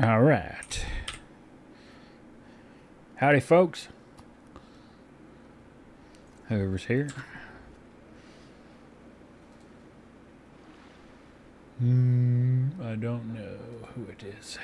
All right. Howdy, folks. Whoever's here. I don't know who it is.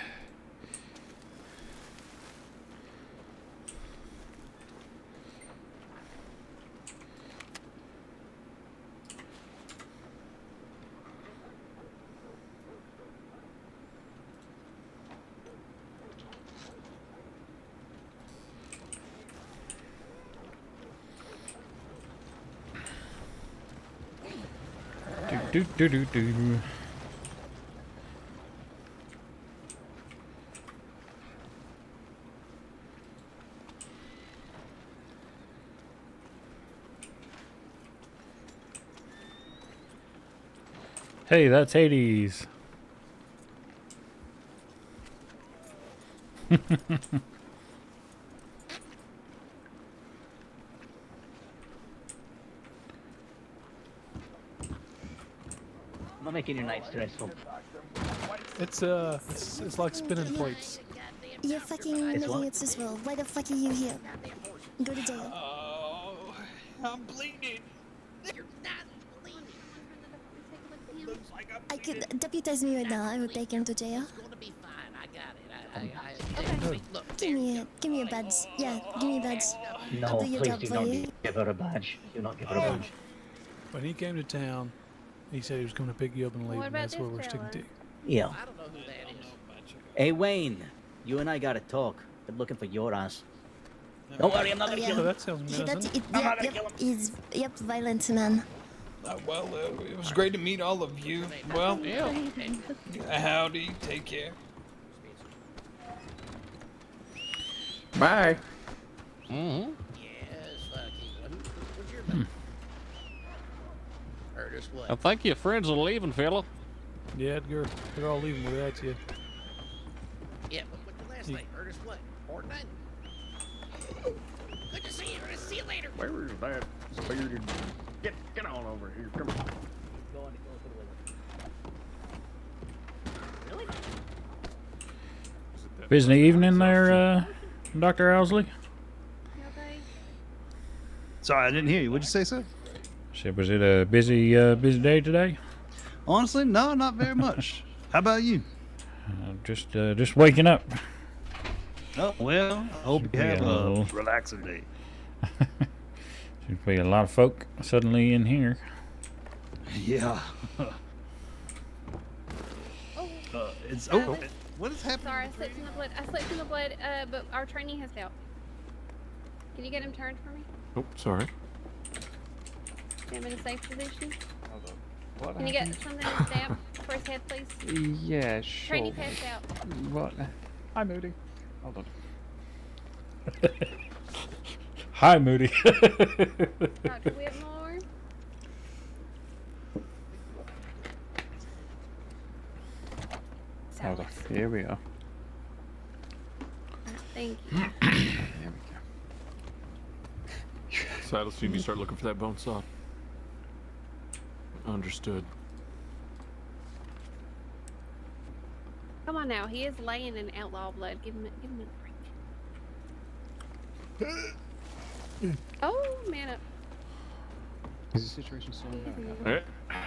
Do. Hey, that's Hades. I'm not making your night stressful. It's like spinning plates. You're fucking making it stressful. Why the fuck are you here? Go to jail. Oh, I'm bleeding. You're not bleeding. Looks like I'm I could deputize me right now. I will take him to jail. It's gonna be fine. I got it. Look, Give me a badge. Yeah, give me a badge. No, I'll do your please job do for not you. give her a badge. Do not give her a badge. When he came to town, he said he was going to pick you up and leave, and that's where we're sticking to. Yeah. I don't know who that is. Hey, Wayne. You and I gotta talk. Been looking for your ass. Don't worry, I'm not Oh, gonna yeah. kill Oh, him. that sounds He, menacing. I'm not gonna yep, kill him. he's violent man. Well, it was great to meet all of you. Well, Yeah. howdy. Take care. Bye. Yes, fucking. What's your name? Heard us what? I think your friends are leaving, fella. Yeah, Edgar, they're all leaving without you. Yeah, but what's your last name? Heard us what? Fortnite? Good to see you. Ernest. See you later. Where is that bearded? Get on over here. Come on. Go on for the weather. Really? Busy evening there, Dr. Owsley. Okay. Sorry, I didn't hear you. What'd you say, sir? Said, was it a busy day today? Honestly, no, not very much. How about you? Just waking up. Oh, well, I hope you have a relaxing day. Seems to be a lot of folk suddenly in here. Yeah. It's what is happening? Sorry, I slipped in the blood. But our trainee has help. Can you get him turned for me? Oh, sorry. Get him in a safe position. Hold on. What Can you get something to stab for his head, please? Yeah, sure. Trainee passed out. What? Hi, Moody. Hold on. Hi, Moody. Dr. Whitmore. Hold on. Silas. Here we are. Thank you. There we go. Silas, you need to start looking for that bone saw. Understood. Come on now, he is laying in outlaw blood. Give him a break. Oh, man up. Is the situation slowing down? Hey,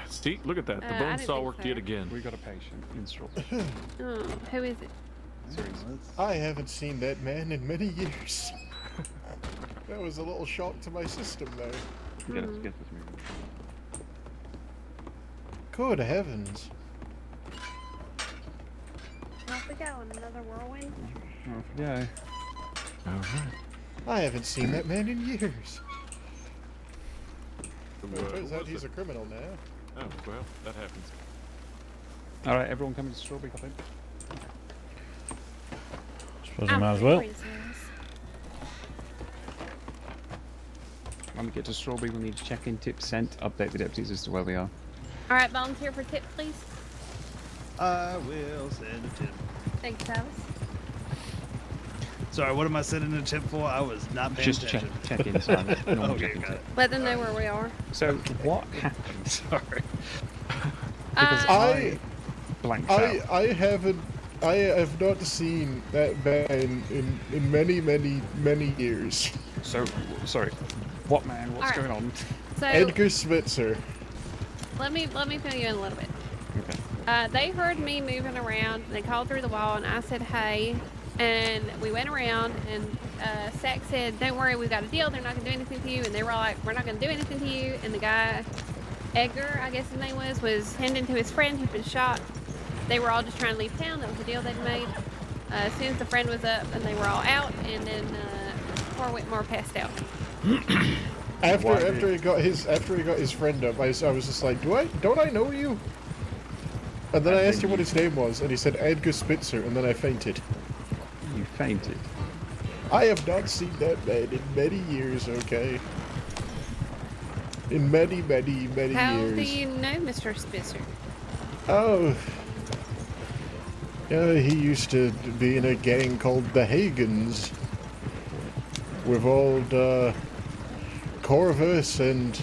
see, look at that. The I bone didn't saw think worked so. yet again. We got a patient in Strawberry. Oh, who is it? I haven't seen that man in many years. That was a little shock to my system there. Get this moving. Good heavens. Off we go on another whirlwind. Oh, yeah. All right. I haven't seen that man in years. Who Turns out was he's it? a criminal now. Oh, well, that happens. All right, everyone coming to Strawberry, I think. Suppose I might as well. When we get to Strawberry, we'll need to check in, tips sent, update the deputies as to where we are. Alright, volunteer for tip, please. I will send a tip. Thanks, Silas. Sorry, what am I sending a tip for? I was not paying Just attention. check in, Simon. Normal Okay, check-in got tip. it. Let them know where we are. So, what happened? Sorry. Because I blanked out. I have not seen that man in many years. So, sorry. What man? What's Alright. going on? So Edgar Spitzer. let me fill you in a little bit. Okay. They heard me moving around. They called through the wall, and I said, "Hey," and we went around. And Sack said, "Don't worry, we've got a deal. They're not gonna do anything to you." And they were all like, "We're not gonna do anything to you." And the guy, Edgar, I guess his name was tending to his friend who'd been shot. They were all just trying to leave town. That was the deal they'd made. As soon as the friend was up, and they were all out, and then poor Whitmore passed out. After he got his friend up, I was just like, don't I know you? And then I asked him what his name was, and he said Edgar Spitzer, and then I fainted. You fainted. I have not seen that man in many years, okay? In many How years. do you know Mr. Spitzer? Oh. Yeah, he used to be in a gang called the Hagans. With old, Corvus and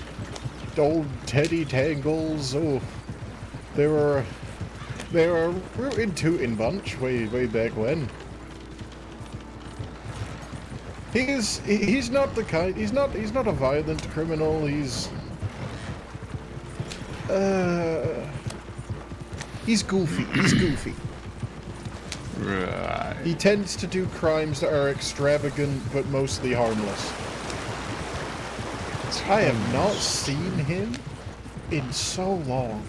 old Teddy Tangles. Oh, they were a rootin' tootin' bunch way back when. He's not the kind. He's not a violent criminal. He's goofy. He's goofy. Right. He tends to do crimes that are extravagant but mostly harmless. I have not seen him in so long.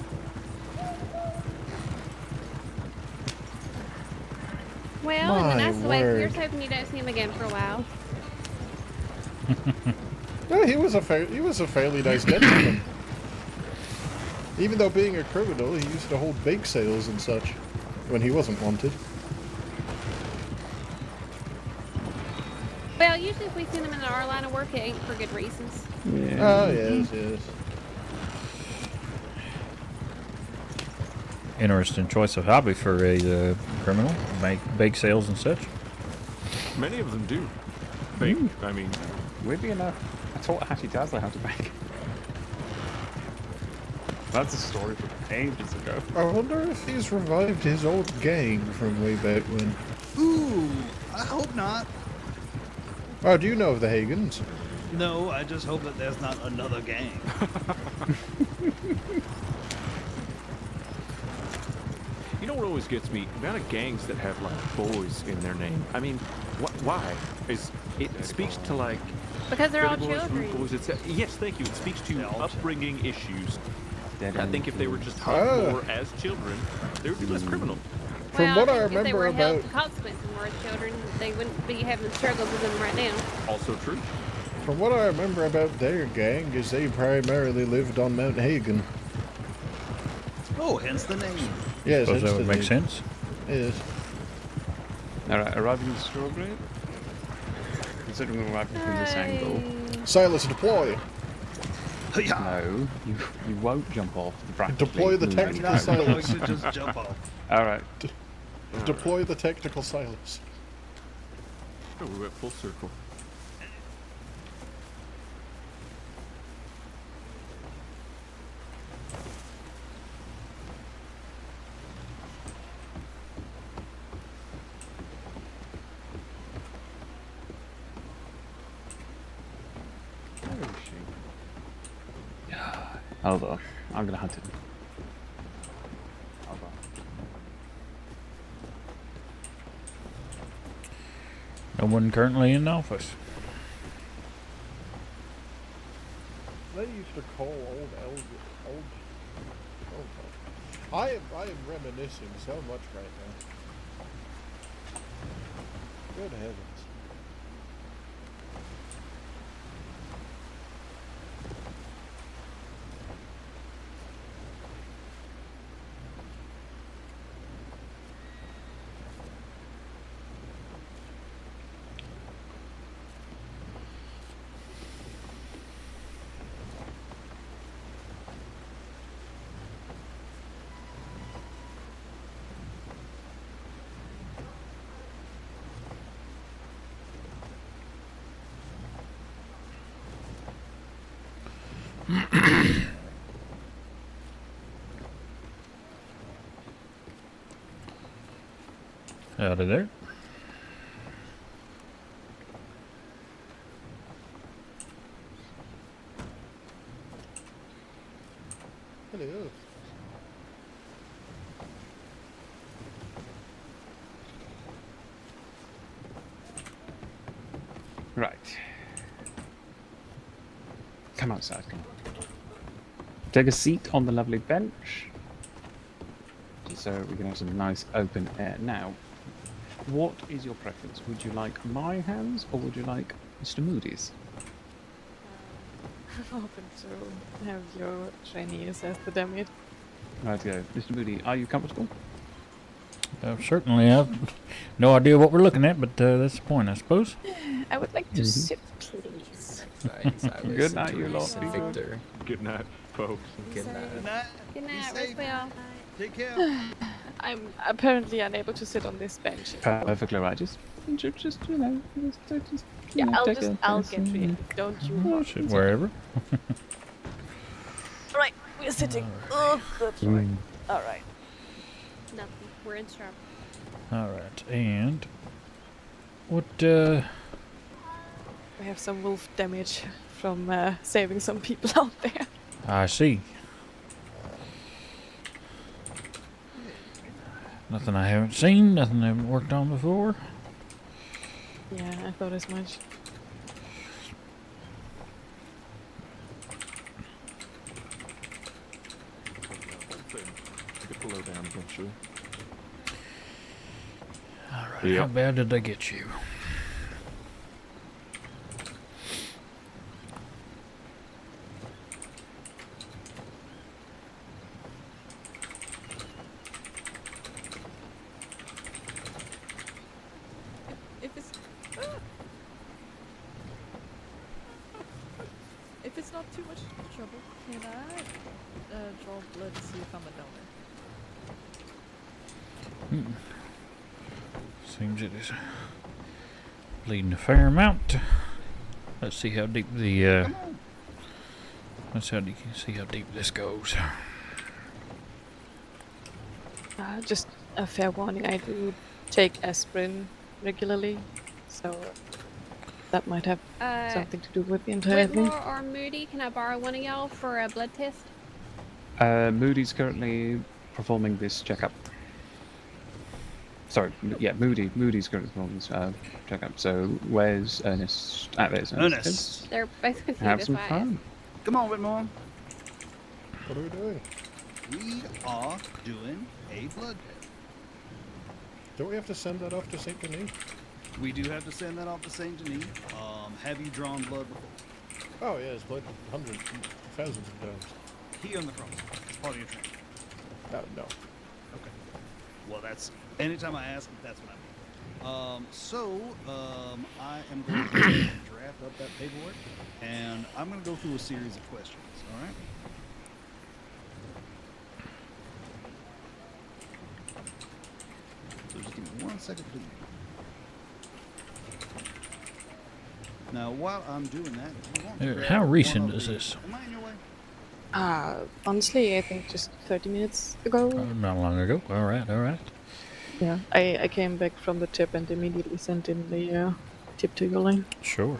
Well, and My that's the way. word. Here's hoping you don't see him again for a while. No, he was a fairly nice gentleman. Even though being a criminal, he used to hold bake sales and such when he wasn't wanted. Well, usually if we send them in our line of work, it ain't for good reasons. Yeah. Oh, yes, yes. Interesting choice of hobby for a criminal. Make bake sales and such. Many of them do. Bake, I mean. Weirdly enough, I taught Hattie Dazzler how to bake. That's a story from ages ago. I wonder if he's revived his old gang from way back when. Ooh, I hope not. Oh, do you know of the Hagans? No, I just hope that there's not another gang. You know what always gets me? The amount of gangs that have like boys in their name. I mean, why? It speaks to like Because they're all boys, children. boys, yes, thank you. It speaks to upbringing issues. Dead I think if they were just taught more as children, they would be less criminal. From Well, what I if they remember were held about- to consequences and were children, they wouldn't be having struggles with them right now. Also true. From what I remember about their gang is they primarily lived on Mount Hagen. Oh, hence the name. Yes, Suppose that's that would the make name. sense. Yes. Alright, arriving in Strawberry. Considering we're arriving from this angle. Silas, deploy. No, you won't jump off the bracket. Deploy the tactical Not going Silas. to just jump off. Alright. Deploy the tactical Silas. Oh, we went full circle. Hold on. I'm gonna hunt him. Hold on. No one currently in office. They used to call old. I am reminiscing so much right now. Good heavens. Out of there. Hello. Right. Come outside, come on. Take a seat on the lovely bench. So we can have some nice open air. Now, what is your preference? Would you like my hands or would you like Mr. Moody's? I'm open to have your trainee assess the damage. Right, go. Mr. Moody, are you comfortable? Certainly, I've no idea what we're looking at, but that's the point, I suppose. I would like to sit, please. Good night, you lot. Be good. Victor. Good night, folks. Good night. Good Be night, safe. Roswell. Take care. I'm apparently unable to sit on this bench. Perfectly right. Just you know, just Yeah, take I'll a get ready. Don't you Oh, worry. shit, wherever. Right, we're sitting. Oh, good lord. All right. Nothing. We're in trouble. All right, and what? We have some wolf damage from saving some people out there. I see. Nothing I haven't seen. Nothing I haven't worked on before. Yeah, I thought as much. To get the lowdown eventually. All right. How bad did they get you? it's not too much trouble. Can I draw blood to see if I'm a donor? Seems it is bleeding a fair amount. Let's see how deep the see how deep this goes. Just a fair warning, I do take aspirin regularly, so that might have something to do with the entire thing. Whitmore or Moody, can I borrow one of y'all for a blood test? Moody's currently performing this checkup. Sorry, yeah, Moody's currently performing this checkup. So where's Ernest? There's Ernest. They're both with you. Have That's some why I fun. Come on, Whitmore. What are we doing? We are doing a blood test. Don't we have to send that off to St. Denis? We do have to send that off to St. Denis. Have you drawn blood before? Oh yeah, it's blood hundreds, thousands of times. Here on the cross. It's part of your training. No. Okay. Well, that's anytime I ask, that's what I mean. I am going to draft up that paperwork, and I'm going to go through a series of questions. All right. So just give me 1 second, please. Now, while I'm doing that, if you want to grab How one recent of is these- this? Am I in your way? Honestly, I think just 30 minutes ago. Not long ago. All right. Yeah, I came back from the tip and immediately sent in the tip to your line. Sure.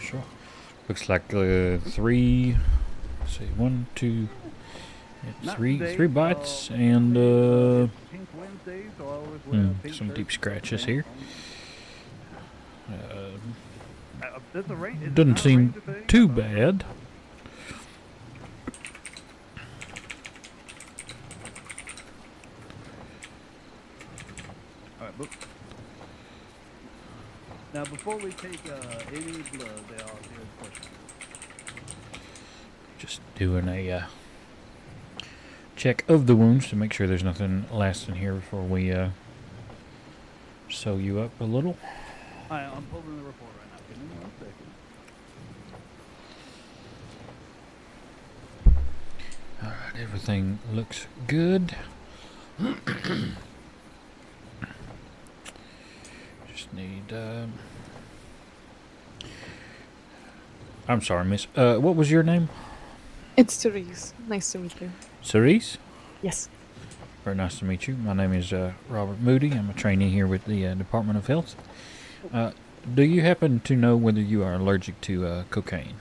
Looks like 3. Let's see, 1, 2, Not three today, bites and Pink Wednesdays, so I always wear a pink some shirt. deep scratches here. Does the rain, is it Doesn't not a seem ranger thing? too bad. All right, book. Now, before we take any blood, there are questions. Just doing a check of the wounds to make sure there's nothing lasting here before we sew you up a little. All right, I'm pulling the report right now. Give me 1 second. Alright, everything looks good. Just need I'm sorry, miss. What was your name? It's Therese. Nice to meet you. Cerise? Yes. Very nice to meet you. My name is Robert Moody. I'm a trainee here with the Department of Health. Do you happen to know whether you are allergic to cocaine?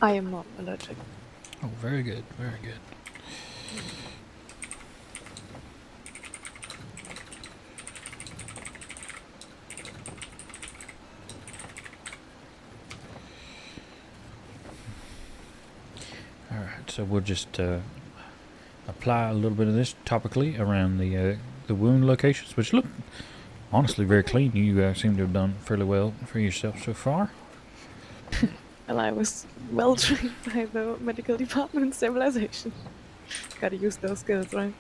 I am not allergic. Oh, very good, very good. All right, so we'll just apply a little bit of this topically around the wound locations, which look honestly very clean. You seem to have done fairly well for yourself so far. Well, I was well trained by the medical department stabilization. Gotta use those skills, right?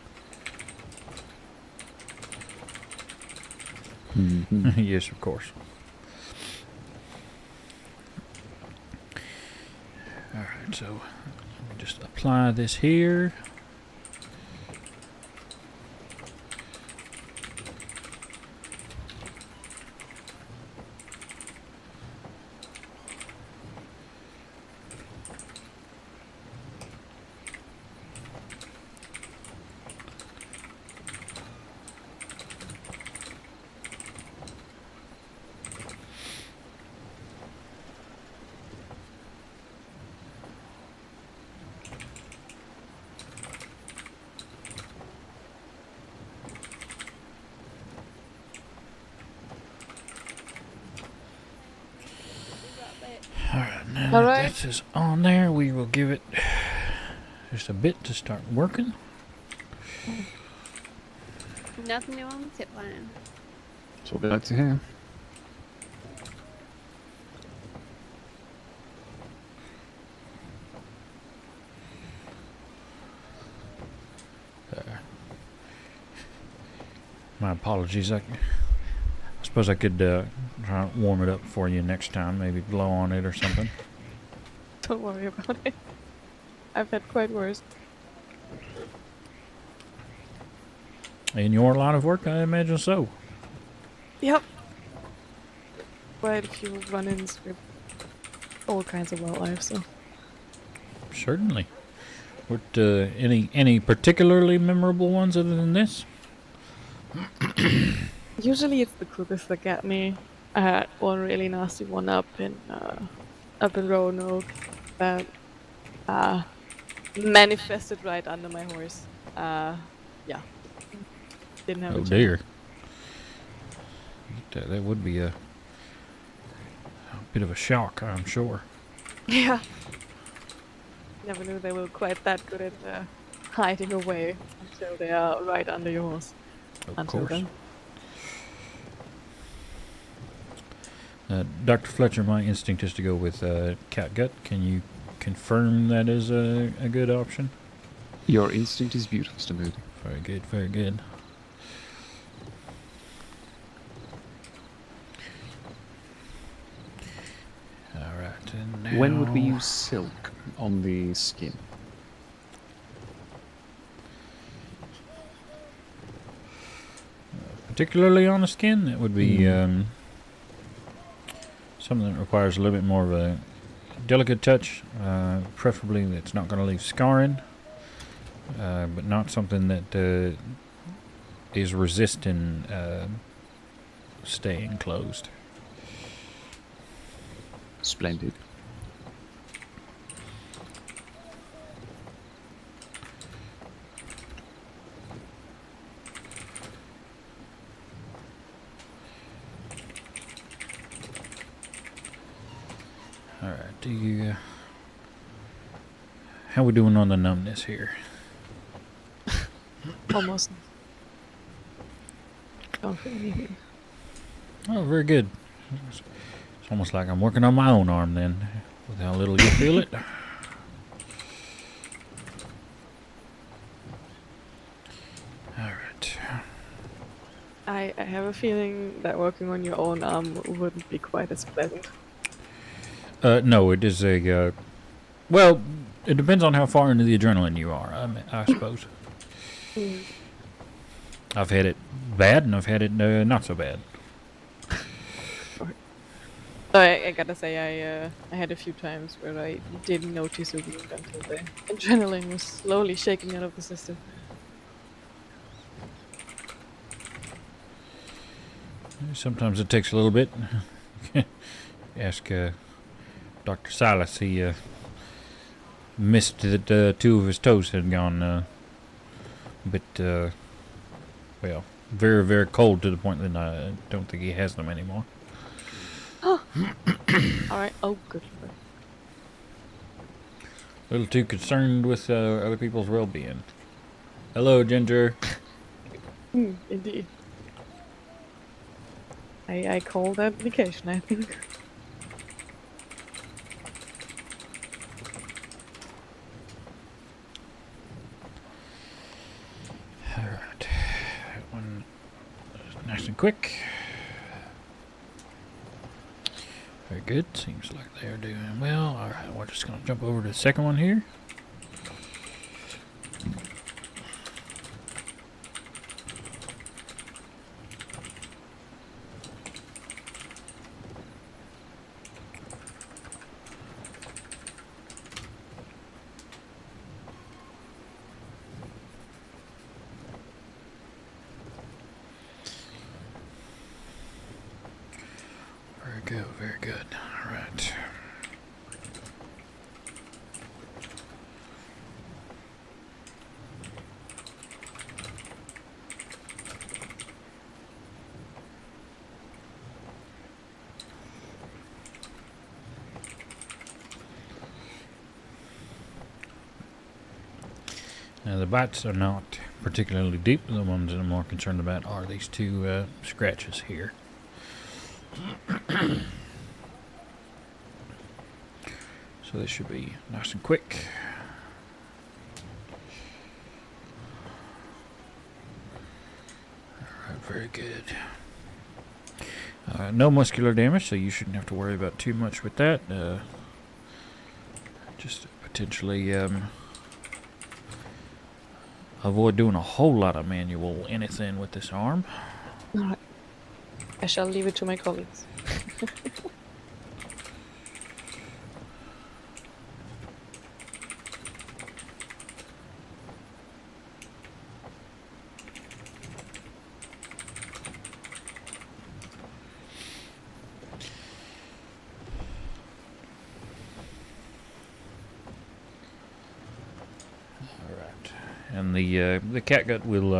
Yes, of course. All right, so let me just apply this here. Now All that right. this is on there, we will give it just a bit to start working. Nothing new on the tip line. That's what we like to hear. My apologies. I suppose I could try to warm it up for you next time. Maybe blow on it or something. Don't worry about it. I've had quite worse. In your line of work, I imagine so. Yep. Quite a few run-ins with all kinds of wildlife, so. Certainly. What, any particularly memorable ones other than this? Usually it's the cougars that get me. I had one really nasty one up in Roanoke that manifested right under my horse. Yeah. Didn't have a Oh chance. dear. That would be a bit of a shock, I'm sure. Yeah. Never knew they were quite that good at hiding away until they are right under your horse. Of course. Dr. Fletcher, my instinct is to go with catgut. Can you confirm that is a good option? Your instinct is beautiful, Mr. Moody. Very good, very good. Alright, and now... When would we use silk on the skin? Particularly on the skin, that would be something that requires a little bit more of a delicate touch, preferably that's not going to leave scarring, but not something that is resisting staying closed. Splendid. Alright, do you... how we doing on the numbness here? Almost. Don't feel anything. Oh, very good. It's almost like I'm working on my own arm then, with how little you feel it. Alright. I have a feeling that working on your own arm wouldn't be quite as pleasant. No, it is a, well, it depends on how far into the adrenaline you are, I suppose. I've had it bad, and I've had it not so bad. So I gotta say, I had a few times where I didn't notice a wound until the adrenaline was slowly shaking out of the system. Sometimes it takes a little bit. Ask Dr. Silas. He missed that 2 of his toes had gone a bit, well, very, very cold to the point that I don't think he has them anymore. Oh. Alright, oh good. A little too concerned with other people's well-being. Hello, Ginger. Indeed. I call that vacation, I think. Alright. That one is nice and quick. Very good. Seems like they're doing well. Alright, we're just going to jump over to the second one here. Very good, very good. All right. Now the bites are not particularly deep. The ones that I'm more concerned about are these 2 scratches here. So this should be nice and quick. Alright, very good. No muscular damage, so you shouldn't have to worry about too much with that. Just potentially avoid doing a whole lot of manual anything with this arm. Alright. I shall leave it to my colleagues. And the catgut will,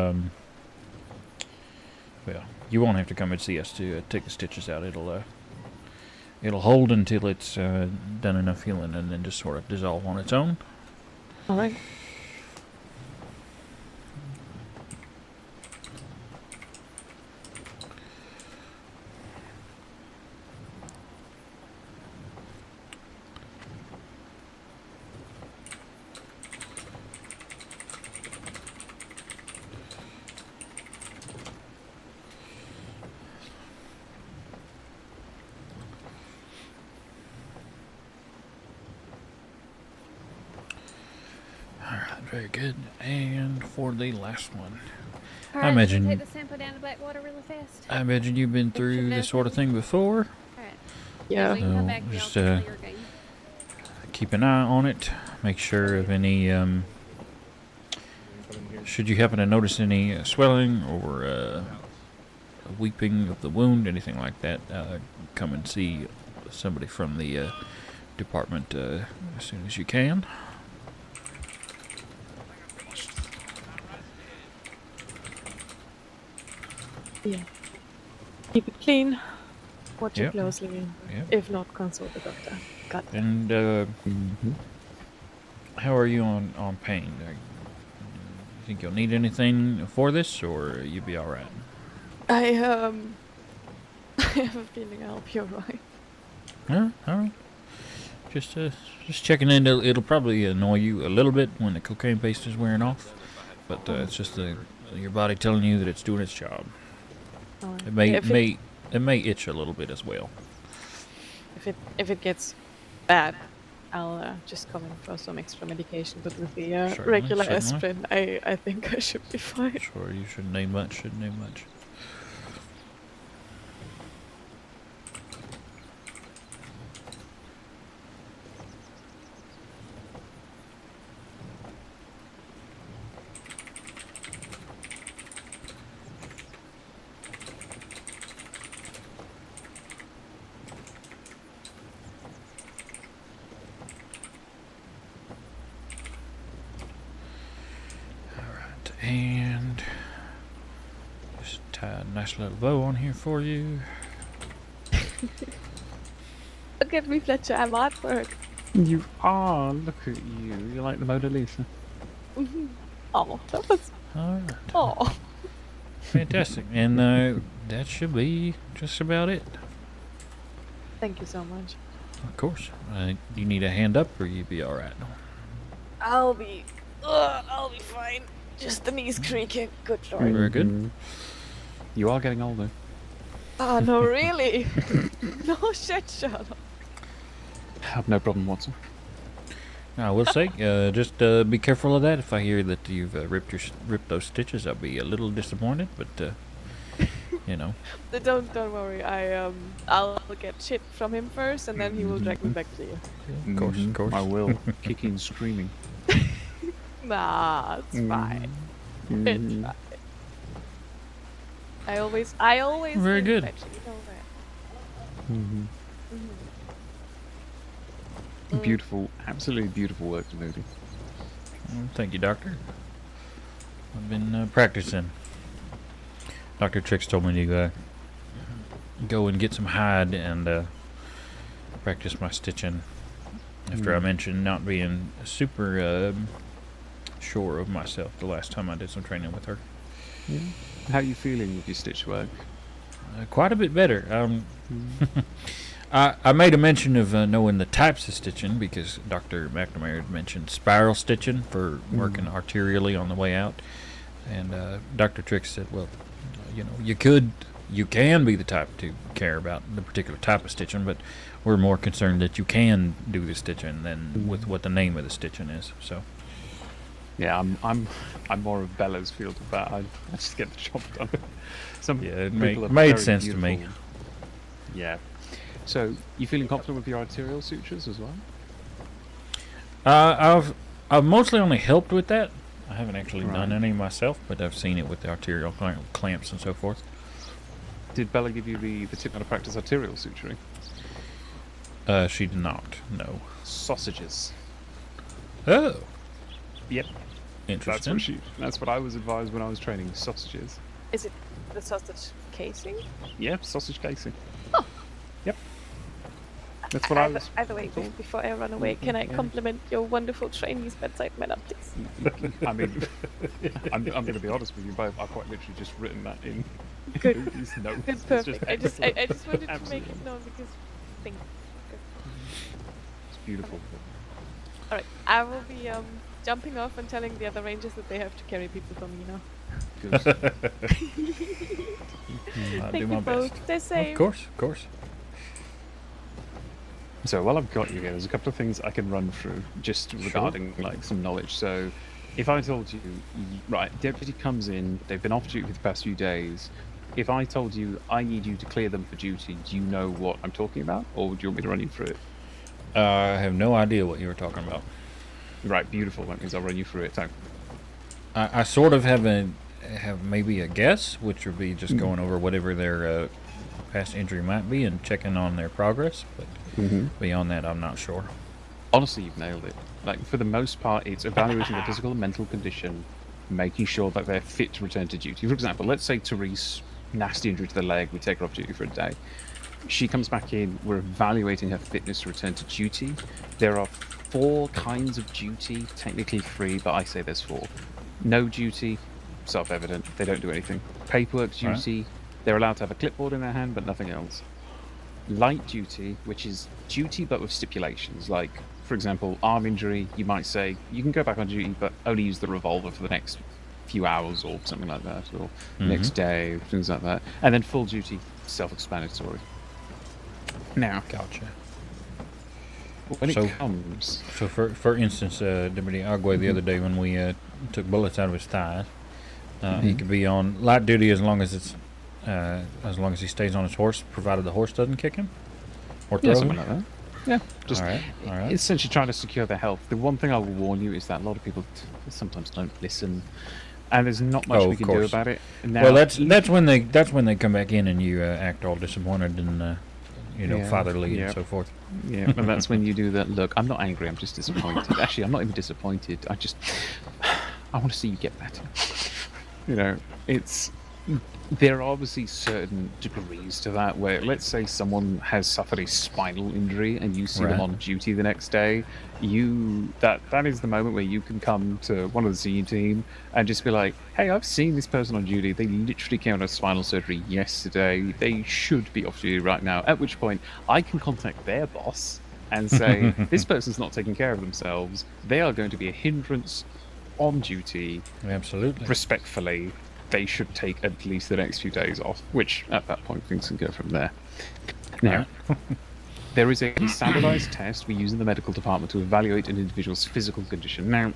well, you won't have to come and see us to take the stitches out. It'll hold until it's done enough healing, and then just sort of dissolve on its own. All right. Very good. And for the last one, All I right, imagine. take the sample down to Blackwater really fast. I imagine you've been through this sort of thing before. All right. Yeah. We can come So back and just y'all can play your game. keep an eye on it. Make sure of any. Should you happen to notice any swelling or a weeping of the wound, anything like that, come and see somebody from the department as soon as you can. Yeah. Keep it clean. Watch Yep. it closely. Yep. If not, consult the doctor. Got it. And how are you on pain? You think you'll need anything for this, or you'll be all right? I I have a feeling I'll be alright. Yeah, all right. Just checking in. It'll probably annoy you a little bit when the cocaine paste is wearing off, but it's just your body telling you that it's doing its job. It may itch a little bit as well. If it gets bad, I'll just come in for some extra medication. But with the regular aspirin, I think I should be fine. Sure, you shouldn't need much. And just tie a nice little bow on here for you. Look at me, Fletcher. I'm artwork. You are. Look at you. You're like the Mona Lisa. Oh, that was. Alright. Oh. Fantastic. And that should be just about it. Thank you so much. Of course. You need a hand up, or you be alright? I'll be fine. Just the knees creaking. Good lord. Very good. You are getting older. Oh, no, really? No shit, Sherlock. Have no problem, Watson. I will say, just be careful of that. If I hear that you've ripped those stitches, I'll be a little disappointed. But you know. Don't worry. I'll get shit from him first, and then he will drag me back to you. Of course. I will. Kicking, screaming. Nah, it's fine. It's fine. I always. Very good. Fetch, you know that. Beautiful, absolutely beautiful work, Moody. Well, thank you, Doctor. I've been practicing. Dr. Trix told me to go and get some hide and practice my stitching. After I mentioned not being super sure of myself the last time I did some training with her. Yeah. How are you feeling with your stitch work? Quite a bit better. I made a mention of knowing the types of stitching because Dr. McNamara had mentioned spiral stitching for working arterially on the way out, and Dr. Trix said, "Well, you know, you can be the type to care about the particular type of stitching, but we're more concerned that you can do the stitching than with what the name of the stitching is." So, Yeah, I'm more of Bella's field of that. I just get the job done. Some Yeah, it people are made very sense to me. beautiful. Yeah. So, you feeling confident with your arterial sutures as well? I've mostly only helped with that. I haven't actually done Right. any myself, but I've seen it with the arterial clamps and so forth. Did Bella give you the tip how to practice arterial suturing? She did not. No. Sausages. Oh, Yep. interesting. That's what I was advised when I was training. Sausages. Is it the sausage casing? Yep, sausage casing. Oh. Yep. That's what I was. Either way, before I run away, can I compliment your wonderful trainee's bedside manner, please? I mean, I'm going to be honest with you both. I've quite literally just written that in. Good. These notes. Good, It's perfect. I just wanted to Absolutely. make it known because thank you. It's beautiful. All right, I will be jumping off and telling the other rangers that they have to carry people for me now. Good. I'll Thank do my you both. best. Stay safe. Of course, of course. So while I've got you here, there's a couple of things I can run through just regarding like some knowledge. So if I told you, right, deputy comes in, they've been off duty for the past few days. If I told you I need you to clear them for duty, do you know what I'm talking about, or do you want me to run you through it? I have no idea what you were talking about. Right, beautiful. That means I'll run you through it. So I sort of have maybe a guess, which would be just going over whatever their past injury might be and checking on their progress. But beyond that, I'm not sure. honestly, you've nailed it. Like for the most part, it's evaluating their physical and mental condition, making sure that they're fit to return to duty. For example, let's say Therese, nasty injury to the leg, we take her off duty for a day. She comes back in, we're evaluating her fitness to return to duty. There are 4 kinds of duty, technically 3, but I say there's 4. No duty, self-evident, they don't do anything. Paperwork duty, they're allowed to have a clipboard in their hand, but nothing else. Light duty, which is duty but with stipulations, like, for example, arm injury, you might say, you can go back on duty, but only use the revolver for the next few hours or something like that, or next day, things like that. And then full duty, self-explanatory. Now, Gotcha. when it comes... So, for instance, Deputy Agua the other day when we took bullets out of his thighs, he could be on light duty as long as it's as long as he stays on his horse, provided the horse doesn't kick him or throw him. Something like that. Yeah, just all right. essentially trying to secure their health. The one thing I will warn you is that a lot of people sometimes don't listen, and there's not much we can do about it. Now, well, that's when they come back in and you act all disappointed and fatherly and so forth. Yeah, and that's when you do that. Look, I'm not angry. I'm just disappointed. Actually, I'm not even disappointed. I want to see you get better. There are obviously certain degrees to that where, let's say someone has suffered a spinal injury and you see them on duty the next day, that is the moment where you can come to one of the senior team and just be like, hey, I've seen this person on duty. They literally came out of spinal surgery yesterday. They should be off duty right now. At which point I can contact their boss and say, this person's not taking care of themselves. They are going to be a hindrance on duty. Absolutely. Respectfully, they should take at least the next few days off, which at that point things can go from there. Now, there is a standardized test we use in the medical department to evaluate an individual's physical condition. Now,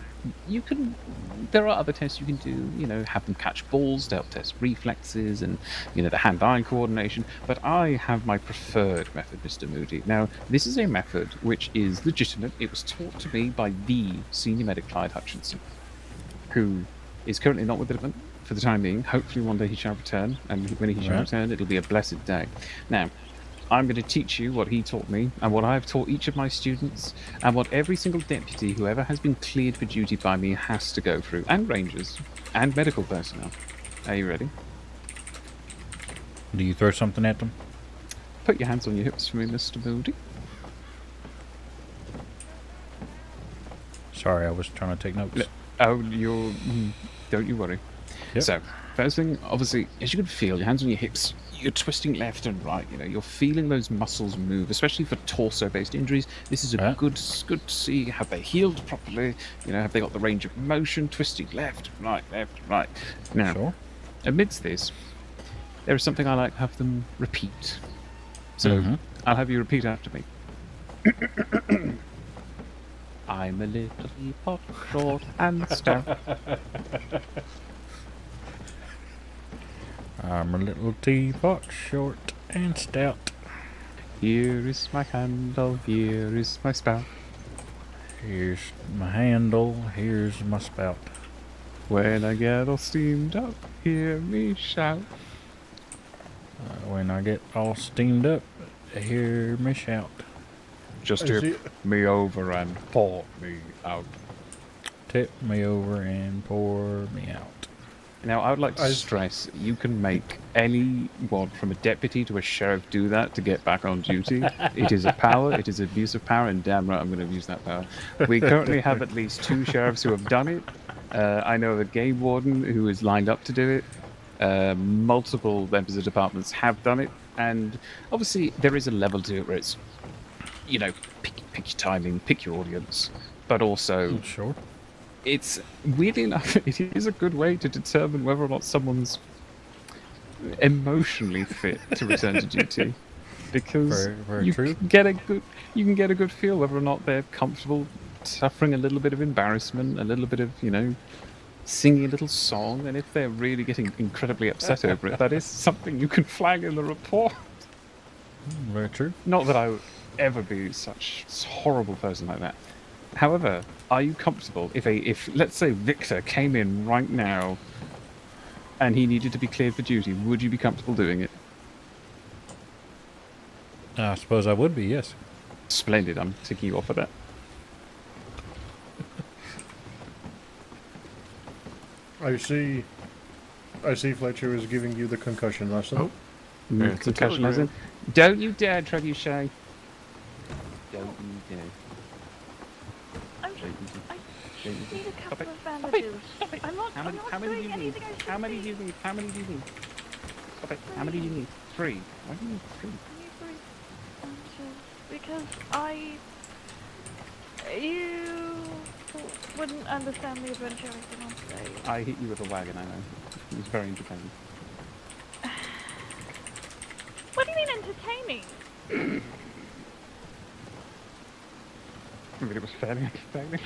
there are other tests you can do, have them catch balls to help test reflexes and, the hand-eye coordination, but I have my preferred method, Mr. Moody. Now, this is a method which is legitimate. It was taught to me by the senior medic Clyde Hutchinson, who is currently not with the department for the time being. Hopefully one day he shall return, and when he shall return, it'll be a blessed day. Now, I'm going to teach you what he taught me, and what I've taught each of my students, and what every single deputy who ever has been cleared for duty by me has to go through, and rangers, and medical personnel. Are you ready? Do you throw something at them? Put your hands on your hips for me, Mr. Moody. Sorry, I was trying to take notes. Oh, don't you worry. Yep. So, first thing, obviously, as you can feel, your hands on your hips, you're twisting left and right, you're feeling those muscles move, especially for torso-based injuries. This is a good to see. Have they healed properly? Have they got the range of motion, twisting left, right. Now, amidst this, there is something I like to have them repeat. So, I'll have you repeat after me. I'm a little teapot, short and stout. I'm a little teapot, short and stout. Here is my handle, here is my spout. Here's my handle, here's my spout. When I get all steamed up, hear me shout. When I get all steamed up, hear me shout. Just tip me over and pour me out. Tip me over and pour me out. Now, I would like to stress, you can make anyone from a deputy to a sheriff do that to get back on duty. It is a power, it is abuse of power, and damn right I'm going to use that power. We currently have at least 2 sheriffs who have done it. I know of a game warden who is lined up to do it. Multiple members of departments have done it. And obviously, there is a level to it where it's, you know, pick your timing, pick your audience. But also... Sure. It's, weirdly enough, it is a good way to determine whether or not someone's emotionally fit to return to duty, because very you true. can get a good feel whether or not they're comfortable suffering a little bit of embarrassment, a little bit of, you know, singing a little song, and if they're really getting incredibly upset over it, that is something you can flag in the report. Very true. Not that I would ever be such a horrible person like that. However, are you comfortable if let's say Victor came in right now and he needed to be cleared for duty, would you be comfortable doing it? I suppose I would be, yes. Splendid, I'm ticking you off for that. I see Fletcher is giving you the concussion lesson. Oh. Concussion lesson. Don't you dare, Trebuchet. Don't you dare. I need a couple of bandages. I'm not doing anything I shouldn't How many do you need? How many do you need? Stop it. How many do you need? 3. Why do you need 3? I need 3 bandages because you wouldn't understand the adventure I've been on today. I hit you with a wagon, I know. It was very entertaining. What do you mean entertaining? I mean, it was fairly entertaining.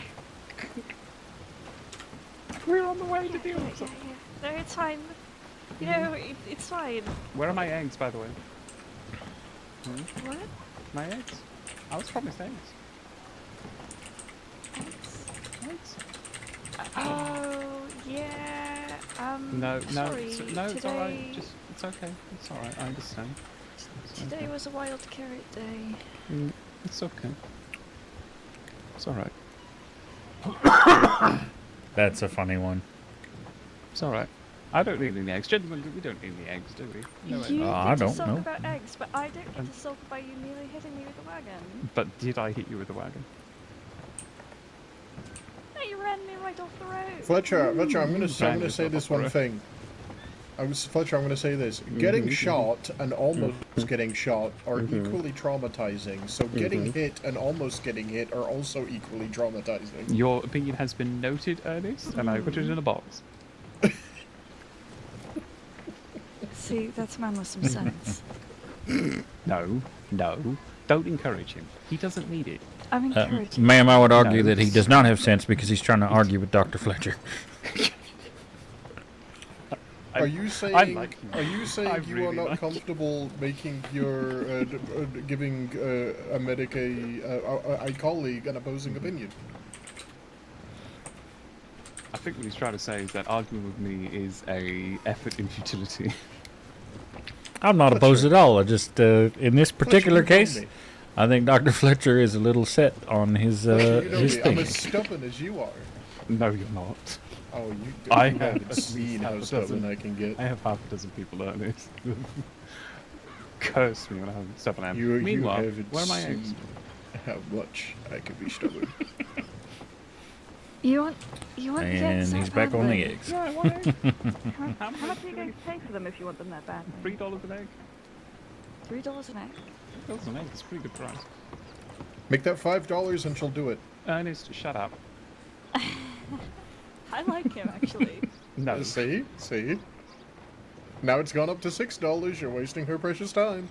We're on the way to deal with something. No, it's fine. You know, it's fine. Where are my eggs, by the way? What? My eggs. I was promised eggs. Eggs? Oh, yeah. No, sorry, it's alright. Just, it's okay. It's alright. I understand. Today was a wild carrot day. It's okay. It's alright. That's a funny one. It's alright. I don't need any eggs. Gentlemen, we don't need any eggs, do we? No You I get to don't sulk know. about eggs, but I don't get to sulk about you nearly hitting me with a wagon. But did I hit you with a wagon? No, you ran me right off the road. Fletcher, I'm gonna say this one thing. Fletcher, I'm gonna say this. Getting shot and almost getting shot are equally traumatizing. So getting hit and almost getting hit are also equally traumatizing. Your opinion has been noted, Ernest, and I put it in a box. See, that's a man with some sense. No. Don't encourage him. He doesn't need it. I'm encouraging. Ma'am, I would argue that he does not have sense because he's trying to argue with Dr. Fletcher. Are you saying you are not comfortable making your giving a medic a colleague an opposing opinion? I think what he's trying to say is that arguing with me is a effort in futility. I'm not opposed at all. I just, in this particular case, I think Dr. Fletcher is a little set on his his thing. I'm as stubborn as you are. No, you're not. Oh, you I haven't seen how stubborn I can get. I have half a dozen people learn this. Curse me when I'm stubborn I am. Meanwhile, where are my eggs? How much I can be stubborn. You want the eggs? And he's back on the eggs. Yeah, I want eggs. How much are you going to pay for them if you want them that bad? $3 an egg. $3 an egg? $3 an egg. It's a pretty good price. Make that $5 and she'll do it. Ernest, shut up. I like him, actually. No. See? Now it's gone up to $6. You're wasting her precious time.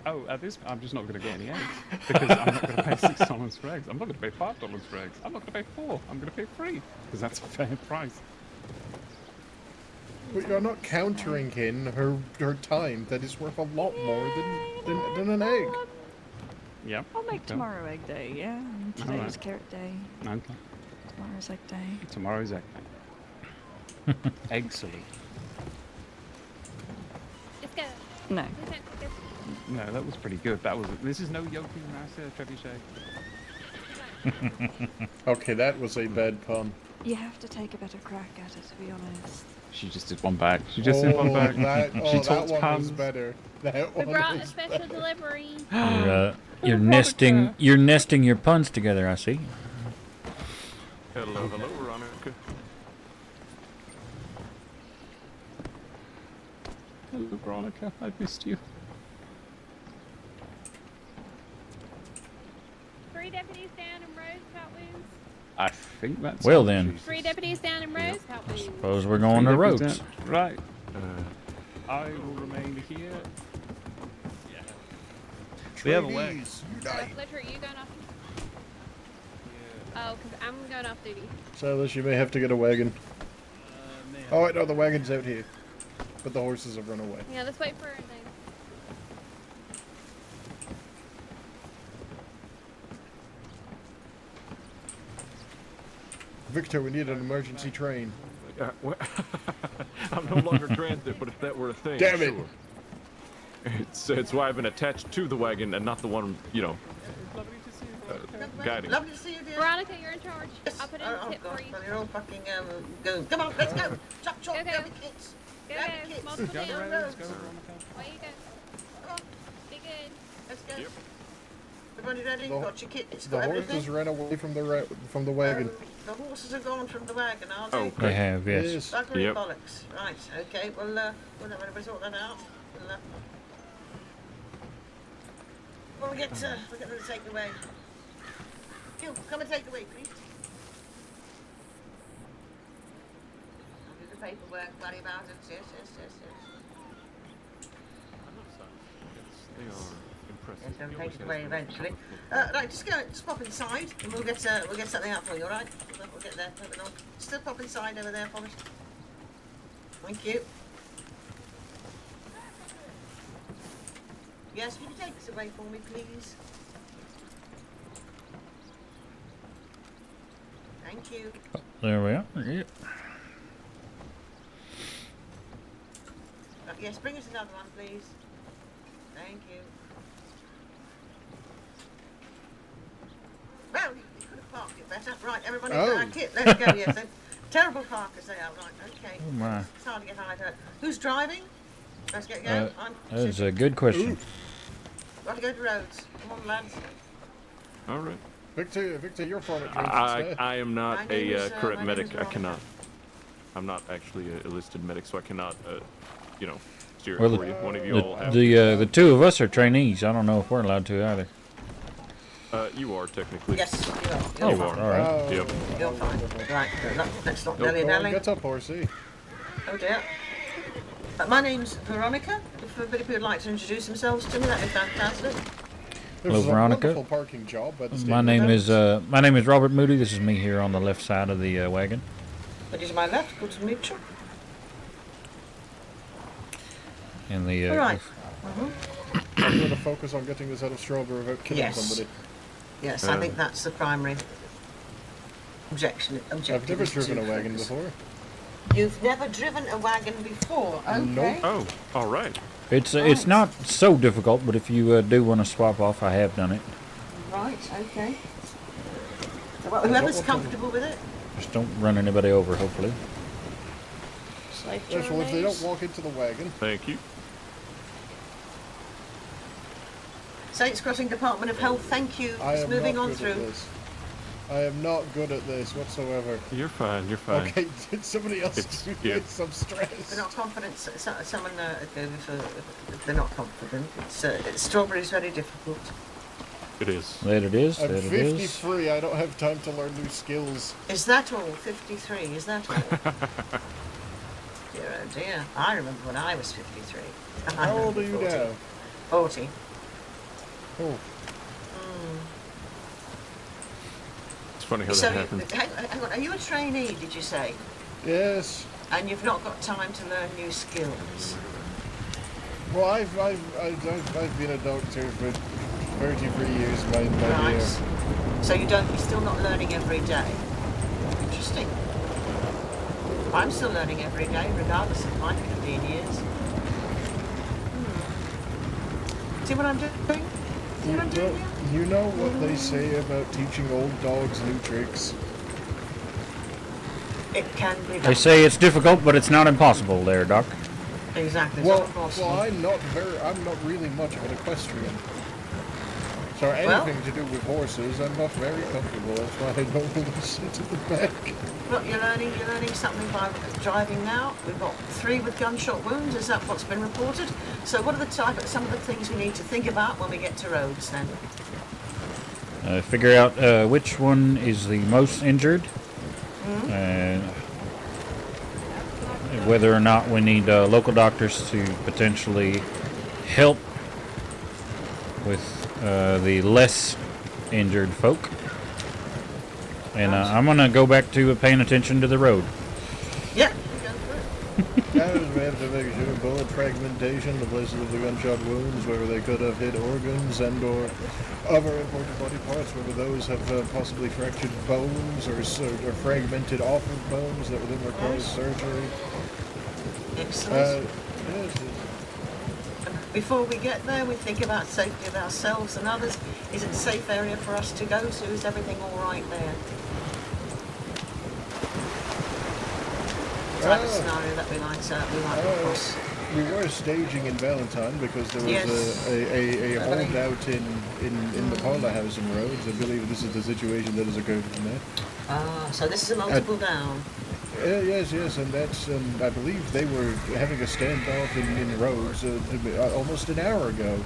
Oh, at this, I'm just not going to get any eggs because I'm not going to pay $6 for eggs. I'm not going to pay $5 for eggs. I'm not going to pay $4. I'm going to pay $3 because that's a fair price. But you're not countering in her time that is worth a lot more than an egg. Yep. I'll make tomorrow egg day, yeah? And today Alright. was carrot day. Okay. Tomorrow's egg day. Tomorrow's egg day. Egg salute. Let's go. No. No, that was pretty good. That was. This is no Yoku Master Trebuchet. Okay, that was a bad pun. You have to take a better crack at it, to be honest. She just did one back. She just did one back. She that talks one puns. was better. That We one brought a was special better. delivery. You're nesting your puns together, I see. Hello, Veronica. Hello, Veronica. I missed you. 3 deputies down in Rose, hot wounds. I think that's. Well then. 3 deputies down in Rose, hot wounds. Suppose we're going to Rhodes. Right. I will remain here. We have a wagon. Fletcher, are you going off? Oh, because I'm going off duty. Silas, you may have to get a wagon. Oh wait, no, the wagon's out here. But the horses have run away. Yeah, let's wait for a thing. Victor, we need an emergency train. I'm no longer granted, but if that were a thing, Damn it. sure. It's why I've been attached to the wagon and not the one, guiding. Lovely to see you, dear. Veronica, you're in charge. I'll put in a tip God, for you. well, you're all fucking go. Come on, let's go. Chop, chop, Go, go. grab your kids. Go, Grab go. your kids. Multiple Down the down. roads. Away you go. Come on, Be good. let's go. Yep. Everybody ready? Got your kids. The Got horses everything. ran away from the wagon. The horses are gone from the wagon, are they? Oh, They okay. have, yes. Buggery Yep. bollocks. Right, okay, well, we'll have everybody sort that out. We'll get them to take away. You, come and take away, please. I'll do the paperwork, worry about it. Yes. They are impressive. Yes, they'll You take always it away ask eventually. them. Right, just pop inside and we'll get something out for you, alright? We'll get there. Still pop inside over there, Forrest. Thank you. Yes, will you take this away for me, please? Thank you. There we are. Yeah. Yes, bring us another one, please. Thank you. Well, you could have parked it better. Right, everybody back it. Let's go, yes. They're terrible parkers they are. Right, okay. Oh my. It's hard to get high to it. Who's driving? Let's get going. That's a good question. Got to go to Rhodes. Come on, lads. All right. Victor, you're far I am not My name a is, current my name medic. is I Veronica. cannot. I'm not actually a enlisted medic, so I cannot, steer it Well, for you. One of you all have. the two of us are trainees. I don't know if we're allowed to either. You are technically. Yes, you are. Oh, You are. all right. Yep. You're fine. Right, let's not Nope. dilly-dally. Get up, horsey. Oh dear. My name's Veronica. If anybody would like to introduce themselves to me, that'd be fantastic. This Hello, is a Veronica. wonderful parking job by the state My of name Nevada. is my name is Robert Moody. This is me here on the left side of the wagon. Ladies to my left, good to meet you. And the All right. I'm going to focus on getting this out of Strawberry without killing Yes. somebody. Yes, I think that's the primary objective. I've never is to driven a wagon focus. before. You've never driven a wagon before? Okay. Nope. Oh, all right. It's not so difficult, but if you do want to swap off, I have done it. Right, okay. Well, whoever's comfortable with it. Just don't run anybody over, hopefully. Yes, well, if they don't walk into the wagon. Thank you. Saints Crossing Department of Health, thank you. I Just am moving not on good through. at this. I am not good at this whatsoever. You're fine. You're fine. Okay, did somebody else do yeah. this? I'm If stressed. they're not confident, someone if they're not confident. Strawberry's very difficult. It is. That it is. I'm That it is. 53. I don't have time to learn new skills. Is that all? 53, is that all? Dear, oh dear. I remember when I was 53. How old are you now? 40. Oh. It's funny how So, that happened. hang on, are you a trainee, did you say? Yes. And you've not got time to learn new skills? Well, I've been a doctor for 33 years, my Right. dear. So you're still not learning every day? Interesting. I'm still learning every day, regardless of my 15 years. See what I'm doing? See what I'm doing here? You know what they say about teaching old dogs new tricks? It can be done. They say it's difficult, but it's not impossible there, Doc. Exactly. Well, I'm not really much of an equestrian. So anything to do with horses, I'm not very comfortable. That's why I normally sit at the back. Look, you're learning something by driving now. We've got 3 with gunshot wounds. Is that what's been reported? So what are some of the things we need to think about when we get to roads then? Figure out which one is the most injured. Whether or not we need local doctors to potentially help with the less injured folk. And I'm going to go back to paying attention to the road. Yeah. Now we have to make sure bullet fragmentation, the places of the gunshot wounds, whether they could have hit organs and or other important body parts, whether those have possibly fractured bones or fragmented off of bones that would then require surgery. Excellent. Yes. Before we get there, we think about safety of ourselves and others. Is it a safe area for us to go to? Is everything all right there? Type of scenario that we like to cross. We were staging in Valentine because there was a holdout in the Paulahousing roads. I believe this is the situation that has occurred from there. So this is a multiple down. Yes, and that's, I believe they were having a standoff in Rhodes almost an hour ago.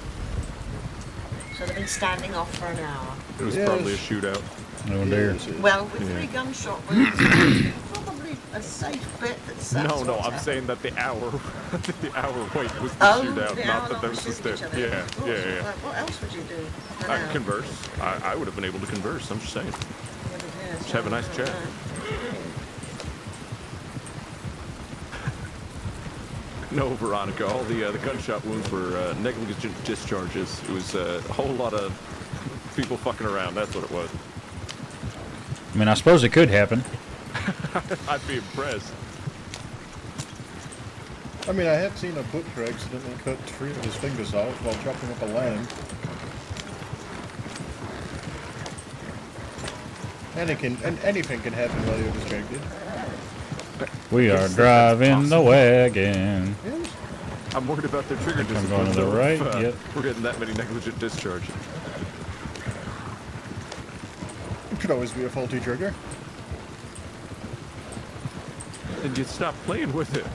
So they've been standing off for an hour. It was probably a shootout. No dare. Well, with 3 gunshot wounds, it's probably a safe bet that No, I'm saying that the hour wait was the shootout, not that there was a step. Yeah. What else would you do? I could converse. I would have been able to converse. I'm just saying. Just have a nice chat. No, Veronica. All the gunshot wounds were negligent discharges. It was a whole lot of people fucking around. That's what it was. I mean, I suppose it could happen. I'd be impressed. I mean, I have seen a butcher accidentally cut 3 of his fingers off while chopping up a lamb. Anything can happen while you're distracted. We are driving the wagon. Yes. I'm worried about their trigger discipline. I'm going to the right. Yep. We're getting that many negligent discharges. It could always be a faulty trigger. And you stop playing with it.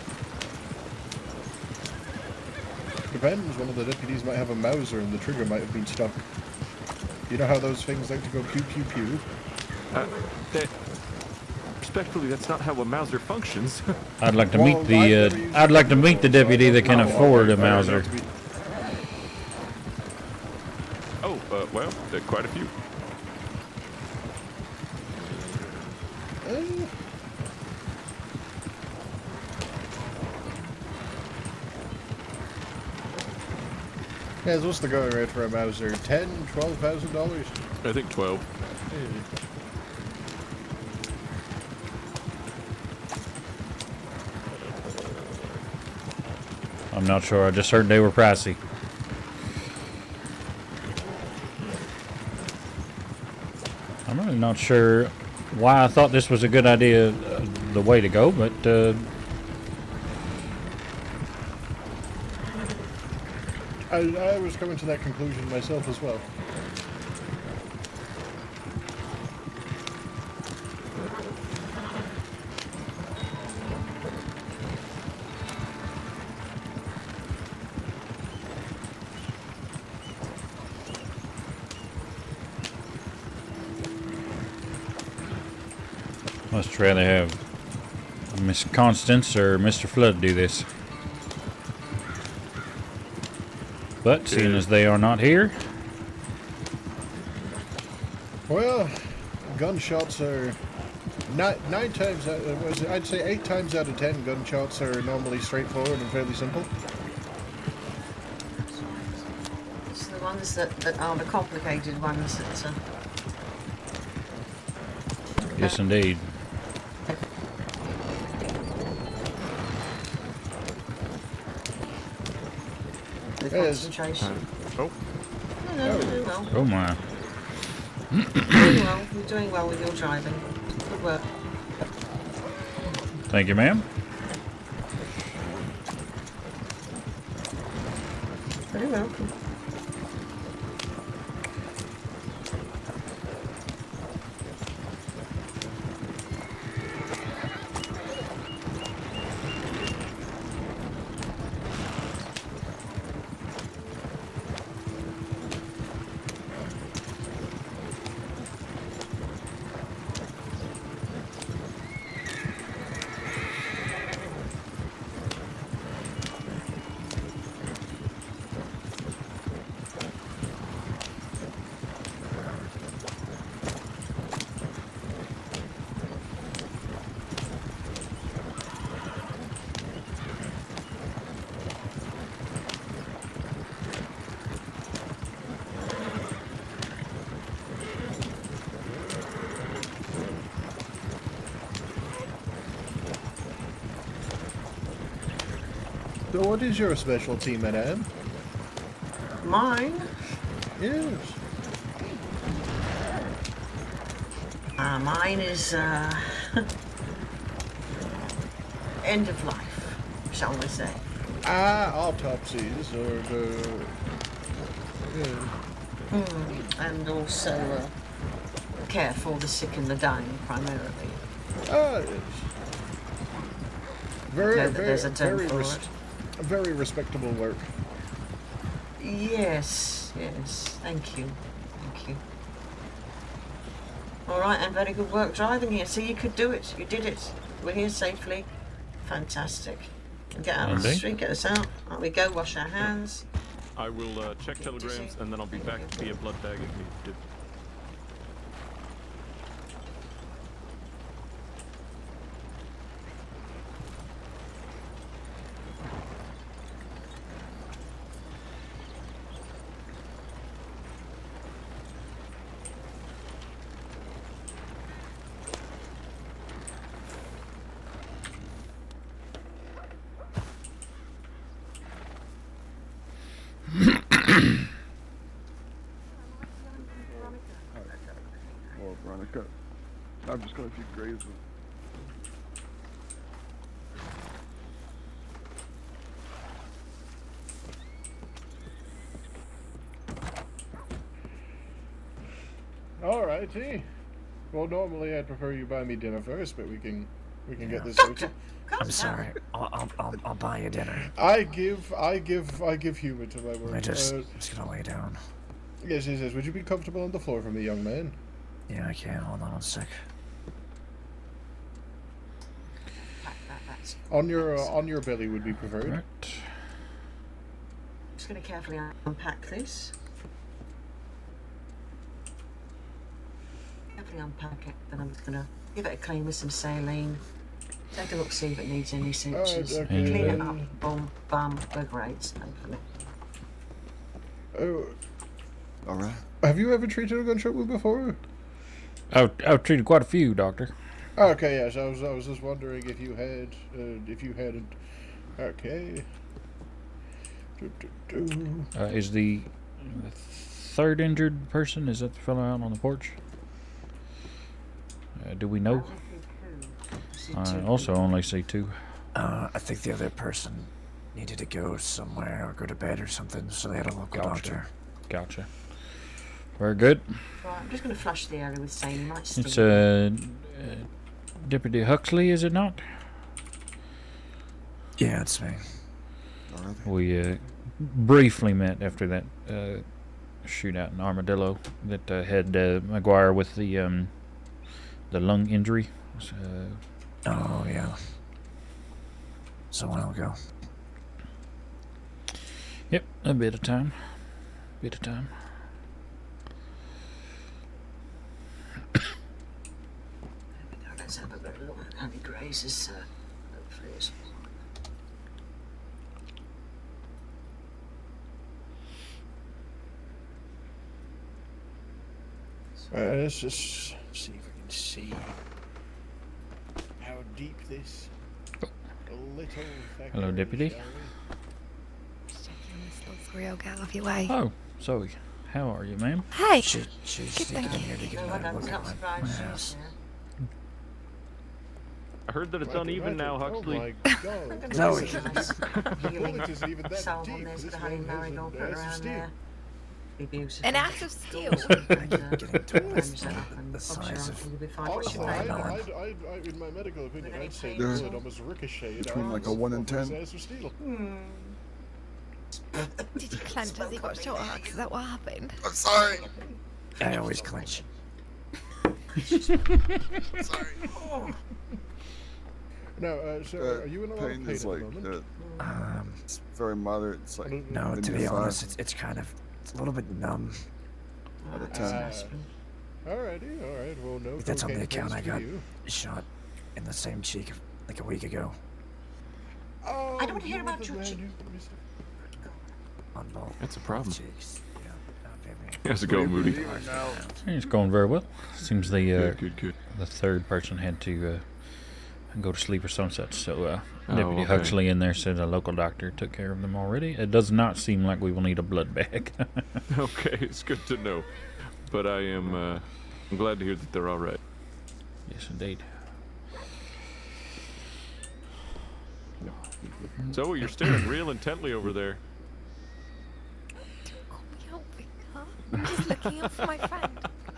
Depends. One of the deputies might have a Mauser and the trigger might have been stuck. You know how those things like to go pew pew pew? Respectfully, that's not how a Mauser functions. I'd like to meet the I'd like to meet the deputy that can afford a Mauser. Oh, well, there are quite a few. Yeah, what's the going rate for a Mauser? $10,000, $12,000? I think 12. I'm not sure. I just heard they were pricey. I'm really not sure why I thought this was a good idea, the way to go, but I was coming to that conclusion myself as well. must rather have Miss Constance or Mr. Flood do this. But seeing as they are not here, Well, gunshots are nine times. I'd say 8 times out of 10, gunshots are normally straightforward and fairly simple. It's the ones that are the complicated ones that. Yes, indeed. With concentration. Oh. No, you're doing well. Oh my. You're doing well. You're doing well with your driving. Good work. Thank you, ma'am. Very welcome. So what is your specialty, madame? Mine? Yes. Mine is end of life, shall we say? Autopsies or and also care for the sick and the dying primarily. Yes. Very respectable work. Yes, thank you. Alright, and very good work driving here. See, you could do it. You did it. We're here safely. Fantastic. Get out of the street, get us out. Out we go, wash our hands. I will check telegrams and then I'll be back via blood bag if needed to. Well, Veronica, I'm just gonna few graves with. Alrighty. Well, normally I'd prefer you buy me dinner first, but we can get this sorted. I'm sorry. I'll buy you dinner. I give humor to my work. I just gonna lay down. Yes. Would you be comfortable on the floor for me, young man? Yeah, I can. Hold on 1 sec. On your belly would be preferred. Right. Just going to carefully unpack this. Carefully unpack it, then I'm just going to give it a clean with some saline. Take a look, see if it needs any sutures. Okay. Clean it up, boom, bam, we're great, hopefully. Oh. Alright. Have you ever treated a gunshot wound before? I've treated quite a few, Doctor. Okay, yes. I was just wondering if you hadn't. Okay. Is the third injured person? Is that the fellow out on the porch? Do we know? I also only see 2. I think the other person needed to go somewhere or go to bed or something, so they had a local doctor. Gotcha. Very good. Right, I'm just going to flush the area with saline. Might sting. It's Deputy Huxley, is it not? Yeah, it's me. We briefly met after that shootout in Armadillo that had McGuire with the lung injury. Oh yeah. So a while ago. Yep, a bit of time. Jesus, sir. Hopefully it's let's just see if we can see how deep this little Hello, Deputy. Just checking this little 3-0 gal off your way. Oh, Zoe. How are you, ma'am? Hey! She's Good, thank here to you. get another look at my house. I heard that it's uneven now, Huxley. Oh my god. Zoe. The bullet isn't even that Sold deep. on this This with a honey one has marigold put an ass of around steel. there. Be beautiful. An ass of steel. Getting towards the size of Honestly, watermelon. in my medical opinion, I'd say the There's bullet almost ricocheted between out like a 1 and of his 10. ass of steel. Did you clench as he got shot at? Is that what happened? I'm sorry. I always clench. Sorry. Now, so are you in a lot of Pain pain is at the like, moment? it's very moderate. It's like No, to be -5 honest, it's kind of, it's a little bit numb. out of 10. Alrighty, alright, well, no That's on the cocaine account I pills for got you. shot in the same cheek like a week ago. Oh, I don't want to hear you about were the your man cheek. On both. That's a problem. Cheeks. Yeah, How's it going, Moody? It's going very well. Seems the Good. the third person had to go to sleep or sunset. So Oh, Deputy okay. Huxley in there said a local doctor took care of them already. It does not seem like we will need a blood bag. Okay, it's good to know. But I'm glad to hear that they're all right. Yes, indeed. Zoe, you're staring real intently over there. Call me out, Victor. I'm just looking out for my friend.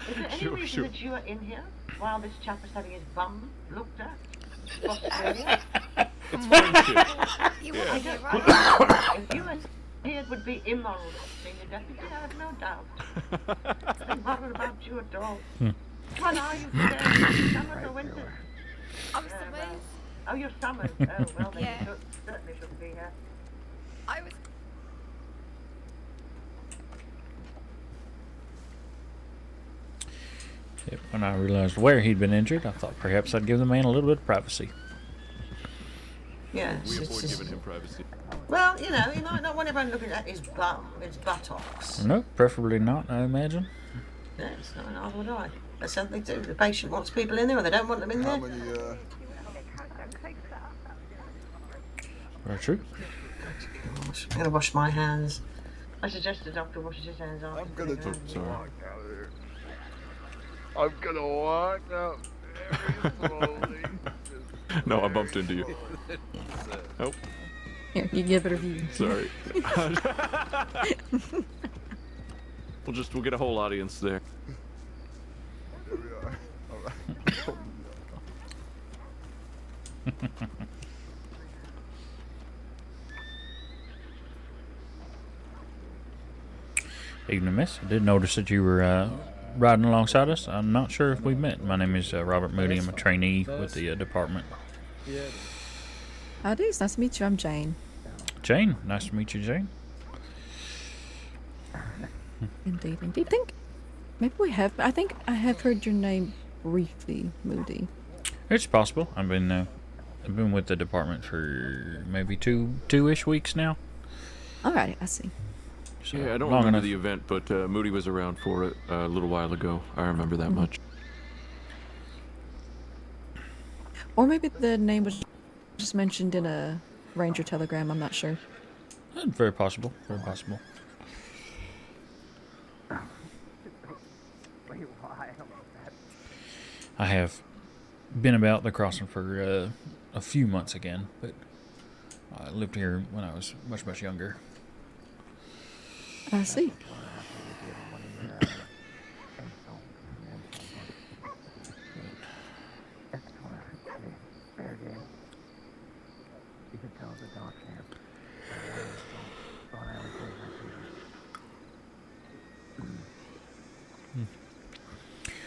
Is there any Sure, reason sure. that you are in here while this chap is having his bum looked at? Australia? It's friendship. You Yeah. want to get right? If you were here, it would be immoral, Senior Deputy, I have no doubt. Nothing bothered about you at all. Come on, are you today? Summers or winters? I'm Summers. Oh, you're Summers. Oh, well, then Yeah. you certainly shouldn't be here. I was. Yep, when I realized where he'd been injured, I thought perhaps I'd give the man a little bit of privacy. Yes. We it's avoid just- giving him privacy. Well, you know, you might not want everyone looking at his bum, his buttocks. No, preferably not, I imagine. Yes, no, neither would I. That's something to do. The patient wants people in there, or they don't want them in How there. many, Very true. I'm gonna wash my hands. I suggest the doctor washes his hands after. I'm gonna putting do hands in. walk out of here. I'm gonna walk out very slowly. No, I bumped into you. Oh, Here, you give it a view. sorry. We'll get a whole audience there. There we are. Alright. Evening, miss. I did notice that you were riding alongside us. I'm not sure if we met. My name is Robert Moody. I'm a trainee with the department. Howdy, it's nice to meet you. I'm Jane. Jane, nice to meet you, Jane. Indeed, indeed. I think I have heard your name briefly, Moody. It's possible. I've been with the department for maybe two-ish weeks now. Alrighty, I see. So Yeah, I don't long remember enough. the event, but Moody was around for it a little while ago. I remember that much. Or maybe the name was just mentioned in a ranger telegram. I'm not sure. Very possible. Very possible. I have been about the crossing for a few months again, but I lived here when I was much younger. I see.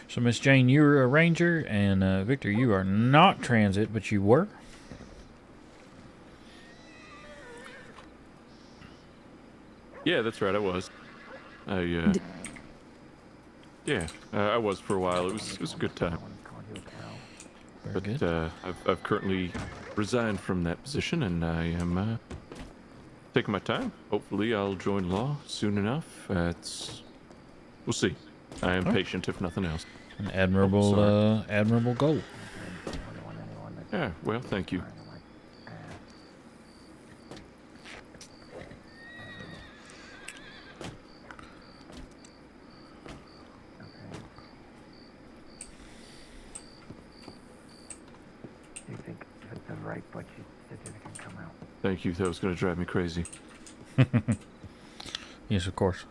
So, Miss Jane, you're a ranger, and Victor, you are not transit, but you were. Yeah, that's right. I was. Yeah, I was for a while. It was a good time. Very but good. I've currently resigned from that position, and I am taking my time. Hopefully, I'll join law soon enough. We'll see. I am patient, if nothing else. An admirable, admirable goal. Yeah. Well, thank you. Do you think if it's the right budget certificate can come out? Thank you. That was going to drive me crazy. Yes, of course.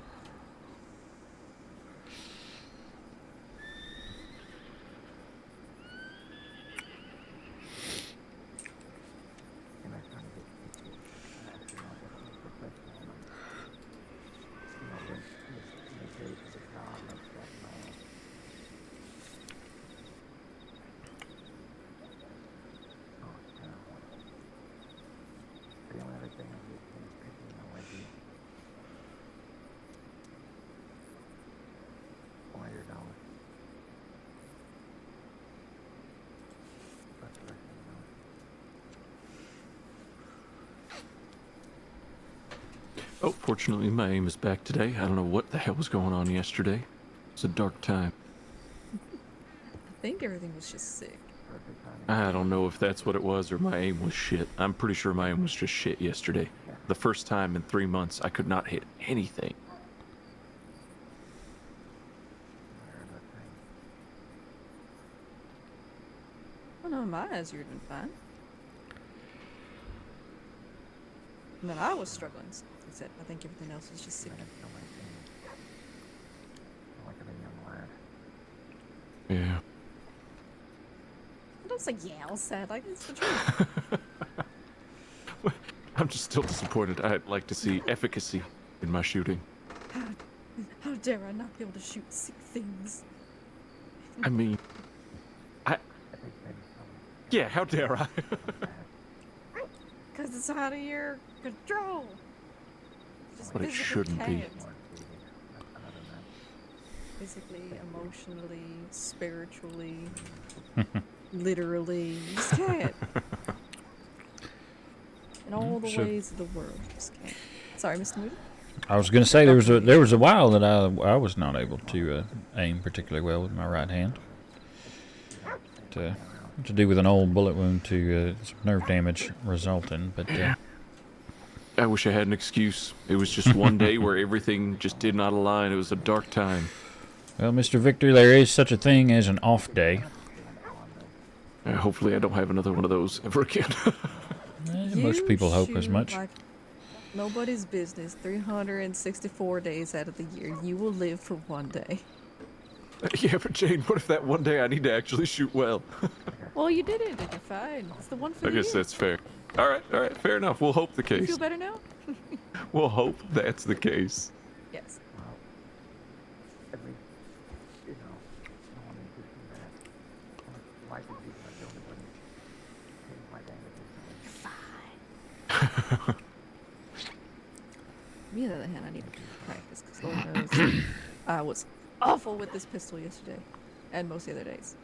Oh, fortunately, my aim is back today. I don't know what the hell was going on yesterday. It's a dark time. I think everything was just sick. I don't know if that's what it was or my aim was shit. I'm pretty sure my aim was just shit yesterday. The first time in 3 months I could not hit anything. Oh no, in my eyes you're doing fine. And then I was struggling. So like I said, I think everything else was just sick. Yeah. Don't say yeah, all sad. Like it's the truth. I'm just still disappointed. I'd like to see efficacy in my shooting. How dare I not be able to shoot sick things? I mean, yeah, how dare I? Because it's out of your control. Just But it physically shouldn't be. can't. Physically, emotionally, spiritually, literally, you just can't. In all the ways of the world, you just can't. Sorry, Mr. Moody? I was going to say there was a while that I was not able to aim particularly well with my right hand. To do with an old bullet wound to some nerve damage resulting, but I wish I had an excuse. It was just one day where everything just did not align. It was a dark time. Well, Mr. Victor, there is such a thing as an off day. Hopefully I don't have another one of those ever again. Most people hope as shoot much. like nobody's business 364 days out of the year. You will live for one day. Yeah, but Jane, what if that one day I need to actually shoot well? Well, you did it, and you're fine. It's the one for I the guess year. that's fair. All right, fair enough. We'll hope the You case. feel better now? We'll hope that's the case. Yes. Me, on the other hand, I need to practice because Lord knows I was awful with this pistol yesterday and most of the other days.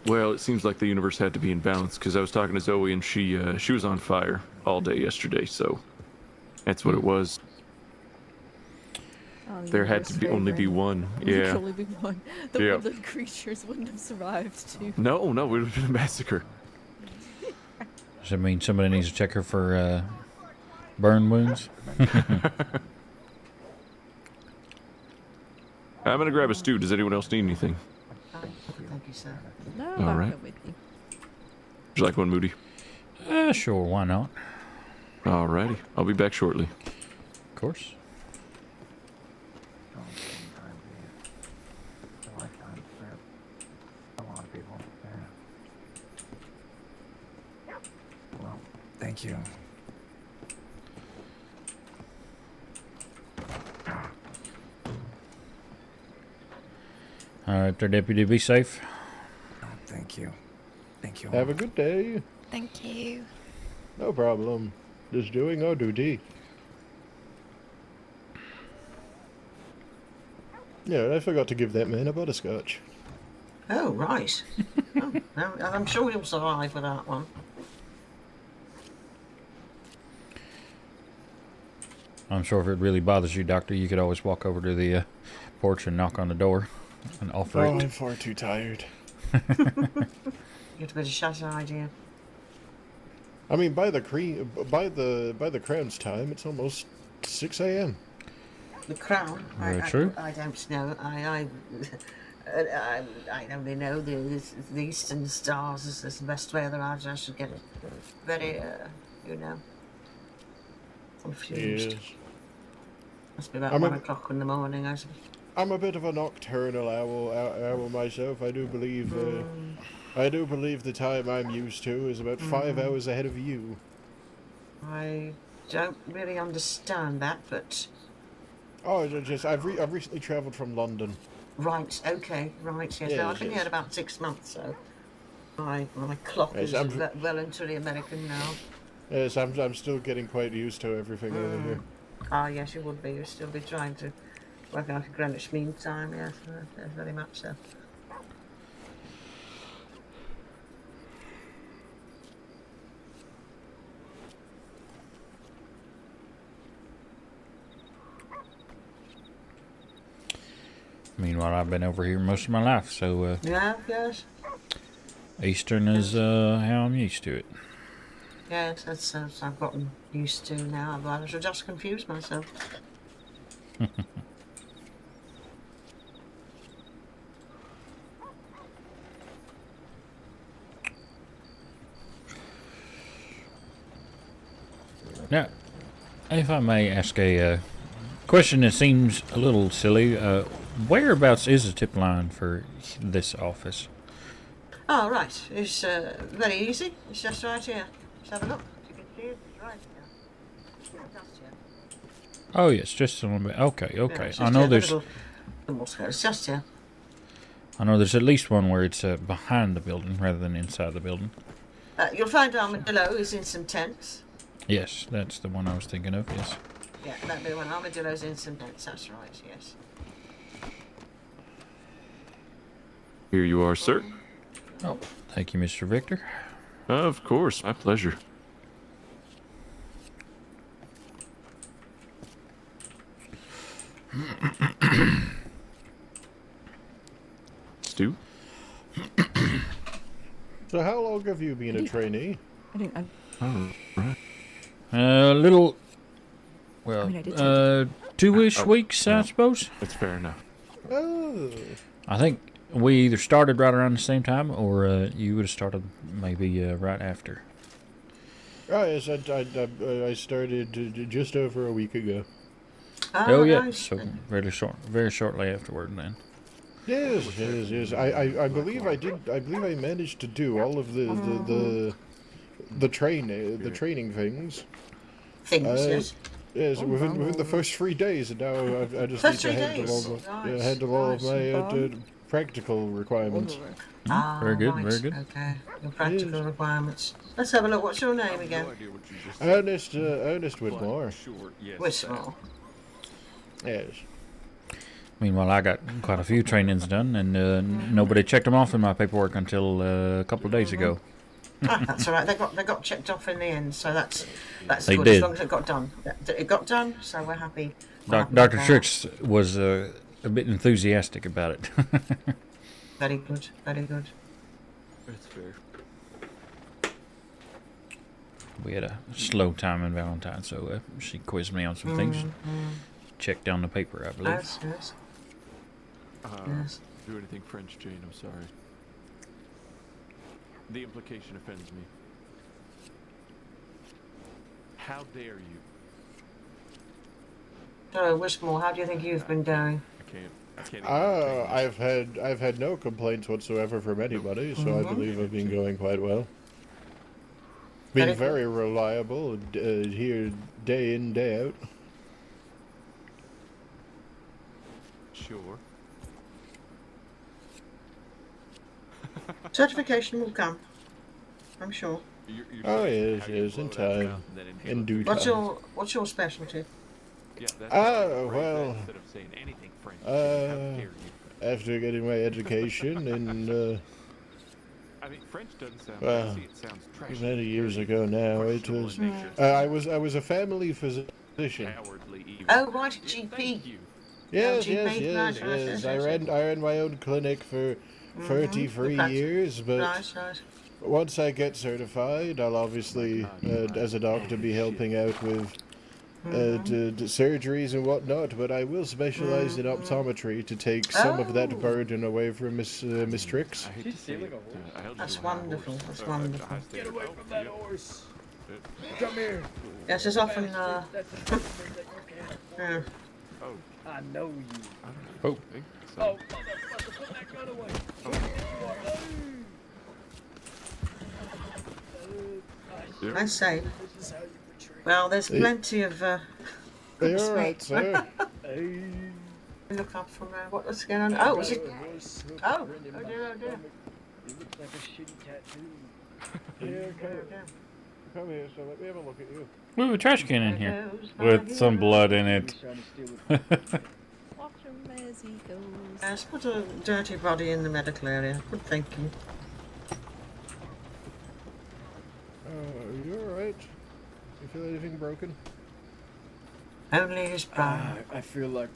Well, it seems like the universe had to be in balance because I was talking to Zoe and she was on fire all day yesterday, so that's what it was. Oh, the There had universe to be only be favoring. one. There Yeah. could only be one. The Yeah. woodland creatures wouldn't have survived too. No, it would have been a massacre. Does that mean somebody needs to check her for burn wounds? I'm gonna grab a stew. Does anyone else need anything? Thank you, sir. No, All I'm right. good with you. Would you like one, Moody? Sure, why not? Alrighty, I'll be back shortly. Of course. Thank you. All right, there, deputy. Be safe. Thank you. Thank you. Have a good day. Thank you. No problem. Just doing our duty. Yeah, I forgot to give that man a butterscotch. Oh, right. Oh, no, I'm sure you'll survive with that one. I'm sure if it really bothers you, Doctor, you could always walk over to the porch and knock on the door and offer it. I'm far too tired. You have to go to Shutter idea. I mean, by the Crown's time, it's almost 6 a.m. The Crown? Very true. I don't know. I only know the eastern stars is the best weather. I should get very, confused. Yes. Must be about 1 o'clock in the morning, I suppose. I'm a bit of a nocturnal owl myself. I do believe the time I'm used to is about 5 hours ahead of you. I don't really understand that, but... Oh, I've recently travelled from London. Right, okay, right, yes. No, I've been here about 6 months, so... My clock is well and truly American now. Yes, I'm still getting quite used to everything over here. Ah, yes, you would be. You'd still be trying to work out a Greenwich Mean Time, yes, very much so. Meanwhile, I've been over here most of my life, so Yeah, yes. Eastern is how I'm used to it. Yes, that's I've gotten used to now. I should just confuse myself. Now, if I may ask a question that seems a little silly, whereabouts is the tip line for this office? Oh, right. It's very easy. It's just right here. Just have a look. You can see it. It's right here. Just here. Oh, yes, just a little bit. Okay. Yeah, I know there's. It's just here. I know there's at least one where it's behind the building rather than inside the building. You'll find Armadillo is in some tents. Yes, that's the one I was thinking of. Yes. Yeah, that'd be the one. Armadillo's in some tents. That's right. Yes. Here you are, sir. Oh, thank you, Mr. Victor. Of course, my pleasure. Stu? So how long have you been a trainee? Oh, right. A little. Well, I mean, I did 2-ish weeks, I suppose. That's fair enough. Oh. I think we either started right around the same time, or you would have started maybe right after. Oh, yes, I started just over a week ago. Oh, yeah, nice. so very shortly afterward then. Yes. I believe I did. I believe I managed to do all of the training things. Yes. Yes, within the first 3 days, and now I just need to handle all of my practical requirements. Very good, very good. Okay, your practical requirements. Let's have a look. What's your name again? Ernest Whitmore. Whitmore. Yes. Meanwhile, I got quite a few trainings done, and nobody checked them off in my paperwork until a couple of days ago. That's all right. They got checked off in the end, so that's They good. did. As long as it got done. It got done, so we're happy. Dr. Trix was a bit enthusiastic about it. Very good. Very good. That's fair. We had a slow time in Valentine, so she quizzed me on some things. Checked down the paper, I believe. Yes. Yes. Do anything French, Jane, I'm sorry. The implication offends me. How dare you? So, Whitmore, how do you think you've been going? I can't I've had no complaints whatsoever from anybody, so I believe I've been going quite well. Been very reliable here day in, day out. Sure. Certification will come, I'm sure. Oh yes, in time, in due time. What's your specialty? Well, after getting my education in, I mean, French doesn't sound well, fancy, it sounds trashy. many years ago now. It was, I was a family physician. Cowardly evil. Oh, right, a GP. Yes, GP, yes. I ran my own clinic for 33 years, but Right. once I get certified, I'll obviously, as a doctor, be helping out with surgeries and whatnot. But I will specialize in optometry to take some of that burden away from Miss Trix. That's wonderful. That's wonderful. Get away from that horse. Come here. Yes, it's often. Yeah. Oh. I know you. Oh. Oh, motherfucker, put that gun away. I say. Well, there's plenty of. You're right, sir. Look up from what's going on? Oh, was it? Oh dear. You look like a shitty tattoo. Come here, so let me have a look at you. We have a trash can in here with some blood in it. Walk him as he goes. Yes, put a dirty body in the medical area. Good thinking. Are you alright? You feel anything broken? Only his brain. I feel like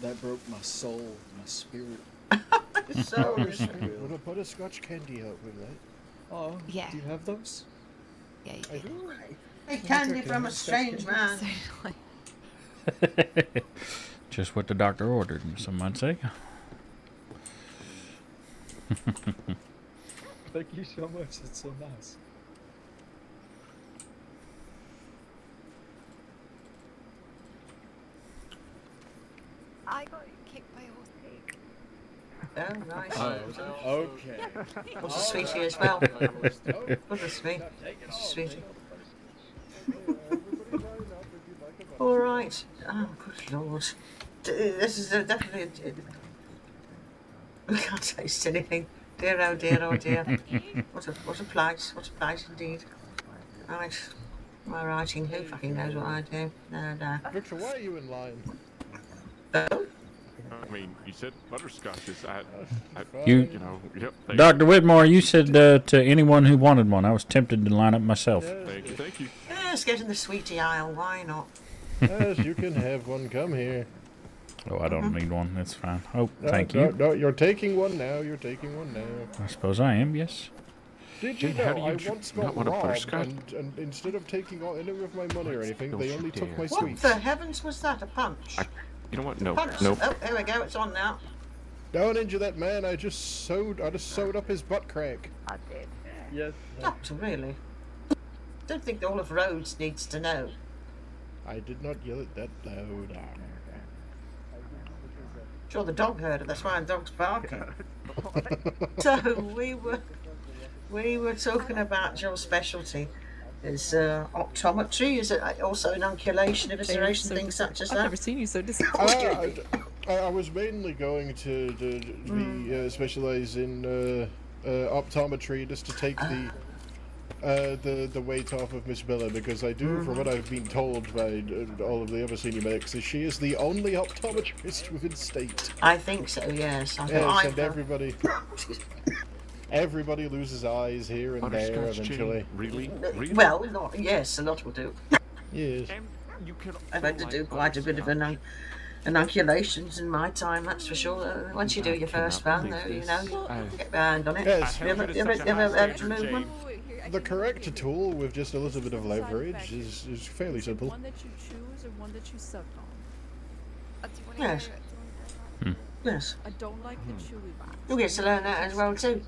that broke my soul, my spirit. So Would I put a Scotch candy out with that? Oh, Yeah. Do you have those? Yeah, I do. a candy from a strange man. Just what the doctor ordered, some might say. Thank you so much. That's so nice. I got kicked by a horse pig. Oh, nice. Okay. What's a sweetie as well? Goodness me. What's a sweetie? All right. Oh, good lord. This is definitely. We can't taste anything. Dear, oh dear, oh dear. What a place. What a place indeed. Right. My writing. Who fucking knows what I do? No. Victor, why are you in line? Oh. I mean, you said butterscotch is. You know, yep. Dr. Whitmore, you said to anyone who wanted one. I was tempted to line up myself. Thank you. Yes, get in the sweetie aisle. Why not? Yes, you can have one. Come here. Oh, I don't need one. That's fine. Oh, thank you. No, you're taking one now. I suppose I am, yes. Did you How know do you I once got not want a robbed butterscotch? and instead of taking any of my money or anything, Don't they you only took dare. my What sweets. the heavens was that? A punch? You know what? No. Punch. Nope. Oh, here we go. It's on now. Don't injure that man. I just sewed up his butt crack. I did. Yes. Doctor, really? Don't think all of Rhodes needs to know. I did not yell it that loud. Sure, the dog heard it. That's why the dog's barking. So we were talking about your specialty. Is optometry? Is it also inoculation, evisceration, things such as that? I've never seen you so disappointed. I was mainly going to be specialize in optometry just to take the weight off of Miss Bella, because I do, from what I've been told by all of the other senior medics, is she is the only optometrist within state. I think so. Yes. Yes, and everybody loses eyes here and there eventually. Really? Well, not yes. A lot will do. Yes. I've had to do quite a bit of inoculations in my time, that's for sure. Once you do your first one, though, you get behind on it. Yes. You ever had to move one? The correct tool with just a little bit of leverage is fairly simple. One that you choose or one that you suck on? Yes. Yes. I don't like the chewy one. You get to learn that as well too.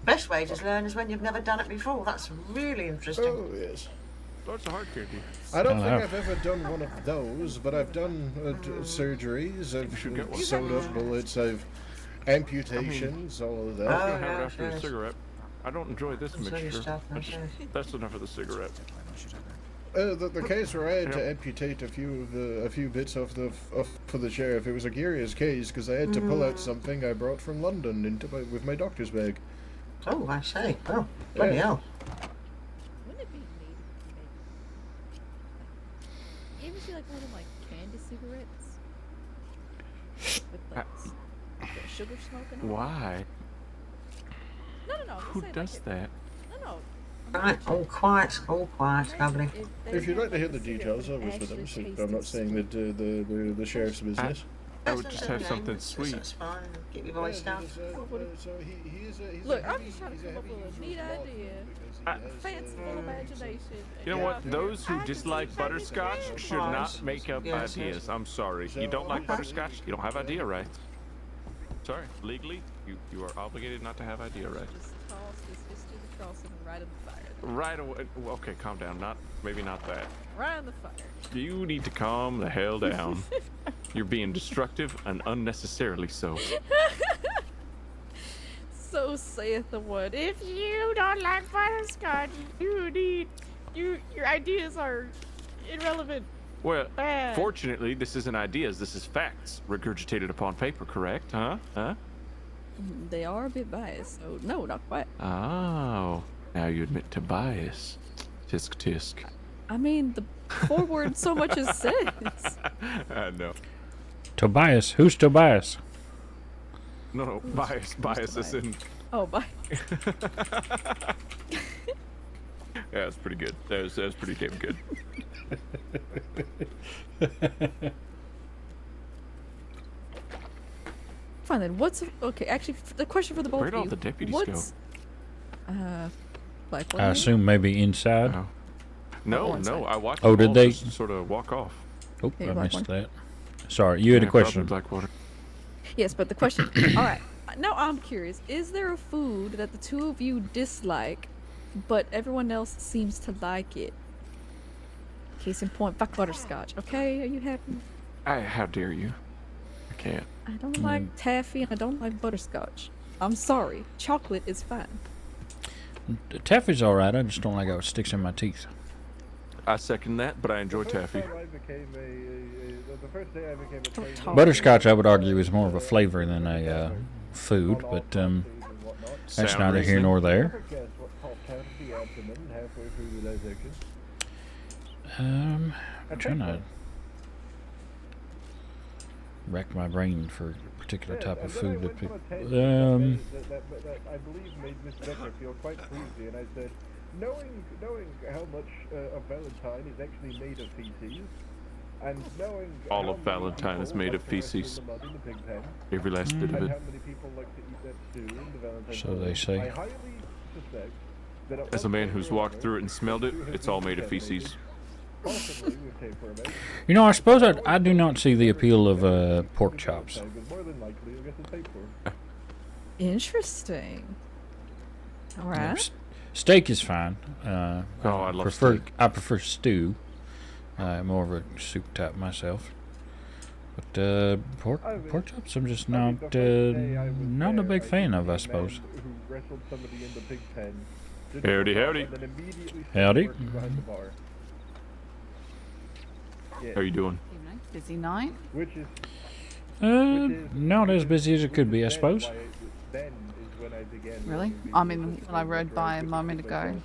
Best way to learn is when you've never done it before. That's really interesting. Oh yes. Lots of hard candy. I don't think I've ever done one of those, but I've done surgeries. I've sewed up bullets. I've amputations, all of that. I have it after a cigarette. I don't enjoy this mixture. That's enough of the cigarette. The case where I had to amputate a few bits off for the sheriff, it was a curious case because I had to pull out something I brought from London with my doctor's bag. Oh, I say. Oh, bloody hell. Wouldn't it be neat if you ever see like one of them like candy cigarettes? with like the sugar smoke and all. Why? No. I'm just Who saying, does like, that? No. Right, all quiet, lovely. If you'd like to hear the details, I was with them, so I'm not saying that the sheriff's business. I would just have something sweet. That's fine. Keep your voice down. Look, I'm just trying to come up with a neat idea. Fanciful imagination. You know what? Those who dislike butterscotch should not make up ideas. I'm sorry. You don't like butterscotch? You don't have idea rights. Sorry. Legally, you are obligated not to have idea rights. Just toss this history of the crossing right in the fire. Right away. Okay, calm down. Maybe not that. Right in the fire. You need to calm the hell down. You're being destructive and unnecessarily so. So saith the one. If you don't like butterscotch, your ideas are irrelevant. Well, Bad. fortunately, this isn't ideas. This is facts regurgitated upon paper. Correct? Huh? They are a bit biased, so no, not quite. Oh, now you admit to bias. Tisk tisk. I mean, the forward so much as says. I know. Tobias? Who's Tobias? No, bias is in. Oh, bye. Yeah, that's pretty good. That was pretty damn good. Fine then. Okay? Actually, the question for the both Where'd of all you. the deputies what's, go? Like I assume maybe inside. No, I watched. Oh, them did all they just sort of walk off? Oh, Hey, I Blackwater. missed that. Sorry, you had a question. Blackwater. Yes, but the question. All right. Now I'm curious. Is there a food that the two of you dislike, but everyone else seems to like it? Case in point, fuck butterscotch. Okay, are you happy? How dare you? I can't. I don't like taffy and I don't like butterscotch. I'm sorry. Chocolate is fine. Taffy's all right. I just don't like how it sticks in my teeth. I second that, but I enjoy taffy. Butterscotch, I would argue, is more of a flavor than a food, but that's neither here nor there. I'm trying to rack my brain for a particular type of food that people. I believe made Miss Becker feel quite queasy, and I said, knowing how much of Valentine is actually made of feces, and knowing All of Valentine is made of feces. Every last bit of it. So they say. As a man who's walked through it and smelled it, it's all made of feces. You know, I suppose I do not see the appeal of pork chops. Interesting. All right. Steak is fine. I love steak. I prefer stew. I'm more of a soup type myself. But pork chops, I'm just not a big fan of, I suppose. Howdy, howdy. Howdy. How you doing? Busy night? Not as busy as it could be, I suppose. Really? I mean, when I rode by a moment ago,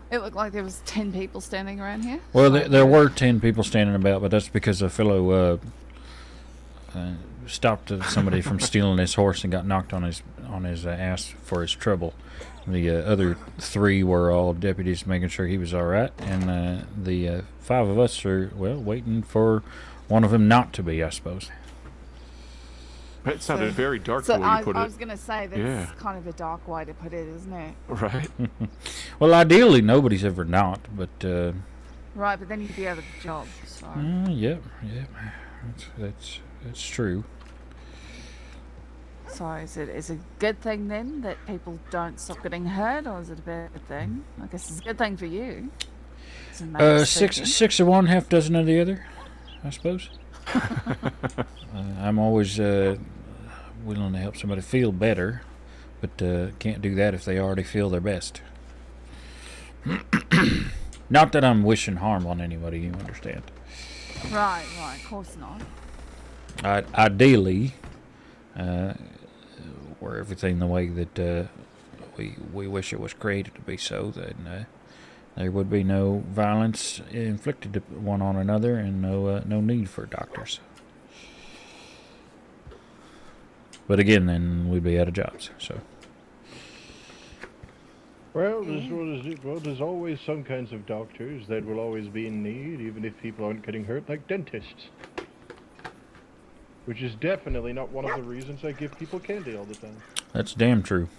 it looked like there was 10 people standing around here. Well, there were 10 people standing about, but that's because a fellow stopped somebody from stealing his horse and got knocked on his ass for his trouble. The other 3 were all deputies making sure he was all right, and the 5 of us are, well, waiting for one of them not to be, I suppose. That sounded very dark So the way you put it. I was going to say, that's kind of a dark way to put it, isn't it? Right. Well, ideally, nobody's ever not, but... Right, but then you'd be out of the job, so... Yep. That's true. So is it a good thing then that people don't stop getting hurt, or is it a bad thing? I guess it's a good thing for you. Six of one, half dozen of the other, I suppose. I'm always willing to help somebody feel better, but can't do that if they already feel their best. Not that I'm wishing harm on anybody, you understand. Right, of course not. Ideally, were everything the way that we wish it was created to be, so then there would be no violence inflicted one on another, and no need for doctors. But again, then we'd be out of jobs. So. Well, there's always some kinds of doctors that will always be in need, even if people aren't getting hurt, like dentists. Which is definitely not one of the reasons I give people candy all the time. That's damn true.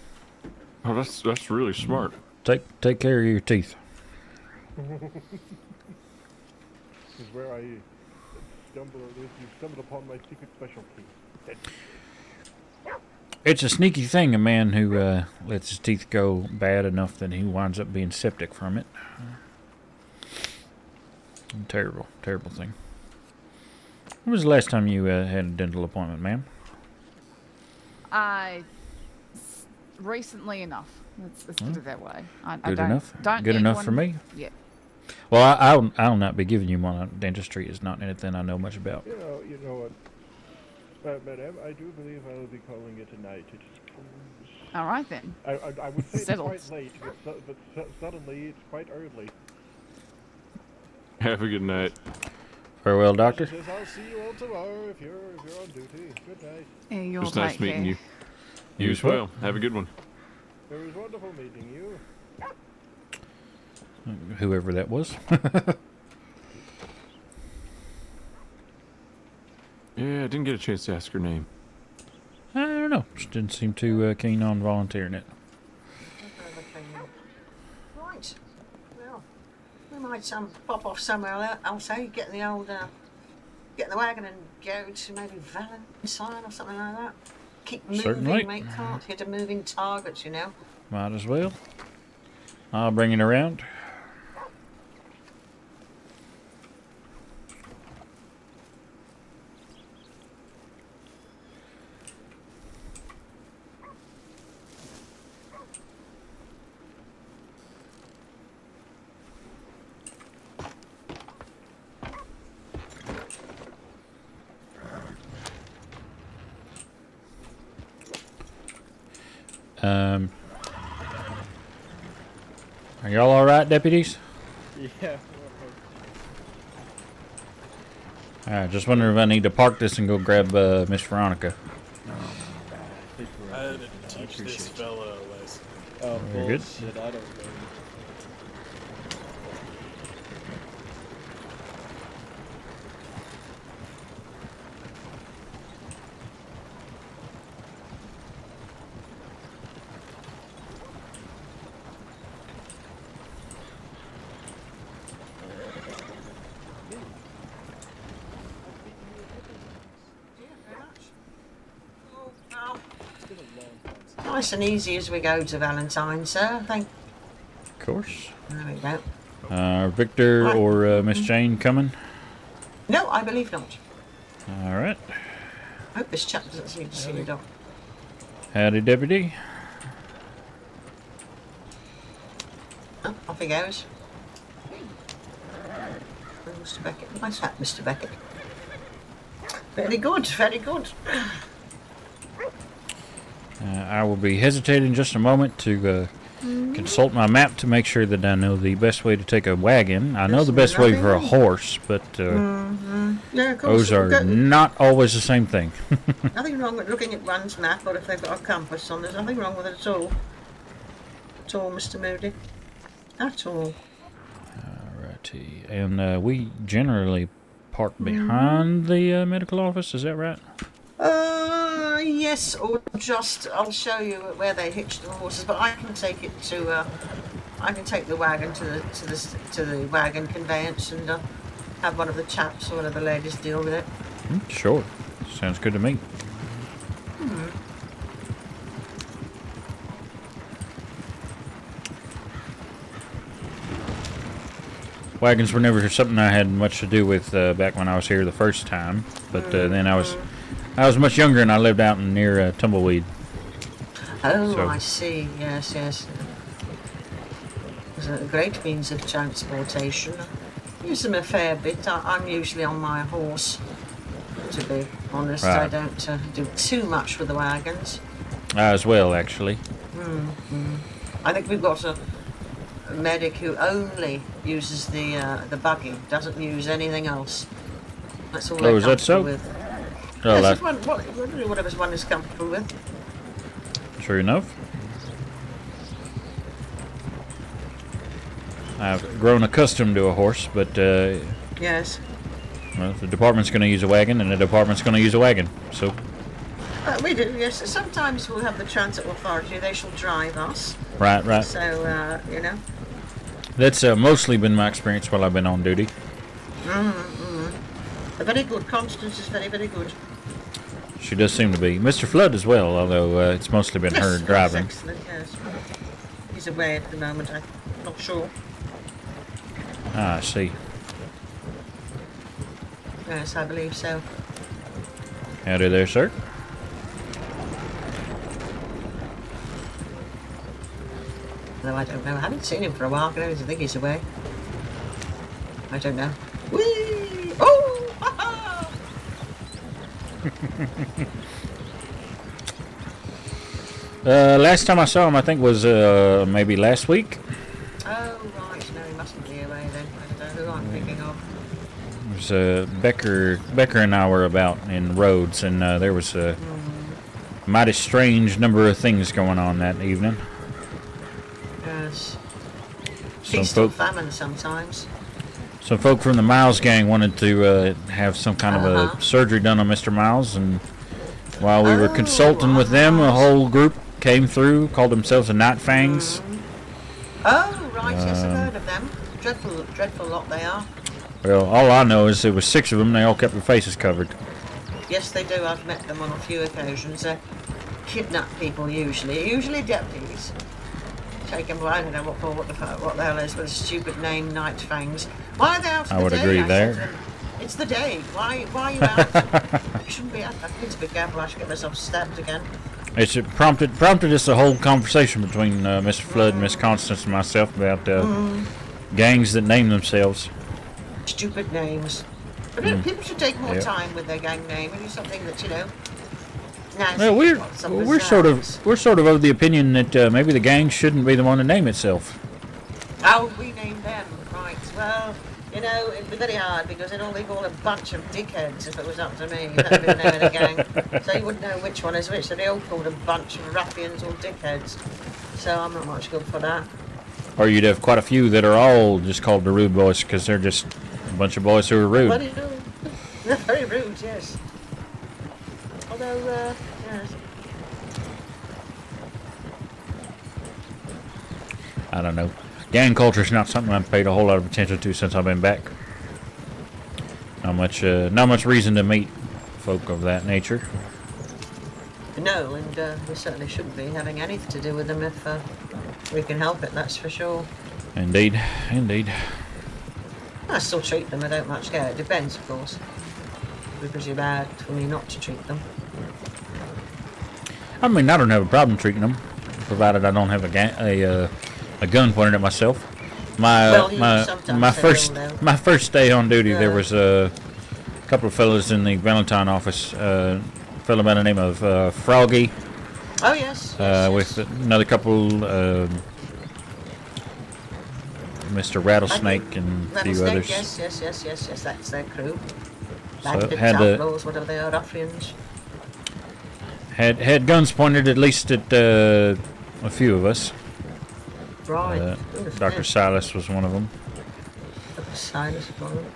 Oh, that's really smart. Take care of your teeth. This is where I stumbled upon my secret specialty. It's a sneaky thing, a man who lets his teeth go bad enough that he winds up being septic from it. Terrible, terrible thing. When was the last time you had a dental appointment, ma'am? Recently enough. Let's put it that way. Good enough? Don't Good enough for anyone- me? Yeah. Well, I'll not be giving you one. Dentistry is not anything I know much about. You know what? Madam, I do believe I will be calling it a night. All right then. I would say Settled. it's quite late, but suddenly it's quite early. Have a good night. Farewell, doctor. Says I'll see you all tomorrow if you're on duty. Good night. Yeah, It you'll was nice take meeting care. you. You as well. Have a good one. It was wonderful meeting you. Whoever that was. Yeah, I didn't get a chance to ask her name. I don't know. Just didn't seem too keen on volunteering it. Right. Well, we might pop off somewhere else. Get in the old, get in the wagon and go to maybe Valentine or something like that. Keep moving, Certainly. mate. Can't hit a moving target, you know. Might as well. I'll bring it around. Are y'all all right, deputies? Yeah. All right, just wondering if I need to park this and go grab Miss Veronica. I had to teach this fella a lesson. Oh, very good. Bullshit, I don't know. Nice and easy as we go to Valentine, sir. Thank. Of course. There we go. Victor Right. or Miss Jane coming? No, I believe not. All right. I hope this chap doesn't seem to see the dog. Howdy, deputy. Oh, off he goes. Mr. Beckett. Nice hat, Mr. Beckett. Very good, very good. I will be hesitating just a moment to consult my map to make sure that I know the best way to take a wagon. I know the best way for a horse, but Yeah, of course. those are not always the same thing. Nothing wrong with looking at one's map, or if they've got a compass on. There's nothing wrong with it at all. At all, Mr. Moody. At all. Alrighty. And we generally park behind the medical office, is that right? Yes, or just I'll show you where they hitch the horses, but I can take it to I can take the wagon to the wagon conveyance and have one of the chaps or one of the ladies deal with it. Sure. Sounds good to me. Wagons were never something I had much to do with back when I was here the first time, but then I was much younger and I lived out near Tumbleweed. Oh, So- I see. Yes, yes. It's a great means of transportation. I use them a fair bit. I'm usually on my horse, to be honest. I Right. don't do too much with the wagons. As well, actually. I think we've got a medic who only uses the buggy, doesn't use anything else. That's all Oh, they're is that so? comfortable with. Oh, Yes, whatever's one is comfortable with. Sure enough. I've grown accustomed to a horse, but Yes. well, if the department's going to use a wagon, and the department's going to use a wagon. So We do, yes. Sometimes we'll have the transit authority. They shall drive us. right. So, you know. That's mostly been my experience while I've been on duty. A very good. Constance is very, very good. She does seem to be. Mr. Flood as well, although it's mostly been her driving. Excellent, yes. He's away at the moment, I'm not sure. Ah, I see. Yes, I believe so. Howdy there, sir. No, I don't know. I haven't seen him for a while. I think he's away. I don't know. Whee! Oh! Ha-ha! Last time I saw him, I think was maybe last week. Oh, right. No, he mustn't be away then. I don't know who I'm thinking of. It was Becker and I were about in Rhodes, and there was a mighty strange number of things going on that evening. Yes. Some Feast or folk, famine sometimes. some folk from the Miles gang wanted to have some kind of a surgery done on Mr. Miles, and while we were consulting with them, a whole group came through, called themselves the Night Fangs. Oh, right. Yes, I've heard of them. Dreadful, dreadful lot they are. Well, all I know is there was 6 of them. They all kept their faces covered. Yes, they do. I've met them on a few occasions. They kidnap people usually deputies. Take them away. I don't know what the hell is with a stupid name, Night Fangs. Why are they out for the day? I would agree there. Said, it's the day. Why are you out? I shouldn't be out. I need to be careful. I should get myself stabbed again. It prompted us a whole conversation between Mr. Flood and Miss Constance and myself about gangs that name themselves. Stupid names. But people should take more time with their gang name and do something that, you know. Nice. Well, we're sort of the opinion that maybe the gang shouldn't be the one to name itself. Oh, we name them, right? Well, you know, it'd be very hard because they'd all be all a bunch of dickheads if it was up to me. That would be the name of the gang. So you wouldn't know which one is which. So they all called a bunch of ruffians or dickheads. So I'm not much good for that. Or you'd have quite a few that are all just called the Rude Boys because they're just a bunch of boys who are rude. Very rude. They're very rude, yes. Although, yes. I don't know. Gang culture is not something I've paid a whole lot of attention to since I've been back. Not much reason to meet folk of that nature. No, and we certainly shouldn't be having anything to do with them if we can help it, that's for sure. Indeed. I still treat them, I don't much care. It depends, of course. It would be pretty bad for me not to treat them. I mean, I don't have a problem treating them, provided I don't have a gun pointed at myself. My first day on duty, there was a couple of fellas in the Valentine office. A fellow by the name of Froggy. Oh yes. With another couple, Mr. Rattlesnake and a few others. Yes. That's their crew. So Bandits, outlaws, whatever they are, ruffians. Had guns pointed at least at a few of us. Right. Dr. Silas was one of them. Dr. Silas was one of them.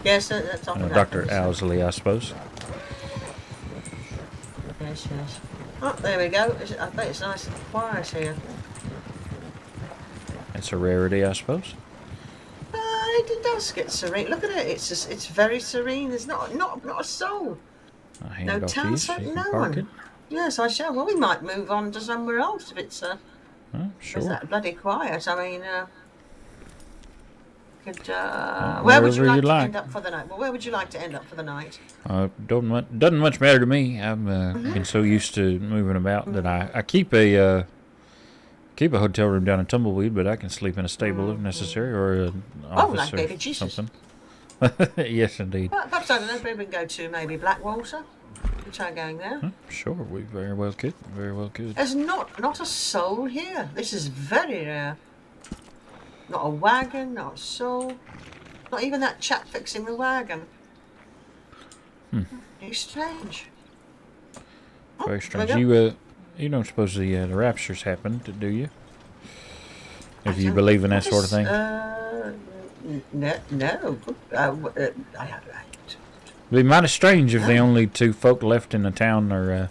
Yes, that's often Dr. Owsley, I suppose. Yes. Oh, there we go. I bet it's nice and quiet here. It's a rarity, I suppose. It does get serene. Look at it. It's very serene. There's not a soul. No town set, no one. Yes, I shall. Well, we might move on to somewhere else if it's sure. It's that bloody quiet. I mean, where would you like to end up for the night? Well, where would you like to end up for the night? Doesn't much matter to me. I've been so used to moving about that I keep a hotel room down in Tumbleweed, but I can sleep in a stable if necessary, or an office like or Baby Jesus. something. Yes, indeed. Perhaps, I don't know, maybe we can go to maybe Blackwater. We'll try going there. Sure, we very well could. There's not a soul here. This is very rare. Not a wagon, not a soul. Not even that chap fixing the wagon. It's strange. Very strange. there we You don't suppose the raptures happened, do you? If you believe in that sort of thing. No. It'd be mighty strange if the only two folk left in the town are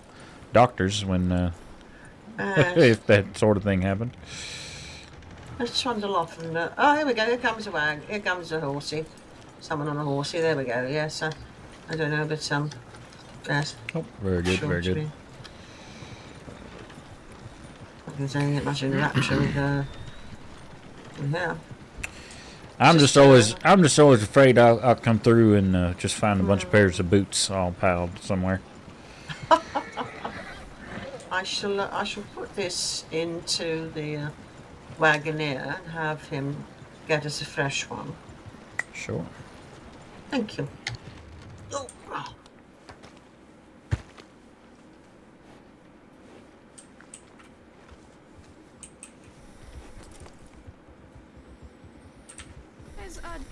doctors when if that sort of thing happened. Let's trundle off and oh, here we go. Here comes a wag. Here comes a horsey. Someone on a horsey. There we go. Yes, I don't know, but yes. Oh, very good, Sure, very good. There's ain't much interaction with yeah. I'm just always afraid I'll come through and just find a bunch of pairs of boots all piled somewhere. I shall put this into the wagoneer and have him get us a fresh one. Sure. Thank you. Oh.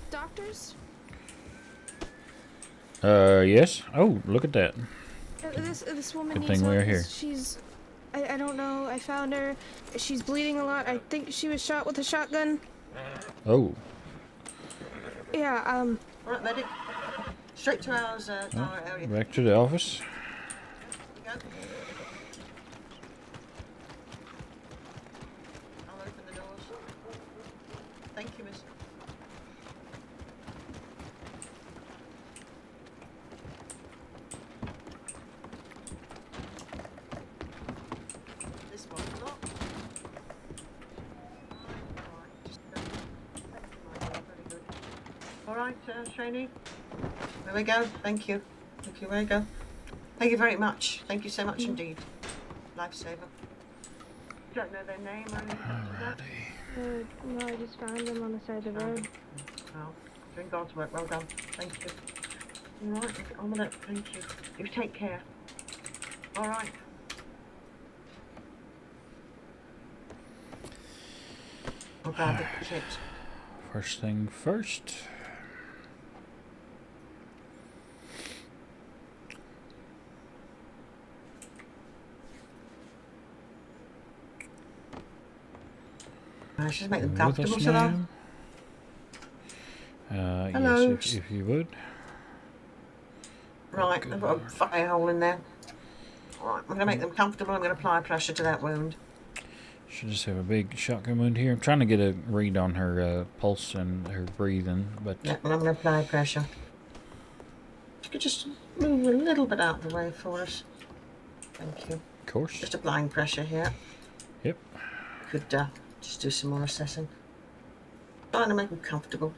Doctors? Yes. Oh, look at that. This woman Good needs thing help. we're here. She's, I don't know. I found her. She's bleeding a lot. I think she was shot with a shotgun. Oh. Yeah. Right, medic. Straight to ours, area. Back to the office. I'll open the doors. Thank you, miss. This one's locked. All right, trainee. There we go. Thank you. Thank you. There we go. Thank you very much. Thank you so much indeed. Lifesaver. Don't know their name or anything like that. No, I just found them on the side of the road. Oh, doing God's work. Well done. Thank you. All right, get on with it. Thank you. You take care. All right. I'll grab the kit. First thing first. Let's just make them With comfortable, us shall I? now. Hello. Yes, if you would. Right, I've got a fire hole in there. Alright, I'm going to make them comfortable. I'm going to apply pressure to that wound. Should just have a big shotgun wound here. I'm trying to get a read on her pulse and her breathing, but Yeah, and I'm going to apply pressure. If you could just move a little bit out of the way for us. Thank you. Of course. Just applying pressure here. Yep. Could just do some more assessing. Trying to make them comfortable.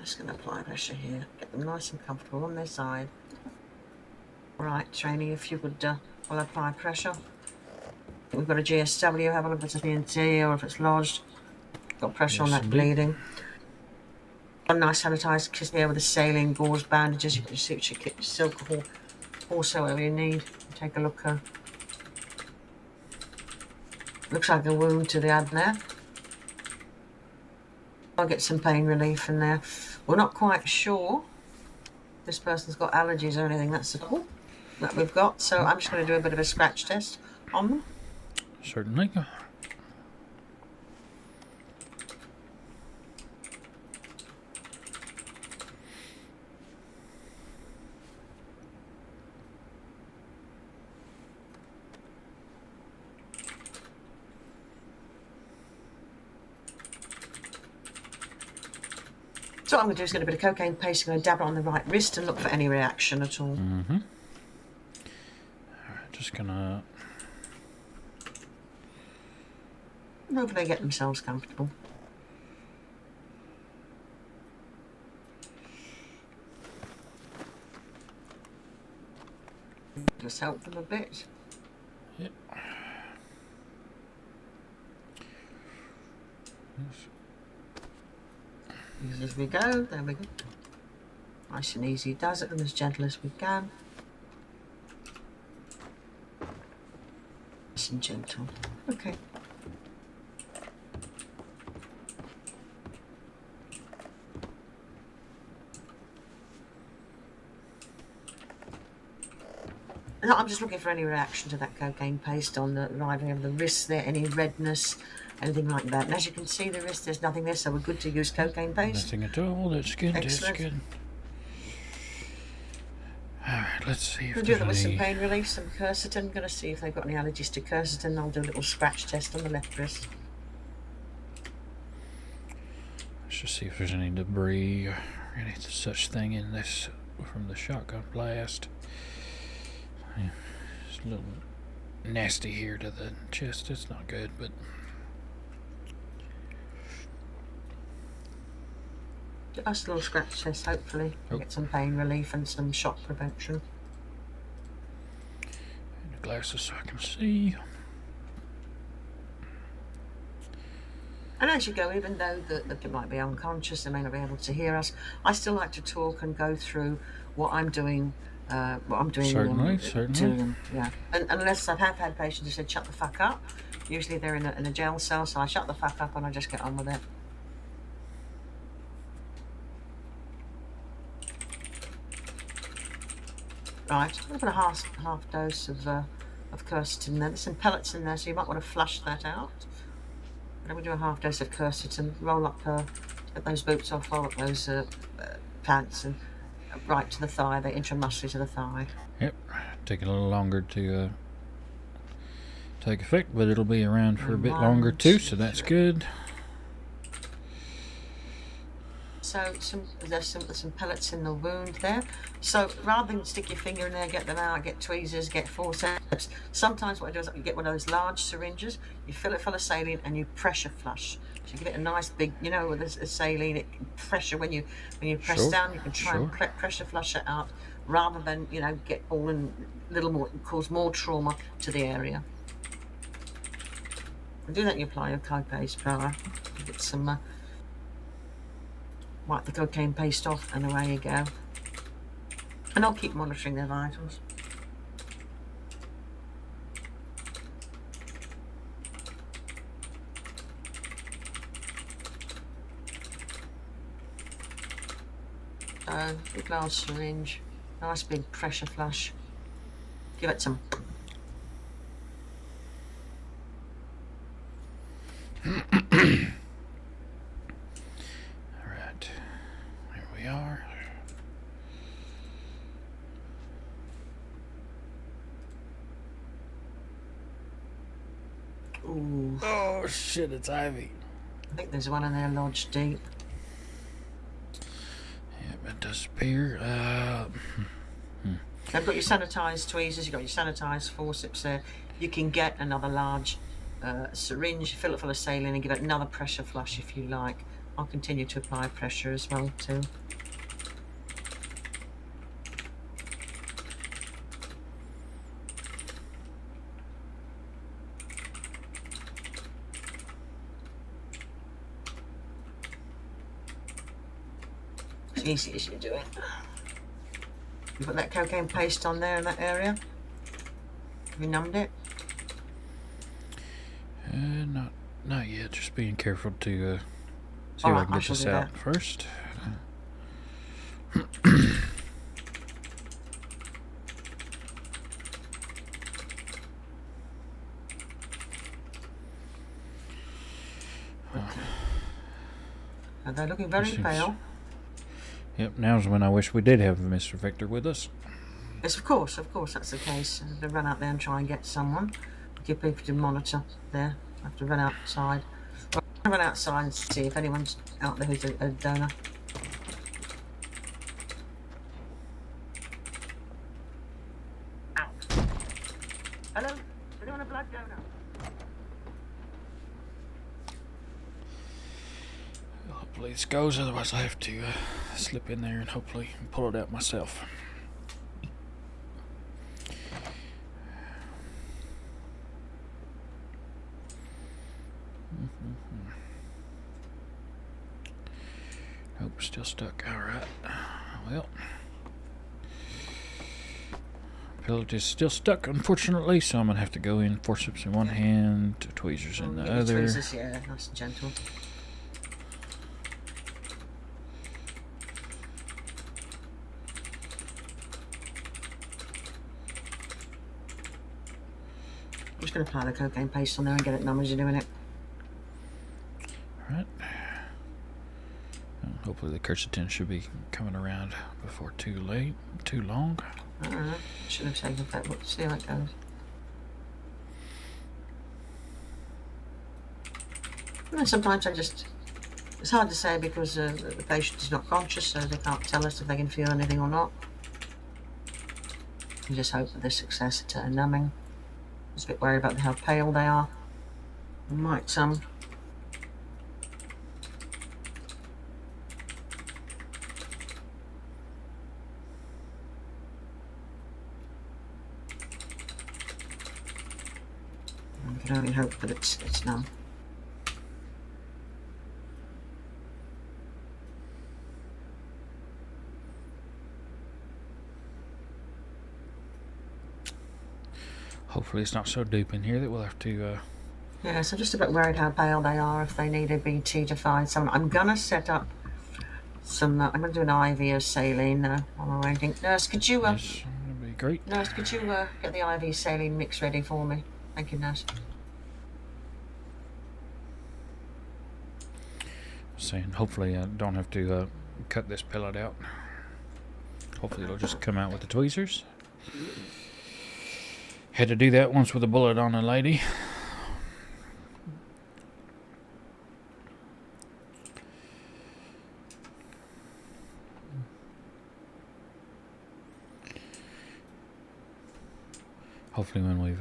Just going to apply pressure here. Get them nice and comfortable on their side. Right, trainee, if you could, I'll apply pressure. We've got a GSW, have a look if it's a TNT or if it's lodged. Got pressure on that bleeding. A nice sanitised kiss here with the saline gauze bandages. You can just see what your kit, silk or whatever you need. Take a look. Looks like a wound to the ad there. I'll get some pain relief in there. We're not quite sure this person's got allergies or anything. That's all that we've got. So I'm just going to do a bit of a scratch test on them. Certainly. So what I'm going to do is get a bit of cocaine paste. I'm going to dab it on the right wrist and look for any reaction at all. Mm-hmm. Alright, just gonna... And hopefully they get themselves comfortable. Just help them a bit. Yep. As we go, there we go. Nice and easy does it, and as gentle as we can. Nice and gentle. Okay. No, I'm just looking for any reaction to that cocaine paste on the right of the wrist there, any redness, anything like that. And as you can see, the wrist, there's nothing there, so we're good to use cocaine paste. Nothing at all. That's good. Excellent. That's good. Alright, let's see if We'll do there's that with some any... pain relief, some quercetin. Going to see if they've got any allergies to quercetin. I'll do a little scratch test on the left wrist. Let's just see if there's any debris or any such thing in this from the shotgun blast. Yeah, it's a little nasty here to the chest. It's not good, but... Just a little scratch test, hopefully. Get some pain relief and some shock prevention. And the glasses so I can see. And as you go, even though they might be unconscious, they may not be able to hear us, I still like to talk and go through what I'm doing. Certainly. To them. Yeah. And unless I have had patients who said, shut the fuck up. Usually they're in a jail cell, so I shut the fuck up and I just get on with it. Right, I'm going to put a half dose of quercetin there. There's some pellets in there, so you might want to flush that out. Then we do a half dose of quercetin, roll up, get those boots off, roll up those pants, and right to the thigh, the intramuscular to the thigh. Yep, taking a little longer to take effect, but it'll be around for a bit longer too, so that's good. So there's some pellets in the wound there. So rather than stick your finger in there, get them out, get tweezers, get forceps, sometimes what I do is you get one of those large syringes, you fill it full of saline and you pressure flush. So you give it a nice big, you know, with a saline, it can pressure when you press down, you can try and pressure flush it out, rather than, you know, get all in little more, cause more trauma to the area. And do that, you apply your cocaine powder, get some. Wipe the cocaine paste off and away you go. And I'll keep monitoring their vitals. So, big large syringe, nice big pressure flush. Give it some. Ooh. Oh shit, it's Ivy. I think there's one in there lodged deep. Yeah, it does appear. They've got your sanitised tweezers, you've got your sanitised forceps there. You can get another large syringe, fill it full of saline and give it another pressure flush if you like. I'll continue to apply pressure as well too. As easy as you do it. You put that cocaine paste on there in that area? Have you numbed it? Not yet. Just being careful to see All if right, I can get this out first. They're looking very pale. Yep, now's when I wish we did have Mr. Victor with us. Yes, of course, that's the case. They run out there and try and get someone. Give people to monitor there. I have to run outside. Well, I run outside and see if anyone's out there who's a donor. Out. Hello? Anyone a blood donor? Hopefully this goes, otherwise I have to slip in there and hopefully pull it out myself. Nope, still stuck. Alright. Well. Pellet is still stuck, unfortunately, so I'm going to have to go in forceps in one hand, tweezers in the other. Tweezers, yeah, nice and gentle. just going to apply the cocaine paste on there and get it numb as you're doing it. Alright. Hopefully the quercetin should be coming around before too long. I don't know. Should have taken that. We'll see how it goes. And sometimes it's hard to say because the patient is not conscious, so they can't tell us if they can feel anything or not. You just hope that there's success at numbing. I was a bit worried about how pale they are. Might I can only hope that it's numb. Hopefully it's not so deep in here that we'll have to... Yeah, so just a bit worried how pale they are, if they need a BT to find someone. I'm going to set up some... I'm going to do an IV of saline while we're waiting. Nurse, could you... yes, that'd be great. Nurse, could you get the IV saline mix ready for me? Thank you, nurse. Saying hopefully I don't have to cut this pellet out. Hopefully it'll just come out with the tweezers. Had to do that once with a bullet on a lady. Hopefully when we've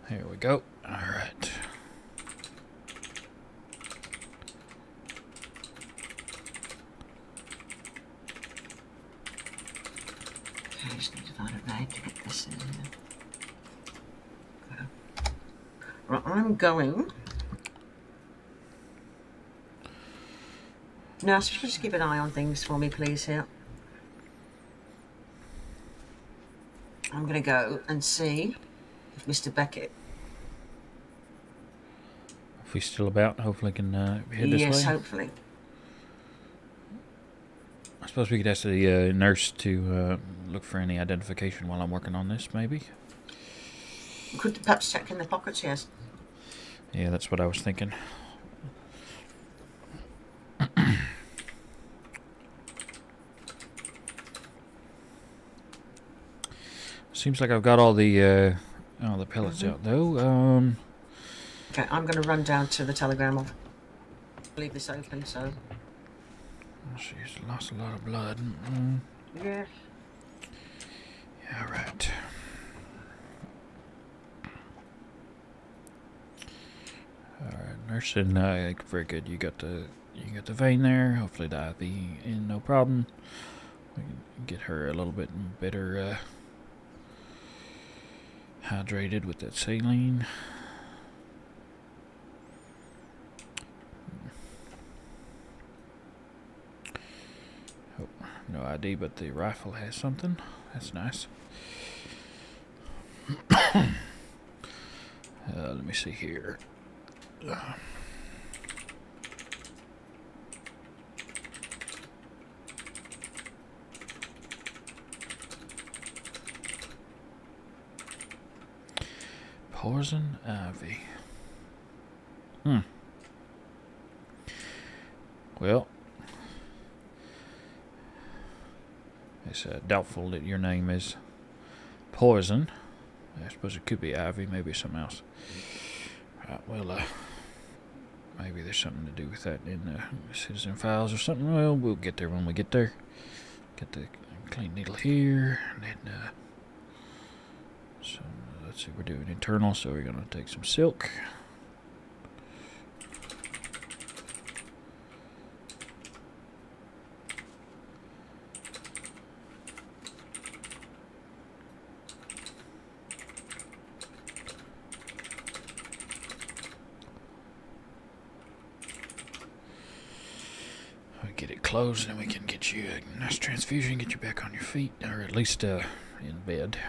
here we go. All right. I just need to find a bag to get this in here. Right, I'm going. Nurse, if you just keep an eye on things for me, please, here. I'm going to go and see if Mr. Beckett... If he's still about, hopefully can head this way. Yes, hopefully. I suppose we could ask the nurse to look for any identification while I'm working on this, maybe? Could perhaps check in the pockets, yes. Yeah, that's what I was thinking. Seems like I've got all the pellets out, though. Okay, I'm going to run down to the telegram. I'll leave this open, so... She's lost a lot of blood. Yes. Yeah, right. Alright, nurse, and very good. You got the vein there. Hopefully the IV in, no problem. We can get her a little bit better hydrated with that saline. Oh, no ID, but the rifle has something. That's nice. Let me see here. Poison ivy. Well, it's doubtful that your name is Poison. I suppose it could be Ivy, maybe something else. Right, well, maybe there's something to do with that in citizen files or something. Well, we'll get there when we get there. Get the clean needle here, and then so let's see, we're doing internal, so we're gonna take some silk. Get it closed, and we can get you a nice transfusion, get you back on your feet, or at least in bed.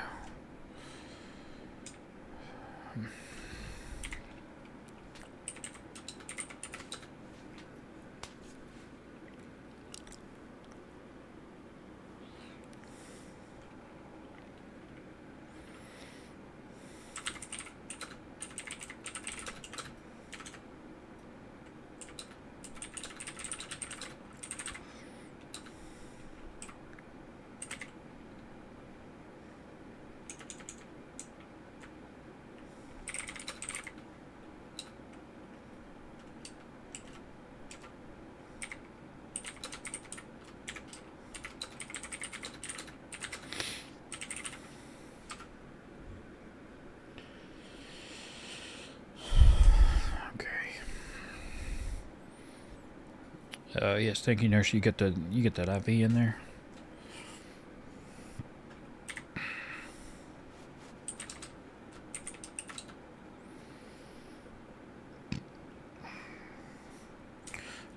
Yes, thank you, nurse. You get that IV in there.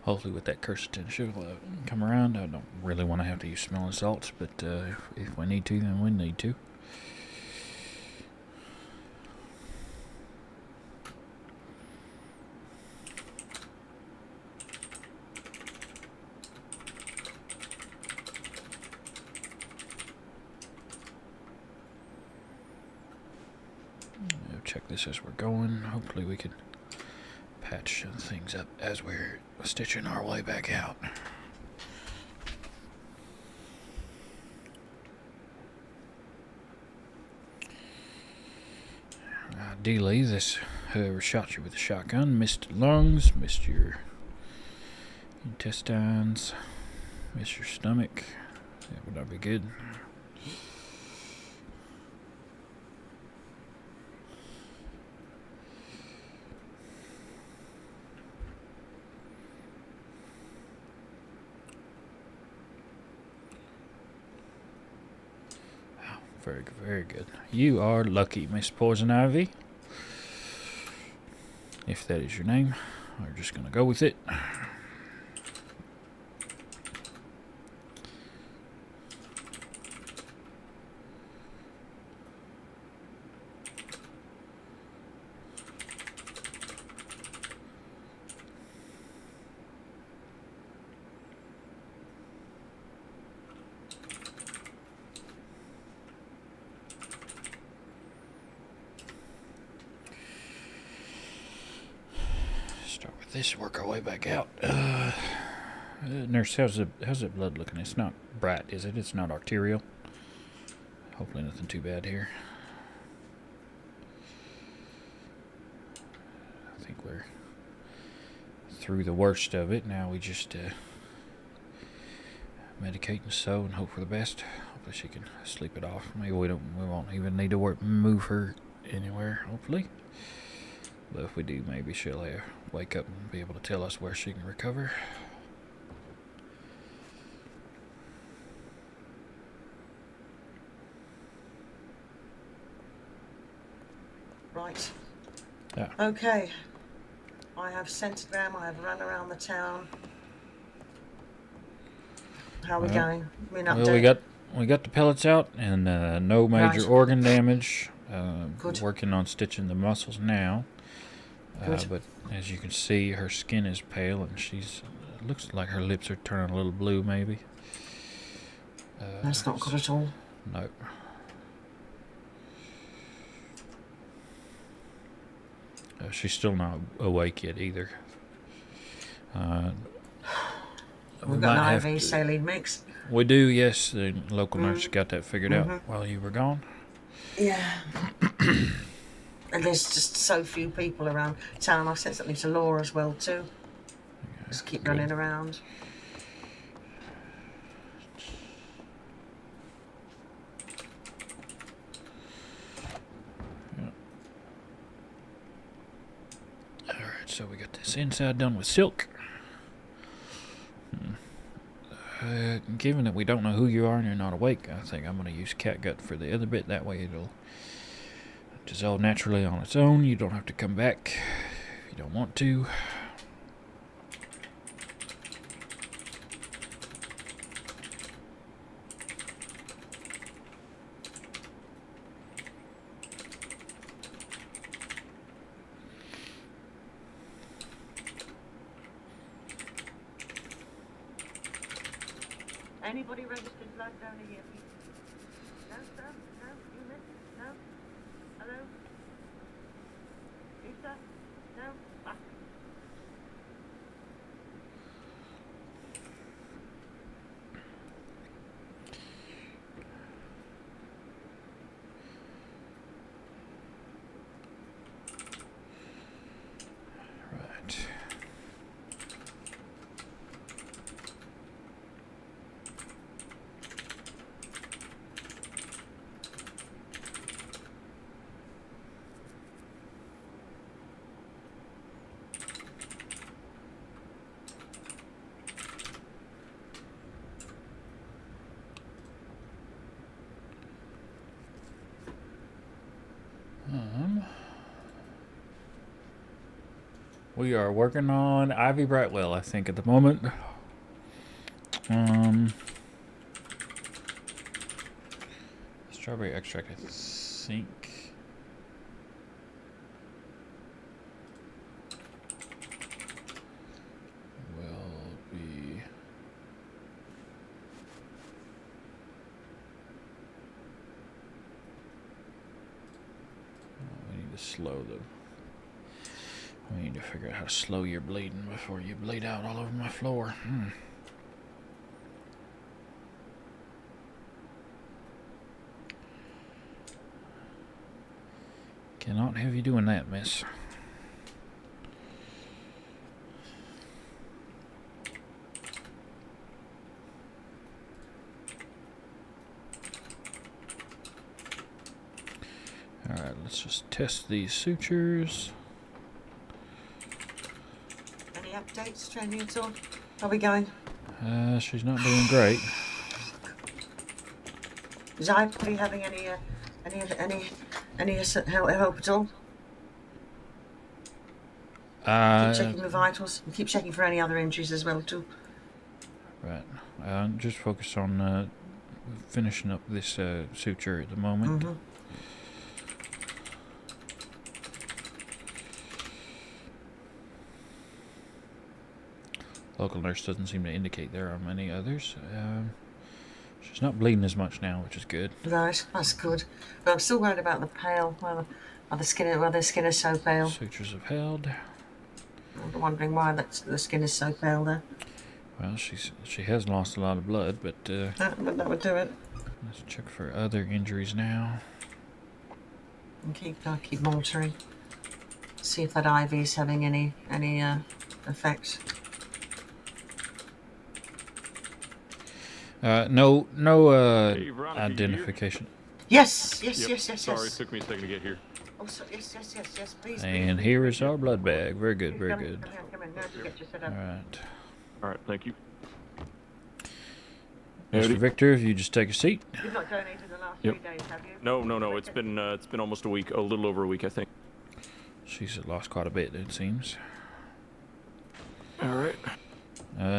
Hopefully with that quercetin she'll come around. I don't really want to have to use smelling salts, but if we need to, then we need to. Check this as we're going. Hopefully we can patch things up as we're stitching our way back out. Ideally, this whoever shot you with a shotgun missed your lungs, missed your intestines, missed your stomach. That would not be good. Very good, very good. You are lucky, Miss Poison Ivy. If that is your name, we're just gonna go with it. This work our way back out. Nurse, how's the blood looking? It's not bright, is it? It's not arterial. Hopefully nothing too bad here. I think we're through the worst of it. Now we just medicate and sew and hope for the best. Hopefully she can sleep it off. Maybe we won't even need to move her anywhere. Hopefully. But if we do, maybe she'll wake up and be able to tell us where she can recover. Right. Yeah. Okay. I have scented them. I have run around the town. How are we going? Well, we got the pellets out and no major organ damage. Good. Working on stitching the muscles now. Good. But as you can see, her skin is pale and looks like her lips are turning a little blue, maybe. That's not good at all. No. She's still not awake yet either. We've got an IV saline mix. We do, yes. The local nurse got that figured out while you were gone. Yeah. And there's just so few people around town. I've said something to Laura as well too. Just keep running around. Alright, so we got this inside done with silk. Given that we don't know who you are and you're not awake, I think I'm going to use catgut for the other bit. That way it'll dissolve naturally on its own. You don't have to come back if you don't want to. Anybody registered blood donor here, please? No, sir? No? You missed? No? Hello? Lisa? No? Ah. Right. We are working on Ivy Brightwell, I think, at the moment. Strawberry extract, I think. Will be. We need to slow the. We need to figure out how to slow your bleeding before you bleed out all over my floor. Cannot have you doing that, miss. Alright, let's just test these sutures. Any updates, training at all? How are we going? She's not doing great. Is Ivy having any help at all? Keep checking the vitals. And keep checking for any other injuries as well too. Right. Just focus on finishing up this suture at the moment. Local nurse doesn't seem to indicate there are many others. She's not bleeding as much now, which is good. Right, that's good. But I'm still worried about the pale. Why their skin is so pale. Sutures have held. I'm wondering why the skin is so pale there. Well, she has lost a lot of blood, but that would do it. Let's check for other injuries now. And keep monitoring. See if that IV is having any effect. No Hey, Veronica, identification. Yes. Sorry, it took me a second to get here. Oh, so, yes, please. And here is our blood bag. Very good, very good. Come in, now you get your set up. All right, thank you. Mr. Victor, if you just take a seat. You've not donated the last 3 days, have you? No. It's been almost a week, a little over a week, I think. She's lost quite a bit, it seems. All right.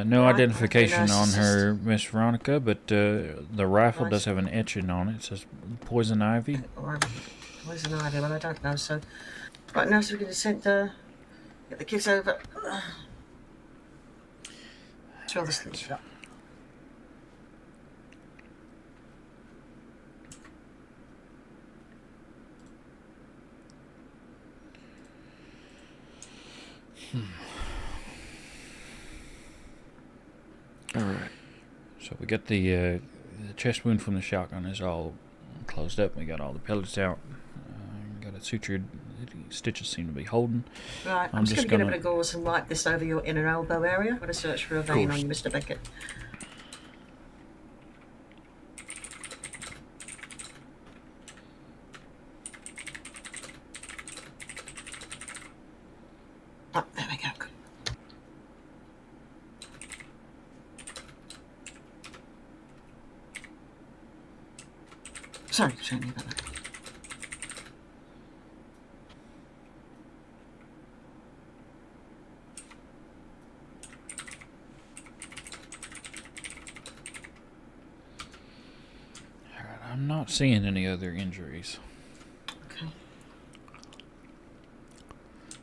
No identification on her, Miss Veronica, but the rifle does have an etching on it. It says poison ivy. Poison ivy, well, I don't know, so... Right, now so we're going to get the kids over. Throw the sleeves up. Alright. So we got the chest wound from the shotgun is all closed up. We got all the pellets out. Got it sutured. The stitches seem to be holding. Right, I'm just going to get a bit of gauze and wipe this over your inner elbow area. I'm going to search for a vein on you, Mr. Beckett. Oh, there we go. Good. Sorry about that. I'm not seeing any other injuries. Okay.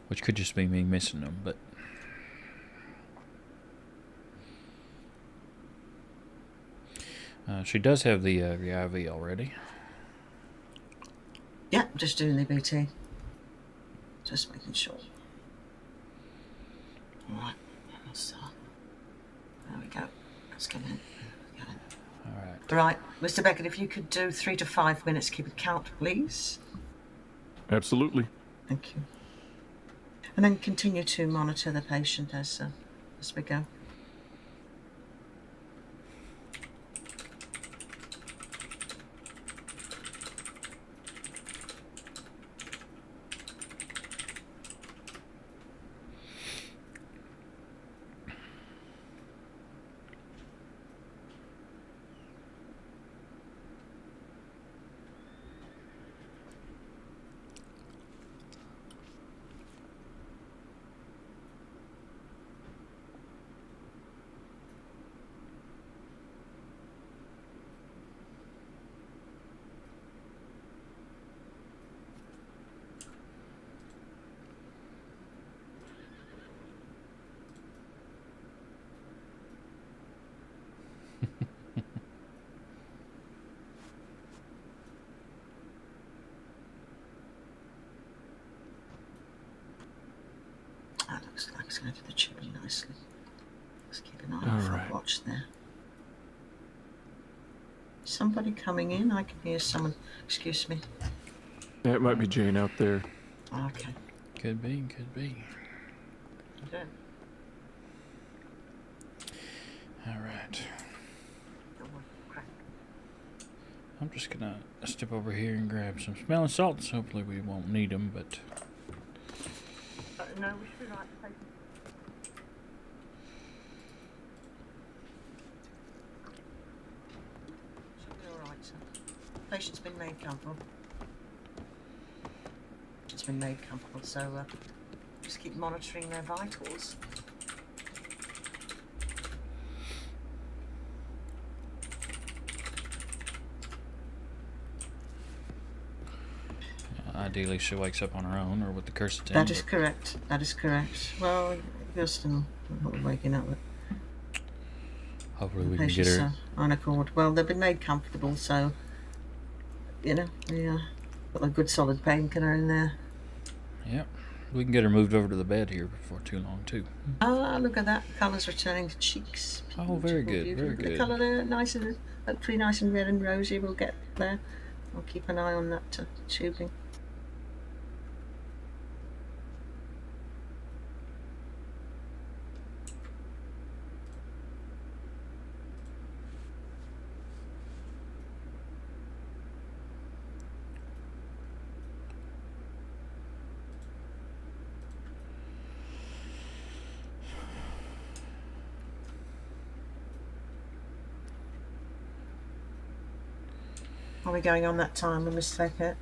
Which could just be me missing them, but... she does have the IV already. Yeah, just doing the BT. Just making sure. Alright, there we go. Let's get in. Alright. Right, Mr. Beckett, if you could do 3 to 5 minutes, keep it count, please. Absolutely. Thank you. And then continue to monitor the patient as we go. Looks like it's going to do the tubing nicely. Let's keep an eye All on the right. watch there. Somebody coming in? I can hear someone. Excuse me. Yeah, it might be Jane out there. Okay. Could be, could be. Okay. All right. I'm just gonna step over here and grab some smelling salts. Hopefully we won't need them, but No, we should be right. Should be all right, sir. Patient's been made comfortable. It's been made comfortable, so just keep monitoring their vitals. ideally she wakes up on her own or with the quercetin. That is correct. That is correct. Well, you're still not waking up. But hopefully we can get her on accord. Well, they've been made comfortable, so you know we got a good solid painkiller in there. Yep. We can get her moved over to the bed here before too long too. Ah, look at that. Colour's returning to cheeks. Oh, very good, Beautiful. very good. The colour there, nice and hopefully nice and red and rosy. We'll get there. I'll keep an eye on that tubing. Are we going on that time, Mr. Beckett?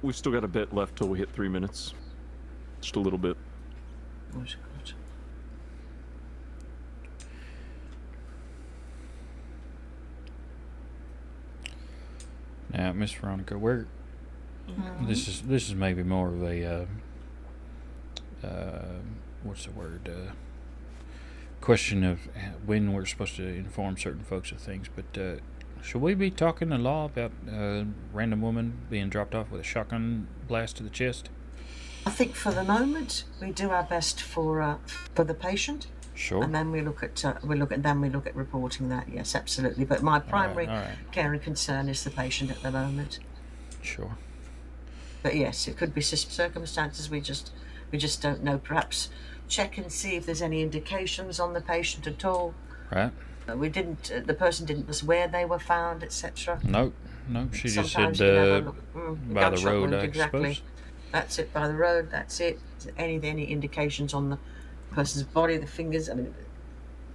We've still got a bit left till we hit 3 minutes. Just a little bit. Oh, God. Now, Miss Veronica, where this is maybe more of a what's the word? Question of when we're supposed to inform certain folks of things, but should we be talking to law about a random woman being dropped off with a shotgun blast to the chest? I think for the moment we do our best for the patient. Sure. And then we look at reporting that. Yes, absolutely. But my primary care and concern is the patient at the moment. Sure. But yes, it could be circumstances we just don't know. Perhaps check and see if there's any indications on the patient at all. Right. We didn't. The person didn't list where they were found, etc. Nope. She just Sometimes said you can have a by the gunshot road, wound, I exactly. suppose. That's it, by the road. That's it. Any indications on the person's body, the fingers? I mean,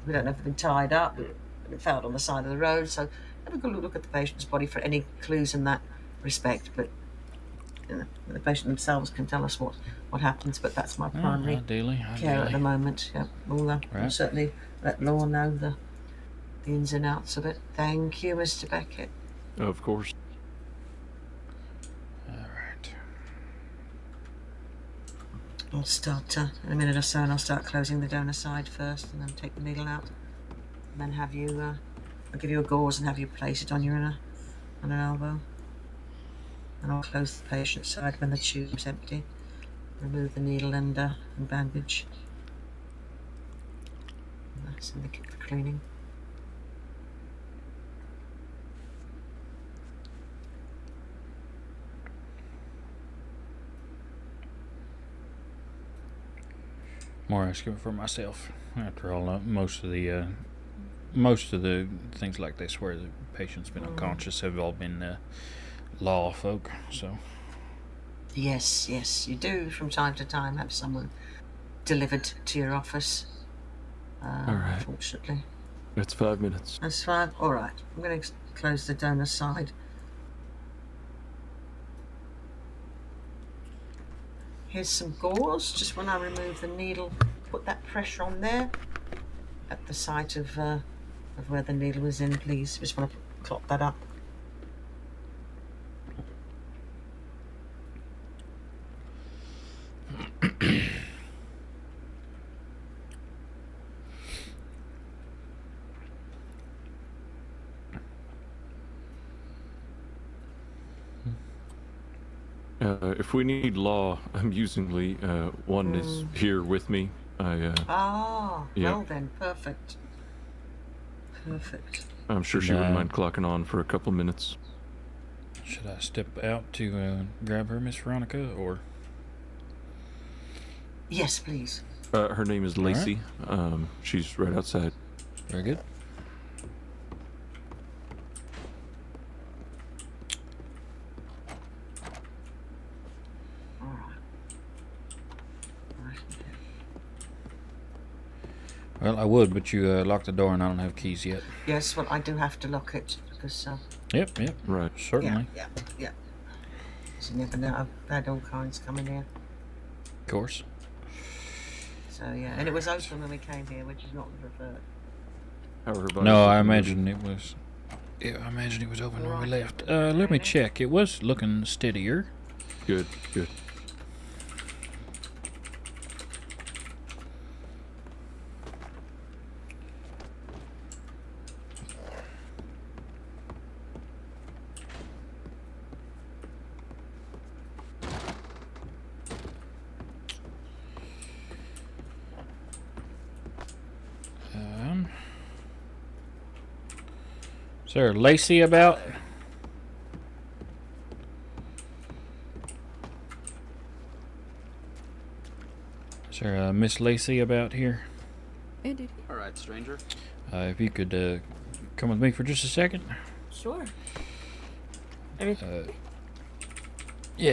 we don't know if they've been tied up. They've been found on the side of the road. So have a good look at the patient's body for any clues in that respect. But the patient themselves can tell us what happens. But that's my primary ideally. care at the moment. Yeah, we'll certainly let law know the ins and outs of it. Thank you, Mr. Beckett. Of course. All right. I'll start in a minute or so, and I'll start closing the donor side first, and then take the needle out, and then have you. I'll give you a gauze and have you place it on an elbow, and I'll close the patient side when the tube's empty. Remove the needle and bandage. And that's in the cleaning. More asking for myself. After all, most of the things like this where the patient's been unconscious have all been law folk. So. Yes, you do from time to time have someone delivered to your office. All right. Unfortunately. It's 5 minutes. That's 5. All right. I'm going to close the donor side. Here's some gauze. Just when I remove the needle, put that pressure on there at the site of where the needle was in, please. Just want to clop that up. If we need law, amusingly, one is here with me. Yeah. Well then, perfect. Perfect. I'm sure she wouldn't mind clocking on for a couple minutes. Should I step out to grab her, Miss Veronica, or? Yes, please. Her name is Lacey. She's right outside. Very good. Well, I would, but you locked the door and I don't have keys yet. Yes, well, I do have to lock it because. Yep. Right. Certainly. Yeah. You never know. I've had all kinds coming here. Of course. So yeah, and it was open when we came here, which is not preferred. No, I imagine it was. Yeah, I imagine it was open when we left. Let me check. It was looking steadier. Good. Is there Lacey about? Is there a Miss Lacey about here? Indeed. All right, stranger. If you could come with me for just a second. Sure. Yeah,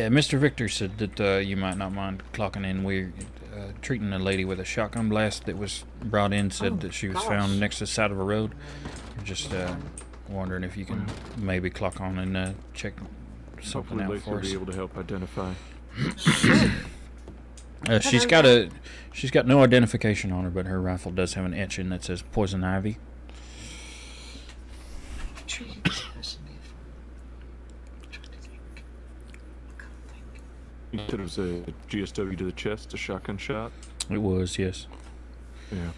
Mr. Victor said that you might not mind clocking in. We're treating a lady with a shotgun blast that was brought in. Said that she was found next to the side of a road. We're just wondering if you can maybe clock on and check something out for us. Hopefully Lacey will be able to help identify. She's got no identification on her, but her rifle does have an etching that says poison ivy. You said it was a GSW to the chest, a shotgun shot? It was, yes. Yeah.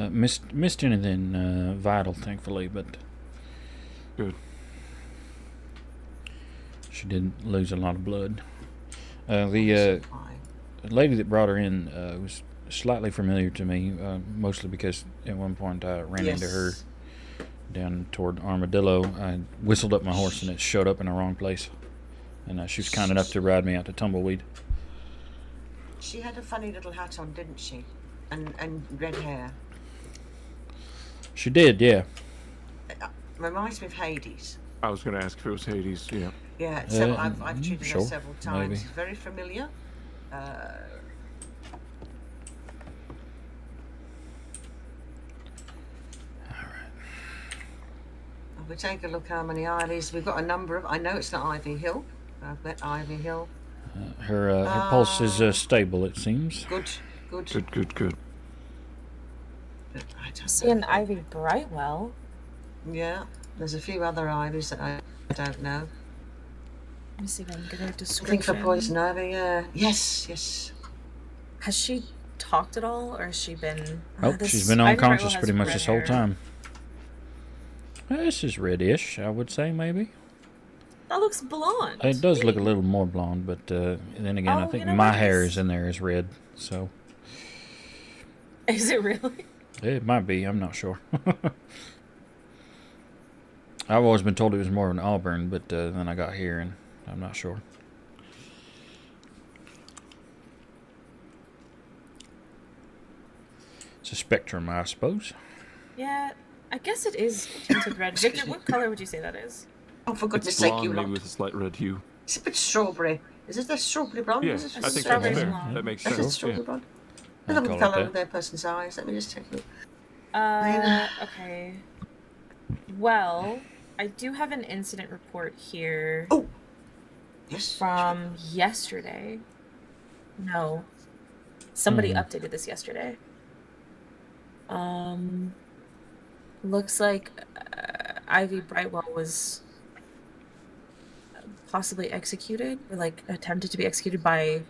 Missed anything vital, thankfully, but good. She did lose a lot of blood. The lady that brought her in was slightly familiar to me, mostly because at one point I ran into her down toward Armadillo. I whistled up my horse and it showed up in the wrong place. And she was kind enough to ride me out to Tumbleweed. She had a funny little hat on, didn't she? And red hair. She did, yeah. Reminds me of Hades. I was going to ask if it was Hades, yeah. Yeah, so I've treated her several times. Maybe. Very familiar. We take a look how many Ivies. We've got a number of. I know it's not Ivy Hill. I've met Ivy Hill. Her pulse is stable, it seems. Good. See an Ivy Brightwell. Yeah, there's a few other Ivies that I don't know. Let me see if I can get her I description. think for poison ivy, yeah. Yes. Has she talked at all, or has she been? Oh, she's been unconscious pretty much this whole time. This is reddish, I would say, maybe. That looks blonde. It does look a little more blonde, but then again, I think my hair is in there is red, so. Is it really? It might be, I'm not sure. I've always been told it was more of an auburn, but then I got here and I'm not sure. It's a spectrum, I suppose. Yeah, I guess it is tinted red. Victor, what color would you say that is? Oh, for goodness It's sake, blonde, you maybe lot. with a slight red hue. It's a bit strawberry. Is it a strawberry blonde? Yeah, Is it I think strawberry that's fair. blonde. That makes Is it sense. strawberry Yeah. blonde? I'll I love the call it colour that. of their person's eyes. Let me just take a look. Okay. Well, I do have an incident report here. Oh! Yes. From yesterday. No. Somebody updated this yesterday. Looks like Ivy Brightwell was possibly executed, or like attempted to be executed by.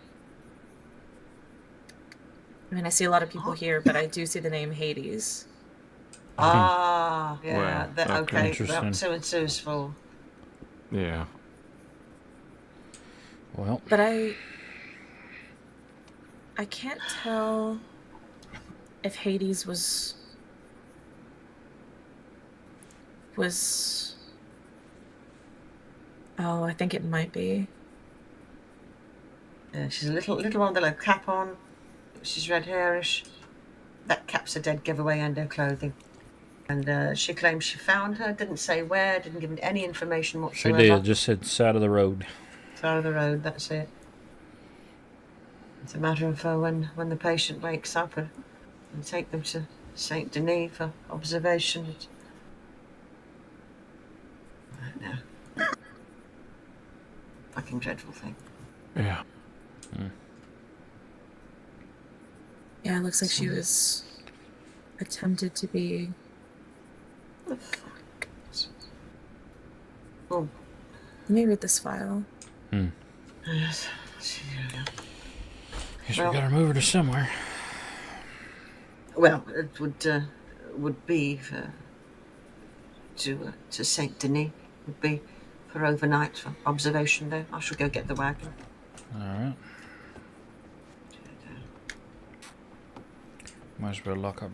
I mean, I see a lot of people here, but I do see the name Hades. Ah, yeah. Wow, That, okay. okay. Interesting. That 2 and 2 is full. Yeah. Well. But I can't tell if Hades was. Oh, I think it might be. Yeah, she's a little one with a little cap on. She's red hairish. That cap's a dead giveaway and her clothing. And she claims she found her, didn't say where, didn't give any information She whatsoever. did, just said side of the road. Side of the road, that's it. It's a matter of when the patient wakes up and take them to Saint Denis for observation. I don't know. Fucking dreadful thing. Yeah. Yeah, it looks like she was attempted to be. Oh. Let me read this file. Yes. Guess we gotta move her to somewhere. Well, it would be to Saint Denis. Would be for overnight for observation there. I shall go get the wagon. All right. Might as well lock up.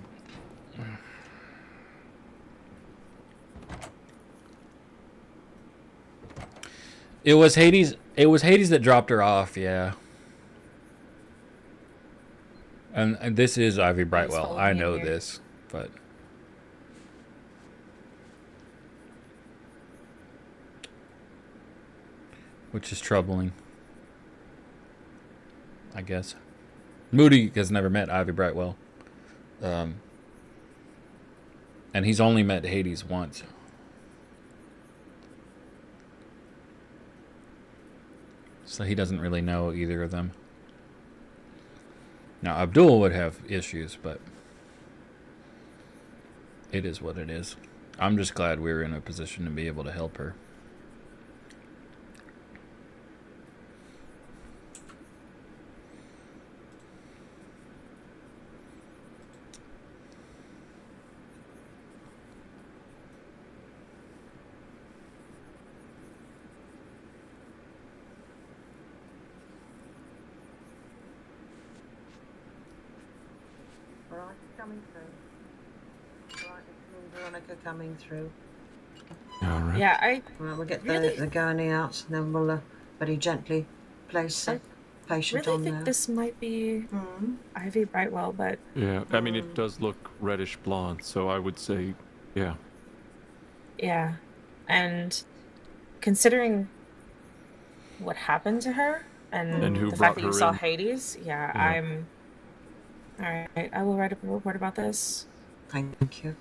It was Hades. It was Hades that dropped her off. Yeah. And this is Ivy Brightwell. I know this, but which is troubling, I guess. Moody has never met Ivy Brightwell, and he's only met Hades once. So he doesn't really know either of them. Now, Abdul would have issues, but it is what it is. I'm just glad we're in a position to be able to help her. Coming through. Right, Veronica coming through. All right. Yeah, Well, we'll get really- the gurney out, and then we'll very gently place the patient really on think there. this might be Ivy Brightwell, but Yeah, I mean, it does look reddish blonde, so I would say, yeah. yeah, and considering what happened to her and who the brought fact that you her saw in. Hades, Yeah. All right, I will write up a report about this. Thank you.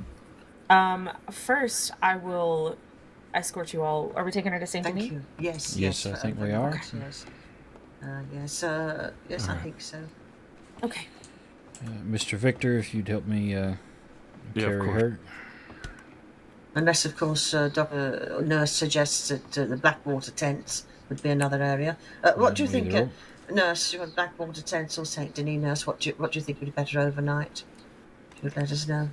First, I will escort you all. Are we taking her to Saint Denis? Thank you. Yes. Yes, I think we are. Yes. Yes, I think so. Okay. Mr. Victor, if you'd help me carry course. her. Unless, of course, nurse suggests that the Blackwater tents would be another area. What do you think, Either nurse? You want Blackwater tents or Saint Denis, nurse? What do you think would be better overnight? If you'd let us know.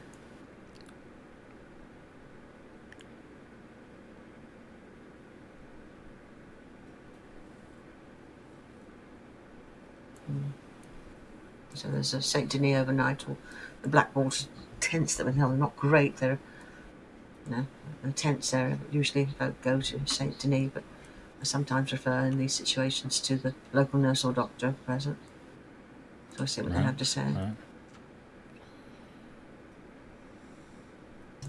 So there's a Saint Denis overnight, or the Blackwater tents that are not great. They're the tents there usually folk go to Saint Denis, but I sometimes refer in these situations to the local nurse or doctor present. So I see what they have to say. Right.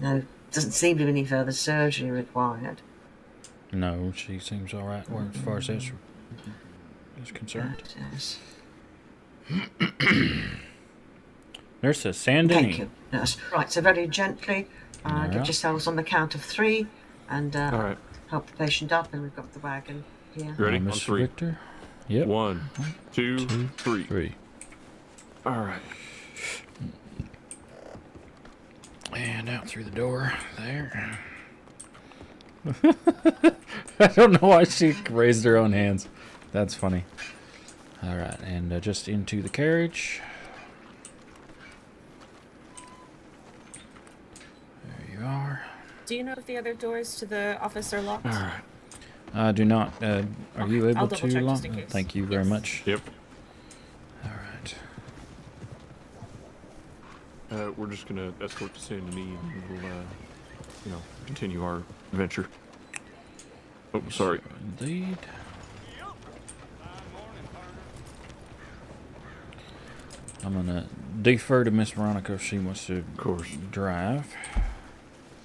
No, doesn't seem to be any further surgery required. No, she seems all right as far as that's is concerned. Yes. Nurse says Saint Denis. Thank you, nurse. Right, so very gently, Alright. get yourselves on the count of 3 and All right. help the patient up, and we've got the wagon here. You ready? On Mr. 3. Victor. Yep. 1, 2, 3. 3. All right. And out through the door there. I don't know why she raised her own hands. That's funny. All right, and just into the carriage. There you are. Do you know if the other doors to the office are locked? All right. I do not. Are you able I'll to? double check just in case. Thank you very much. Yep. All right. We're just gonna escort to Saint Denis, and we'll, continue our adventure. Oh, sorry. Indeed. I'm gonna defer to Miss Veronica if she wants to, of course, drive.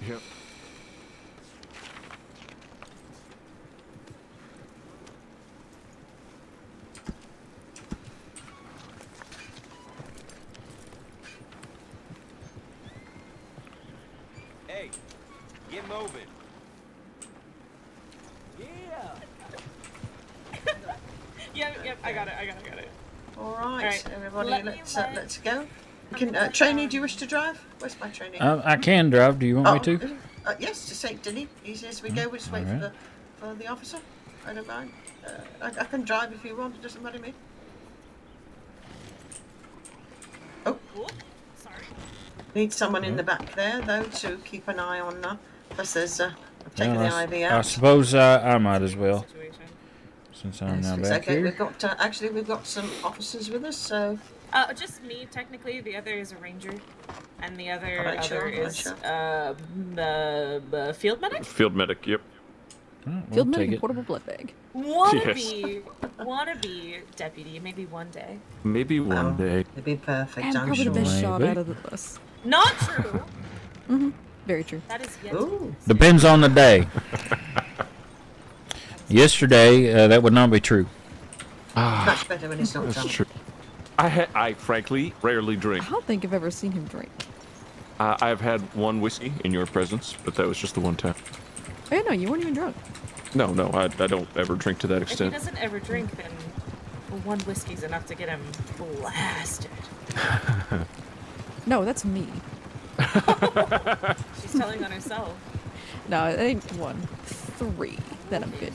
Yep. Hey, get moving. Yep, I got it. All right, Alright, everybody, let's go. Can trainee, do you wish to drive? Where's my trainee? I can drive. Do you want me to? Yes, to St. Denis. Easy as we go. We just wait Alright. for the officer. I don't mind. I can drive if you want. It doesn't matter to me. Oh. Sorry. Need someone in the back there though to keep an eye on. Plus, there's I've taken Well, the IV I out. suppose I might as well, since I'm now It's back okay. here. We've got we've got some officers with us, so. Just me technically. The other is a ranger, and the other Alright, sure, is sure. the field medic. Field medic. Yep. Field medic and portable blood bag. Wanna be deputy, maybe one day. Maybe one day. It'd be perfect. And I'm probably sure. the best shot Maybe. out of the bus. Not true. Very true. That is yet to be. Depends on the day. Yesterday, that would not be true. Much better when it's not That's done. true. I frankly rarely drink. I don't think I've ever seen him drink. I've had one whiskey in your presence, but that was just the one time. Oh, no, you weren't even drunk. No, I don't ever drink to that If he extent. doesn't ever drink, then one whiskey's enough to get him blasted. No, that's me. She's telling on herself. No, it ain't 1, 3. Then I'm good.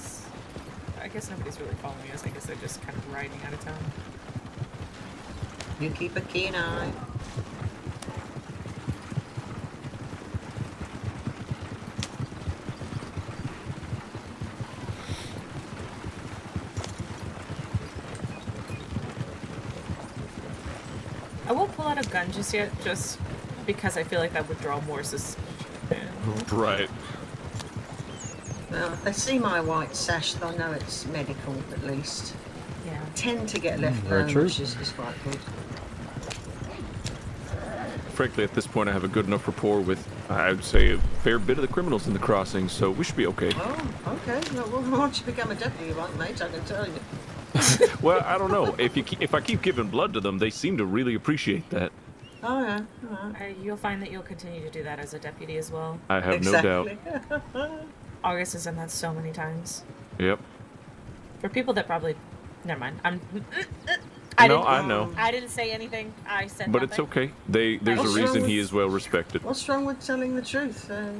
I guess nobody's really following us. I guess they're just kind of riding out of town. You keep a keen eye. I won't pull out a gun just yet, just because I feel like that would draw more suspicion. Right. Well, if they see my white sash, they'll know it's medical at least. Yeah. Tend to get left Very alone, true. which is quite good. Frankly, at this point, I have a good enough rapport with, I would say, a fair bit of the criminals in the crossing, so we should be okay. Oh, okay. Well, once you become a deputy, you won't, mate, I can tell you. Well, I don't know. If I keep giving blood to them, they seem to really appreciate that. Oh, yeah. You'll find that you'll continue to do that as a deputy as well. I have no doubt. August has done that so many times. Yep. For people that probably... Never mind. I know. I didn't say anything. I said But nothing. it's okay. There's a reason he is well respected. What's wrong with telling the truth? We're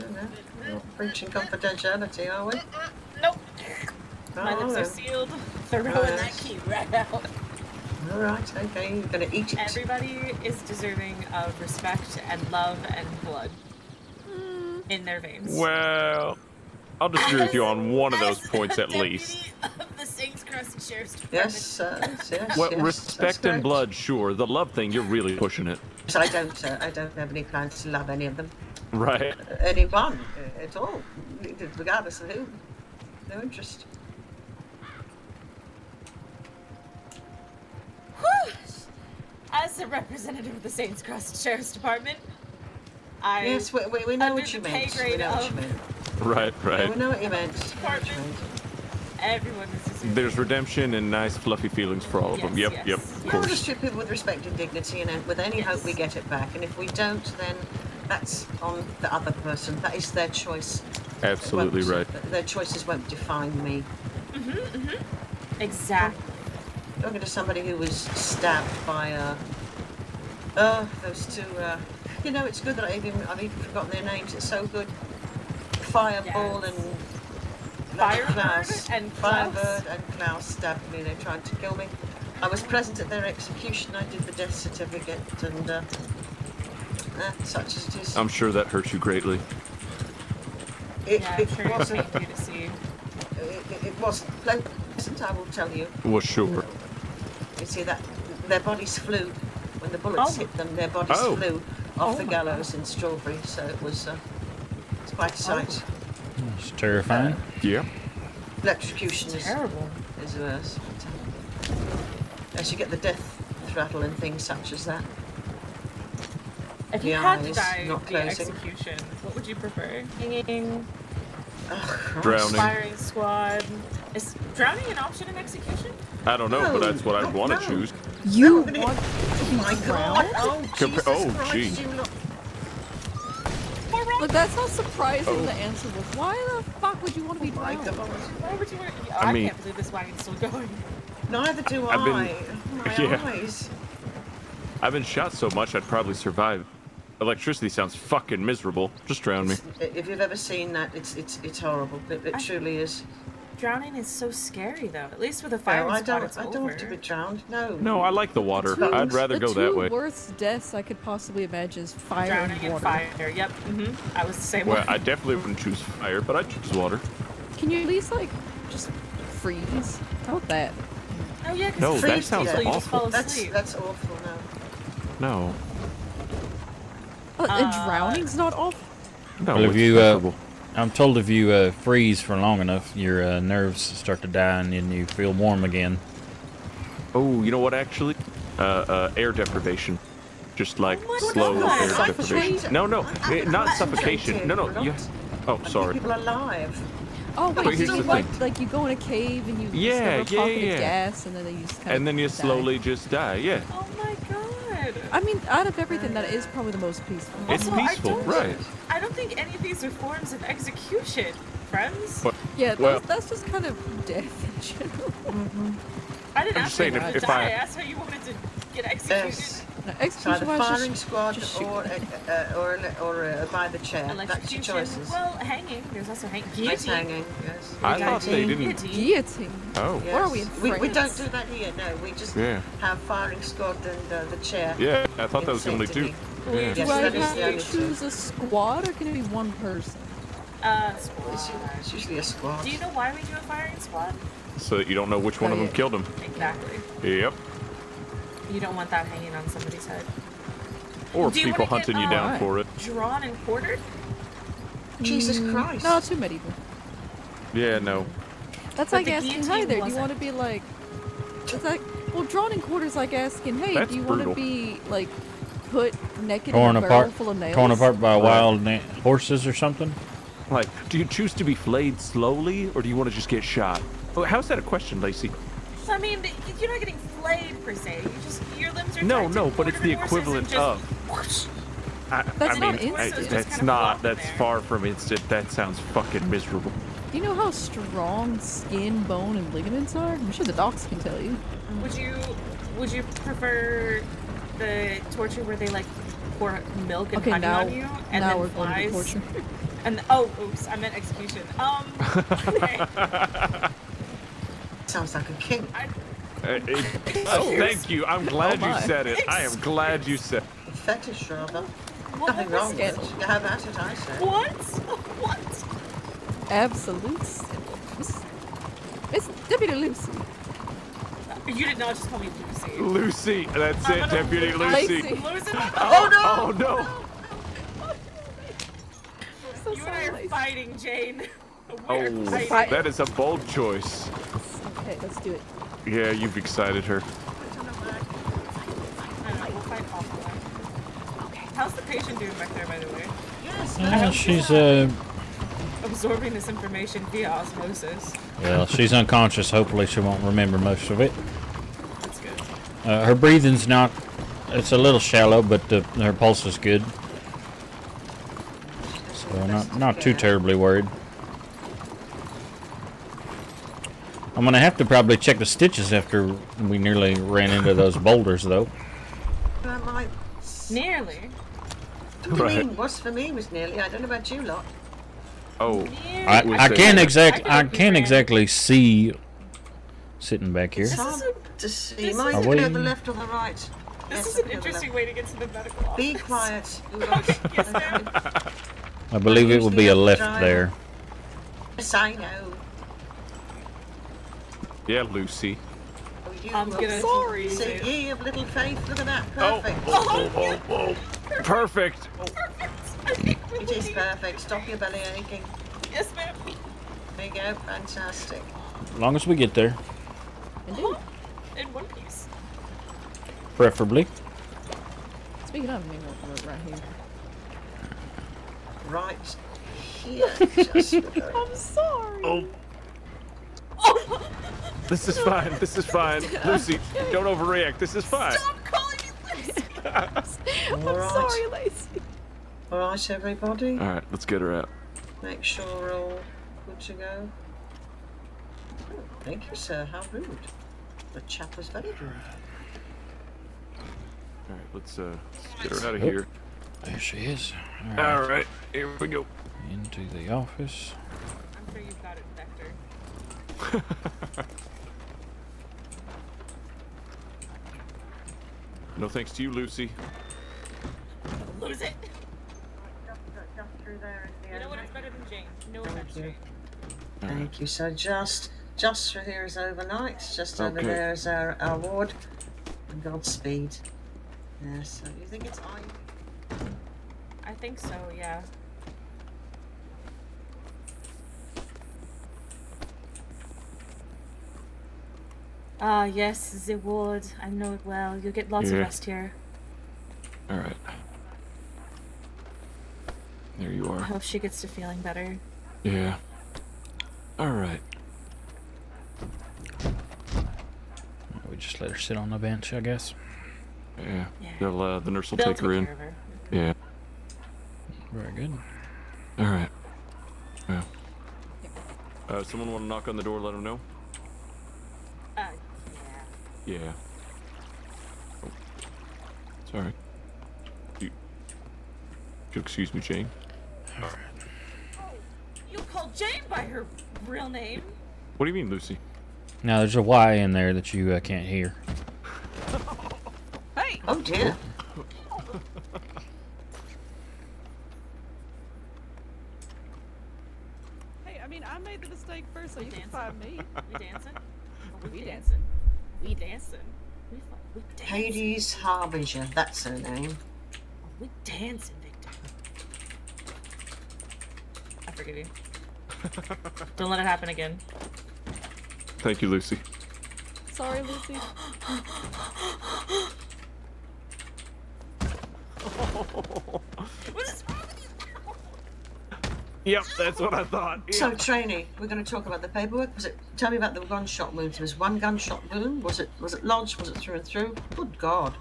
not preaching confidentiality, are we? Nope. Oh, My lips are sealed. Throwing that key right out. All right, okay, you're gonna eat it. Everybody is deserving of respect and love and blood in their veins. Well, I'll disagree with you on one of those points at least. The Saints Cross Sheriff's Department. Yes, Well, yes, respect that's and correct. blood, sure. The love thing, you're really pushing it. So I don't have any plans to love any of them. Right. Anyone at all, regardless of who. No interest. As a representative of the Saints Cross Sheriff's Department, I Yes, we know under what you the meant. pay grade We know what of you meant. Right, Yeah, right. we know what you meant. Department. Everyone is deserving. There's redemption and nice fluffy feelings for all of them. Yep, yep, of We'll course. just treat people with respect and dignity, and with any hope we get it back. And if we don't, then that's on the other person. That is their choice. Absolutely right. Their choices won't define me. Exactly. Talking to somebody who was stabbed by those two. You know, it's good that I've even forgotten their names. It's so good. Fireball and Firebird and Klaus. Firebird and Klaus stabbed me. They tried to kill me. I was present at their execution. I did the death certificate, and such as it is. I'm sure that hurt you greatly. It I'm sure it wasn't. pained you to see. it wasn't pleasant, I will tell you. Well, sure. You see that their bodies flew when the bullets hit them. Their bodies flew off the gallows in Strawberry, so it's quite a sight. It's terrifying. Yeah. Electrocution is terrible. Is worse. As you get the death throttle and things such as that. If you The had to eyes die not via closing. execution, what would you prefer? Hanging, Drowning. firing squad. Is drowning an option in execution? I don't know, but that's what I'd want to choose. You want to be God! drowned? Oh, Jesus Oh, Christ, gee. you lot. Look, that's how surprising Oh. the answer was. Why the fuck would you want to be drowned? Why would you want I mean- can't believe this wagon's still going. Neither do I've been- My yeah. eyes. I've been shot so much I'd probably survive. Electricity sounds fucking miserable. Just drown me. If you've ever seen that, it's horrible. It truly is. Drowning is so scary, though. At least with a No, fire I squad, don't. it's I don't over. want to be drowned. No. No, I like the water. I'd rather go that way. The two worst deaths I could possibly imagine is fire Drowning and in water. fire. Yep. I was the same Well, way. I definitely wouldn't choose fire, but I'd choose water. Can you at least like just freeze? How about that? Oh yeah, because No, that freeze sounds people, you just awful. fall asleep. That's awful. No. No. And drowning's not awful. No, Well, if it's you, preferable. I'm told if you freeze for long enough, your nerves start to die and then you feel warm again. Oh, you know what, actually? Air deprivation. Just like Oh slow God. air Suffocation. deprivation. No, not suffocation. No, We're no. You, not. oh, sorry. People alive. Oh But wait, here's so you the like thing. like you go in a cave and you Yeah, discover a pocket yeah. of gas and then you just kind And then you die. slowly just die. Yeah. Oh my god. I mean, out of everything, that is probably the most peaceful. It's Also, peaceful, right? I don't think any of these are forms of execution, friends. But, Yeah, well, that's just kind of death in general. I didn't I'm ask just saying, you to if die. I- I asked how you wanted to get executed. Yes. No, So execution either wise, firing just squad just shoot. or by the chair. That's your Electrocution. choices. Well, hanging. There's also hanging. Nice Guillotine. hanging. Yes. I thought they didn't. Guillotine. Oh. Yes. What are we in We France? don't do that here. No, we just Yeah. have firing squad and the chair. Yeah, I thought that was the only two. Safety. Yeah. Yes, Do I that is have the to only two. choose a squad or can it be one person? It's usually a squad. Do you know why we do a firing squad? So that you don't know which one of them killed him. Exactly. Yep. You don't want that hanging on somebody's head. Or Do you people wanna hunting get, you down for it. Drawn and quartered? Jesus Christ. No, too medieval. Yeah, no. That's But like the asking, guillotine hi there, do you wasn't. want to be like... It's like, well, drawn in quarters like asking, hey, That's do you want to brutal. be, like, put naked Torn in a barrel apart, full of nails? torn apart by wild horses or something. Like, do you choose to be flayed slowly, or do you want to just get shot? Oh, how's that a question, Lacey? I mean, you're not getting flayed per se. You just your limbs are No, tied no, to but it's the quartered horses and equivalent just of. whoosh. That's I not mean, instant. that's not. That's far from instant. That sounds fucking miserable. Do you know how strong skin, bone, and ligaments are? I'm sure the docs can tell you. Would you prefer the torture where they like pour milk and Okay, honey now- on you and now then we're going to flies? torture. And oh, oops, I meant execution. Okay. Sounds like a kink. Thank you. I'm glad Oh you my. said it. I am glad you said. Fetish, rather. Well, Nothing what wrong was with it? it. You have at it, I say. What? Absolute. It's Deputy Lucy. You did not just call me Lucy. Lucy, that's I'm it, gonna Deputy Lacey. Lucy. Losing Oh no! So You and I are fighting, Jane. Oh, We're fighting. that is a bold choice. Okay, let's do it. Yeah, you've excited her. I know, we'll fight offline. Okay. How's the patient doing back there, by the way? Yes. She's Absorbing this information via osmosis. well, she's unconscious. Hopefully, she won't remember most of it. That's good. Her breathing's not. It's a little shallow, but her pulse is good. So not too terribly worried. I'm gonna have to probably check the stitches after we nearly ran into those boulders, though. Nearly. Right. What's for me was nearly. I don't know about you lot. Oh, I can't exactly see sitting back here. It's hard to see. this Might is- be Are on the we- left or the right. This is an interesting way to get to the medical office. Be quiet. Yes, ma'am. I believe it would be a left there. Yes, I know. Yeah, Lucy. Oh, you I'm will sorry. See, ye of little faith. Look at that. Oh, Perfect. oh. Perfect. It is perfect. Stop your belly aching. Yes, ma'am. There you go. Fantastic. As long as we get there, Indeed. In one piece. preferably. Speaking of, maybe we're right here. Right here. Just I'm sorry. Oh. This is fine. This is fine. Lucy, don't overreact. This is fine. Stop calling me Lucy. I'm All right. sorry, Lacey. All right, everybody. All right, let's get her out. Make sure we're all good to go. Oh, thank you, sir. How rude. The chap was very rude. All right, let's get her out of here. There she is. All right, here we go. Into the office. I'm sure you've got it, Vector. No thanks to you, Lucy. Lose it. Just through there in the You know what? It's better than Jane. No offense, Jane. Thank you. So just through here is overnight. Just over Okay. there is our ward. And Godspeed. Yeah, so you think it's I think so, yeah. Ah, yes, the ward. I know it well. You'll get lots of Yeah. rest here. All right. There you I are. hope she gets to feeling better. Yeah. All right. We just let her sit on the bench, I guess. Yeah. Yeah. The nurse will They'll take her in. care of her. Yeah. Very good. All right. Yeah. Someone want to knock on the door? Let them know. Yeah. Yeah. Oh. Sorry. You excuse me, Jane? Oh, you called Jane by her real name? What do you mean, Lucy? Now, there's a Y in there that you can't hear. Hey! Oh dear. Hey, I mean, I made the mistake first, so you can find me. We dancing? We dancing. We dancing. We dancing. Hades Harbinger. That's her name. We dancing, Victor. I forgive you. Don't let it happen again. Thank you, Lucy. Sorry, Lucy. What is wrong with you? Yep, that's what I thought. Yeah. So, trainee, we're going to talk about the paperwork. Tell me about the gunshot wound. It was one gunshot wound. Was it lodged? Was it through and through? Good God.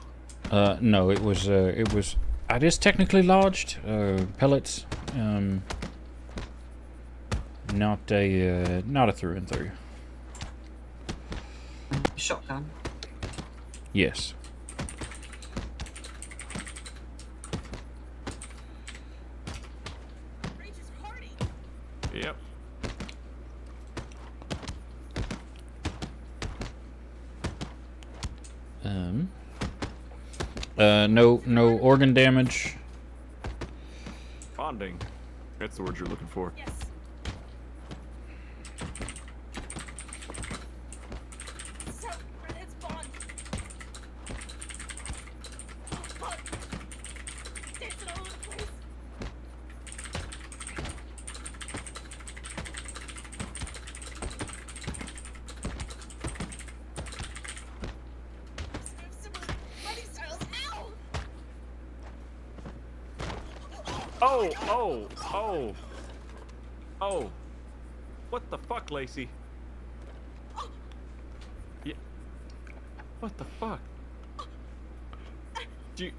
No, it was, it is technically lodged, pellets, not a through and through. Shotgun. Yes. Yep. No organ damage. Bonding. That's the word you're looking for. Yes. So, it's bond. Bond. Dance it all over the place. Buddy styles. Ow! Oh. What the fuck, Lacey? Yeah. What the fuck? Do you...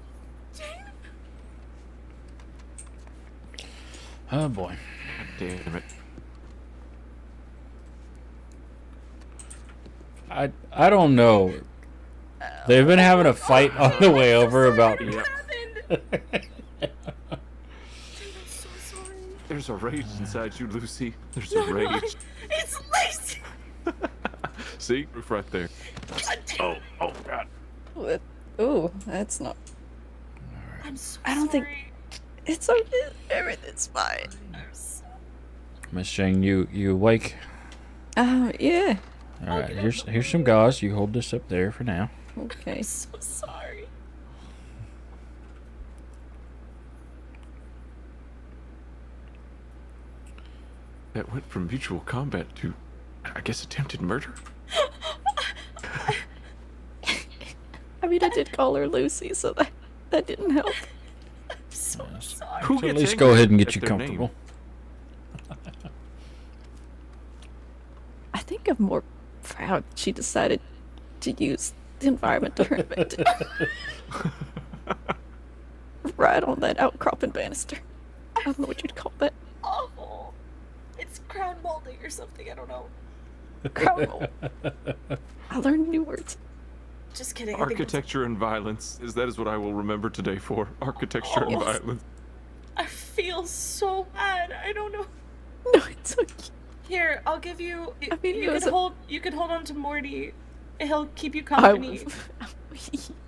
Oh boy. God damn it. I don't know. They've been having a fight on the way over about. There's a rage inside you, Lucy. There's a rage. It's Lacey! See? Roof right there. Oh God. Oh, that's not. I'm so I don't think it's okay. Everything's fine. Miss Jane, you awake? Yeah. All right, here's some gauze. You hold this up there for now. Okay. I'm so sorry. That went from mutual combat to, I guess, attempted murder? I mean, I did call her Lucy, so that didn't help. I'm so sorry. Who So at gets least go angry ahead and get at you their comfortable. I think I'm more proud she decided to use the environment to her advantage. Right on that outcropping banister. I don't know what you'd call that. Awful. It's crown molding or something. I don't know. Crown mold. I learned new words. Just kidding. Architecture and violence. That is what I will remember today for. Architecture and violence. I feel so bad. I don't know. No, it's okay. Here, I'll give you. I mean, you it was can a- hold. You can hold on to Morty. He'll keep you company.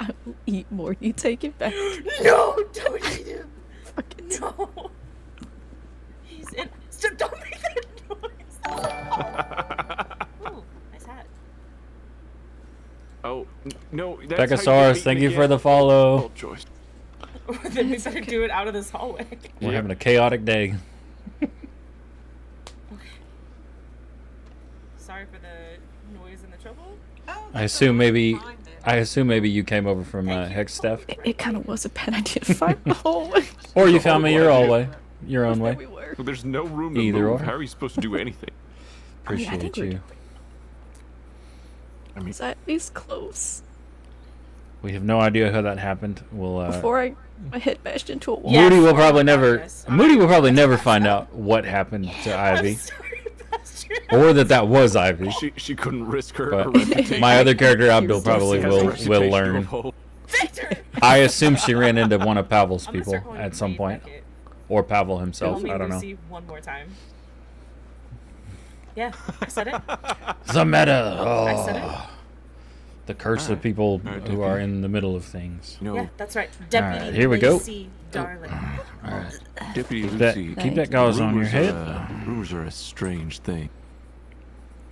I will eat more. You take it back. No, don't eat him. No. He's in. So don't make that noise. Ooh, nice hat. Oh, no. That's how Pegasaurus, you thank get you for the eaten follow. again. Oh, Joyce. Then we better do it out of this hallway. We're having a chaotic day. Sorry for the noise and the trouble. I assume maybe you came over from Hex stuff, It kind of was a bad idea to find the hallway. or you found me your own way, your own way. Well, there's no room to Either move. or. How are you supposed to do anything? Appreciate you. I mean, Is that at least close? We have no idea how that happened. We'll Before my head bashed into a wall. Moody will probably never. Moody will probably never find out what happened to Ivy, or that was Ivy. She couldn't risk her But reputation. my other character Abdul probably Has a will reputation learn. of hope. I assume she ran into one of Pavel's people at some point, or Pavel himself. Call me I don't know. Lucy one more time. Yeah, I said it. The meta. I said it. Oh. The curse of people who are in the middle of things. Yeah, that's right. All Deputy right, here we go. Lucy, darling. All right. Deputy Keep that- Lucy. keep that gauze on your rumors head. Rumors are a strange thing.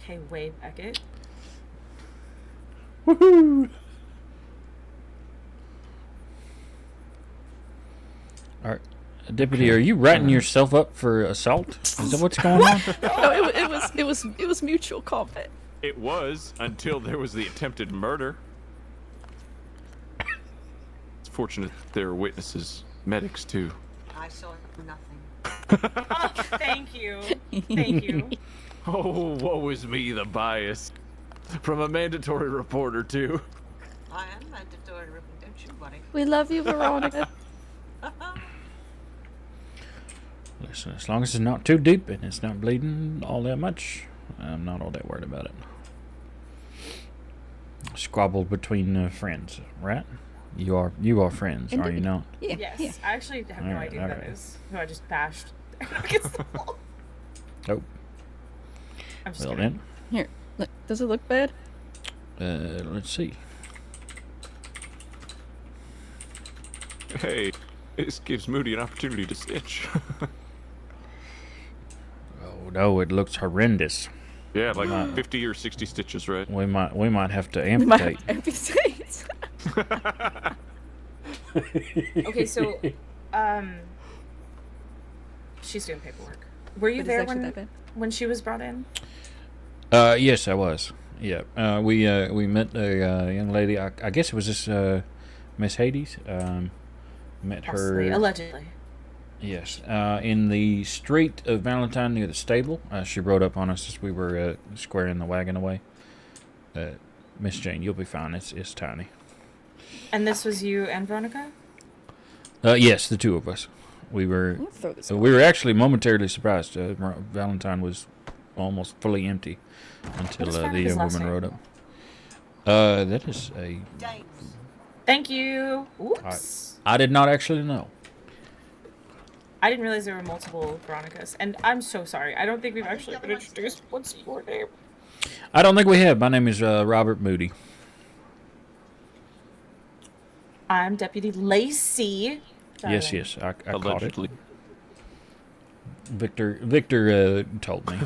Okay, Wade Beckett. Woohoo! All right, Deputy, are you writing yourself up for assault? Is that what's going on? No, it was mutual combat. It was until there was the attempted murder. It's fortunate that there are witnesses, medics too. I saw nothing. Oh, thank you. Thank you. Oh, woe is me, the bias. From a mandatory reporter too. I am mandatory, don't you, buddy? We love you, Veronica. Listen, as long as it's not too deep and it's not bleeding all that much, I'm not all that worried about it. Squabbled between friends, right? You are friends, are you not? Yeah. Yes. I actually have no Alright, idea who that alright. is. Who I just bashed against the wall. Oh. I'm just Well kidding. Here, look, does it look bad? Let's see. Hey, this gives Moody an opportunity to stitch. Oh no, it looks horrendous. Yeah, like 50 or 60 stitches, right? We might have to We might amputate. amputate. Okay, so she's doing paperwork. Were you But is there actually that bad? when she was brought in? Yes, I was. Yeah, we met a young lady. I guess it was this Miss Hades. Met Possibly, her allegedly. Yes, in the street of Valentine near the stable. She rode up on us as we were squaring the wagon away. Miss Jane, you'll be fine. It's tiny. And this was you and Veronica? Yes, the two of us. We were actually momentarily surprised. Valentine was almost fully empty until What is the Veronica's young last woman name? rode up. That is a. Thank you. Oops. I did not actually know. I didn't realize there were multiple Veronicas, and I'm so sorry. I don't think we've actually been introduced. What's your name? I don't think we have. My name is Robert Moody. I'm Deputy Lacey. Yes, yes, I caught it. Allegedly. Victor told me.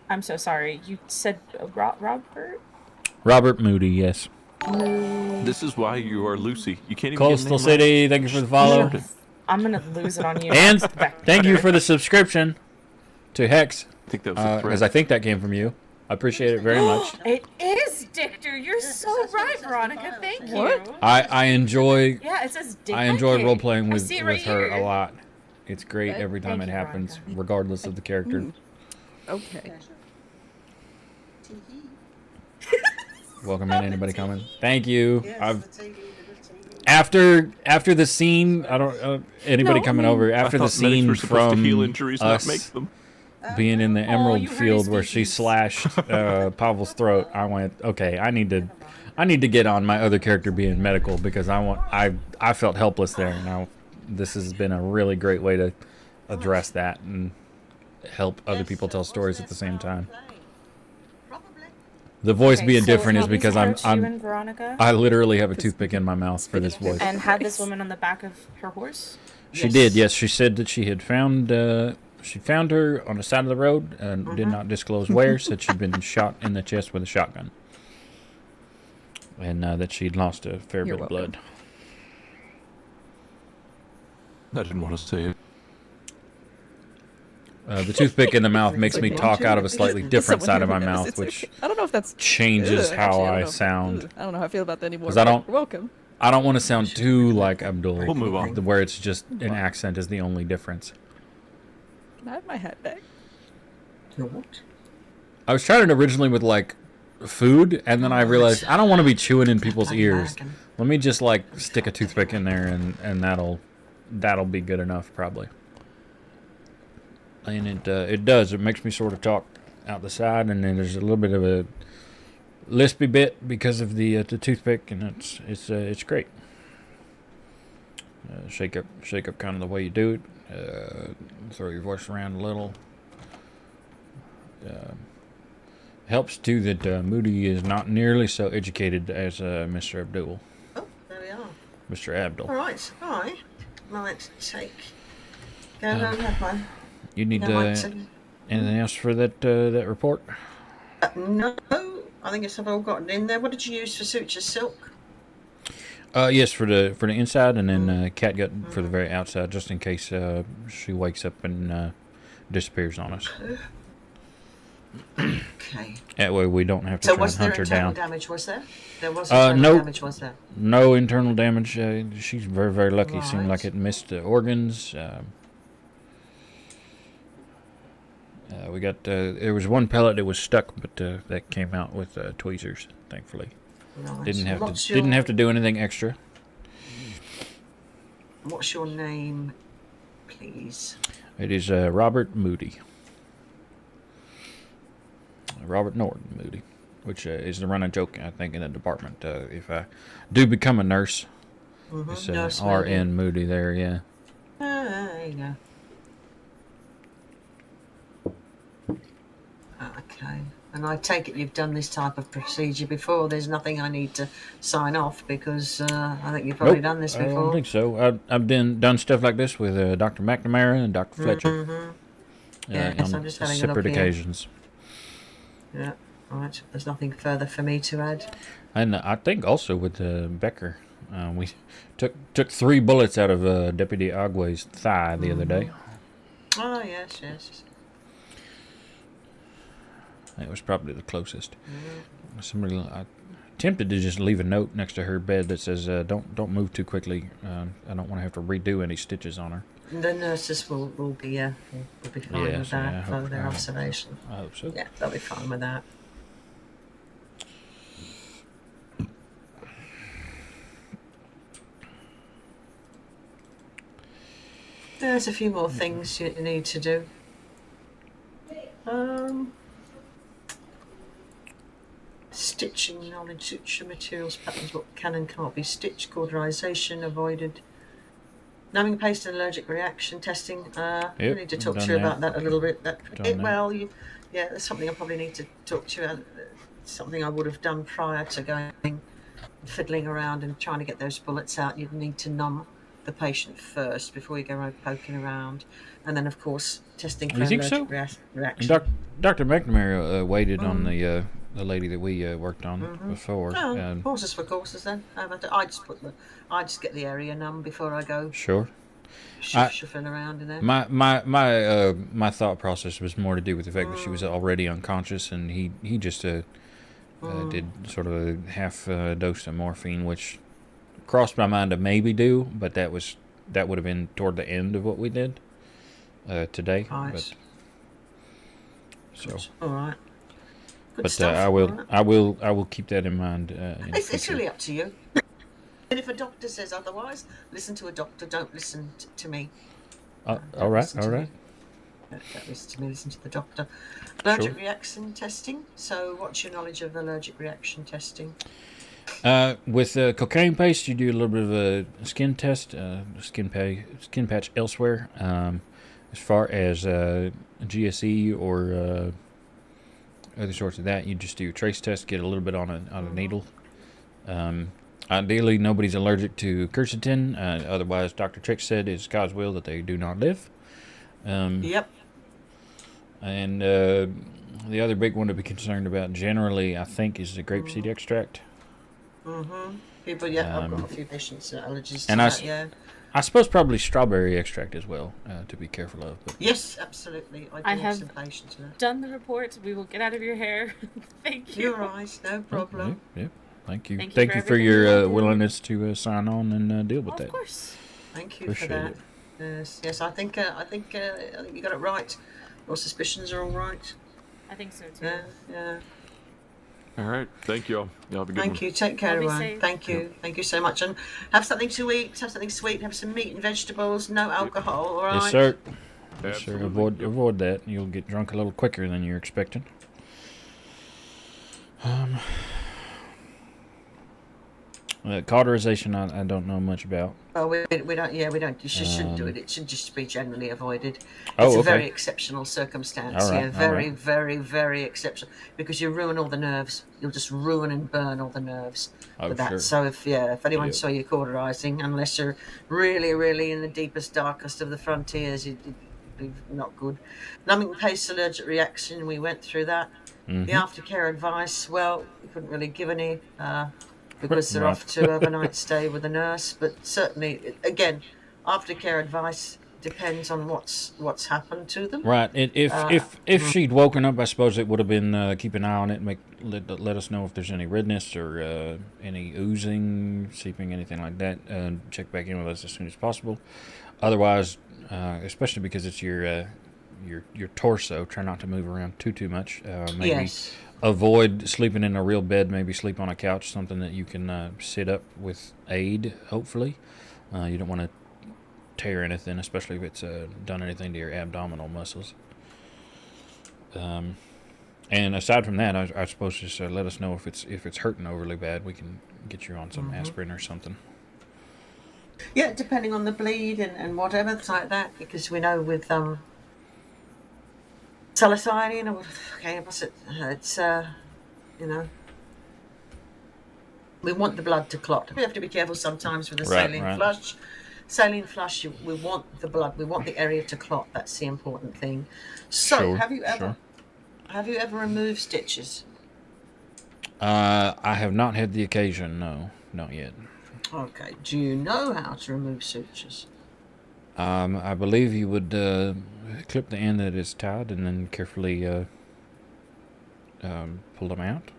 I'm so sorry. You said Robert? Robert Moody, yes. This is why you are Lucy. You can't even Coastal get a name City, right. thank you for the follow. I'm gonna lose it on you. And Vector. thank you for the subscription to Hex. I think that was a threat. Because I think that came from you. I appreciate it very much. It is Dictor. You're so right, Veronica. Thank you. I enjoy. Yeah, it says Dick. I enjoy role playing I with see it right her here. a lot. It's great every time it happens, regardless of the character. Okay. Welcome in, anybody coming? Thank you. After the scene, I don't anybody coming over after the scene from heal injuries, us not make them. being in the emerald field where she slashed Pavel's throat. I went, okay, I need to get on my other character being medical because I felt helpless there. Now this has been a really great way to address that and help other people tell stories at the same time. The voice being different is because I literally have a toothpick in my mouth for this voice. And had this woman on the back of her horse? She did, yes. She said that she had found her on the side of the road and did not disclose where. Said she'd been shot in the chest with a shotgun, and that she'd lost a fair bit of blood. I didn't want to say it. The toothpick in the mouth makes me talk out of a slightly different side of my mouth, which I don't know if that's changes how actually, I don't know. sound. I don't know how I feel about that anymore. 'Cause I don't. You're welcome. I don't want to sound too like Abdul. We'll move on. Where it's just an accent is the only difference. Can I have my hat back? What? I was trying it originally with like food, and then I realized I don't want to be chewing in people's ears. Let me just like stick a toothpick in there, and that'll be good enough probably. And it does. It makes me sort of talk out the side, and then there's a little bit of a lispy bit because of the toothpick, and it's great. Shake up kind of the way you do it. Throw your voice around a little. Helps too that Moody is not nearly so educated as Mr. Abdul. Oh, there we are. Mr. Abdul. All right. Might take. Go and have one. You need anything else for that report? No, I think it's all gotten in there. What did you use for suture silk? Yes, for the inside, and then catgut for the very outside, just in case she wakes up and disappears on us. Okay. That way we don't have to So try was and there hunt her internal down. damage? Was there? There was internal damage. Was there? No internal damage. She's very, very lucky. Right. Seemed like it missed organs. We got there was one pellet that was stuck, but that came out with tweezers, thankfully. Nice. Didn't have to do anything extra. What's your name, please? It is Robert Moody. Robert Norton Moody, which is the running joke, I think, in the department. If I do become a nurse, it's Nurse R.N. Moody there, yeah. There you go. Okay. And I take it you've done this type of procedure before. There's nothing I need to sign off because I think you've probably done this before. I don't think so. I've done stuff like this with Dr. McNamara and Dr. Fletcher. Yes, I'm on just having a separate look here. occasions. Yeah, all right. There's nothing further for me to add. And I think also with Becker, we took 3 bullets out of Deputy Agwe's thigh the other day. Oh, yes. It was probably the closest. Somebody, I tempted to just leave a note next to her bed that says, "Don't move too quickly. I don't want to have to redo any stitches on her." The nurses will be fine with that for their observation. I hope so. Yeah, they'll be fine with that. There's a few more things you need to do. Stitching knowledge, suture materials, patterns, what can and can't be stitched, cauterization avoided. Numbing paste and allergic reaction testing. We need to talk to you about that a little bit. There's something I probably need to talk to you about. Something I would have done prior to going fiddling around and trying to get those bullets out. You'd need to numb the patient first before you go around poking around, and then of course testing for You think so? reaction. Dr. McNamara waited on the lady that we worked on before. Oh, horses for courses then. I just get the area numb before I go. Sure. Shuffling around in there. My thought process was more to do with the fact that she was already unconscious, and he just did sort of a half dose of morphine, which crossed my mind to maybe do, but that would have been toward the end of what we did today. Right. But, so. All right. Good But stuff, I will keep that in mind. It's really up to you. And if a doctor says otherwise, listen to a doctor. Don't listen to me. All right. Don't listen to me. Listen to the doctor. Allergic reaction testing. So, what's your knowledge of allergic reaction testing? With cocaine paste, you do a little bit of a skin test, skin patch elsewhere. As far as GSE or other sorts of that, you just do a trace test, get a little bit on a needle. Ideally, nobody's allergic to quercetin. Otherwise, Dr. Trick said it's God's will that they do not live. Yep. And the other big one to be concerned about generally, I think, is the grapeseed extract. People, I've got a few patients with allergies to and that, I suppose probably strawberry extract as well, to be careful of. But. Yes, absolutely. I have some patients with that. Done the report. We will get out of your hair. Thank you. You're right. No problem. Yep. Thank you. Thank you for your willingness to sign on and deal with that. Of course. Thank you Appreciate for that. it. Yes. I think you got it right. Your suspicions are all right. I think so too. Yeah. All right. Thank you all. Y'all have a good Thank one. you. Take care, Be everyone. safe. Thank you. Thank you so much. And have something to eat. Have something sweet. Have some meat and vegetables. No alcohol. All right. Yes, sir. Yes, sir. Absolutely. Avoid that. You'll get drunk a little quicker than you're expecting. Cauterization, I don't know much about. Well, we don't. Yeah, we don't. You shouldn't do it. It should just be generally avoided. Oh, It's a okay. very exceptional circumstance. All right, Yeah, very, all right. very, very exceptional. Because you ruin all the nerves. You'll just ruin and burn all the nerves with that. Sure. So if anyone Yeah. saw you cauterizing, unless you're really, really in the deepest, darkest of the frontiers, it'd be not good. Numbing paste allergic reaction. We went through that. The aftercare advice. Well, we couldn't really give any. Because they're off to overnight stay with a nurse, but certainly, again, aftercare advice depends on what's happened to them. Right. If she'd woken up, I suppose it would have been keep an eye on it, let us know if there's any redness or any oozing, seeping, anything like that. Check back in with us as soon as possible. Otherwise, especially because it's your torso, try not to move around too much. Maybe Yes. avoid sleeping in a real bed. Maybe sleep on a couch, something that you can sit up with aid. Hopefully, you don't want to tear anything, especially if it's done anything to your abdominal muscles. And aside from that, I suppose just let us know if it's hurting overly bad. We can get you on some aspirin or something. Yeah, depending on the bleed and whatever, it's like that, because we know with salicylene, or what's it? It's we want the blood to clot. We have to be careful sometimes with the saline flush. Saline flush, we want the blood, we want the area to clot. That's the important thing. So, Sure, have you ever removed stitches? I have not had the occasion. No, not yet. Okay. Do you know how to remove sutures? I believe you would clip the end that is tied and then carefully pull them out.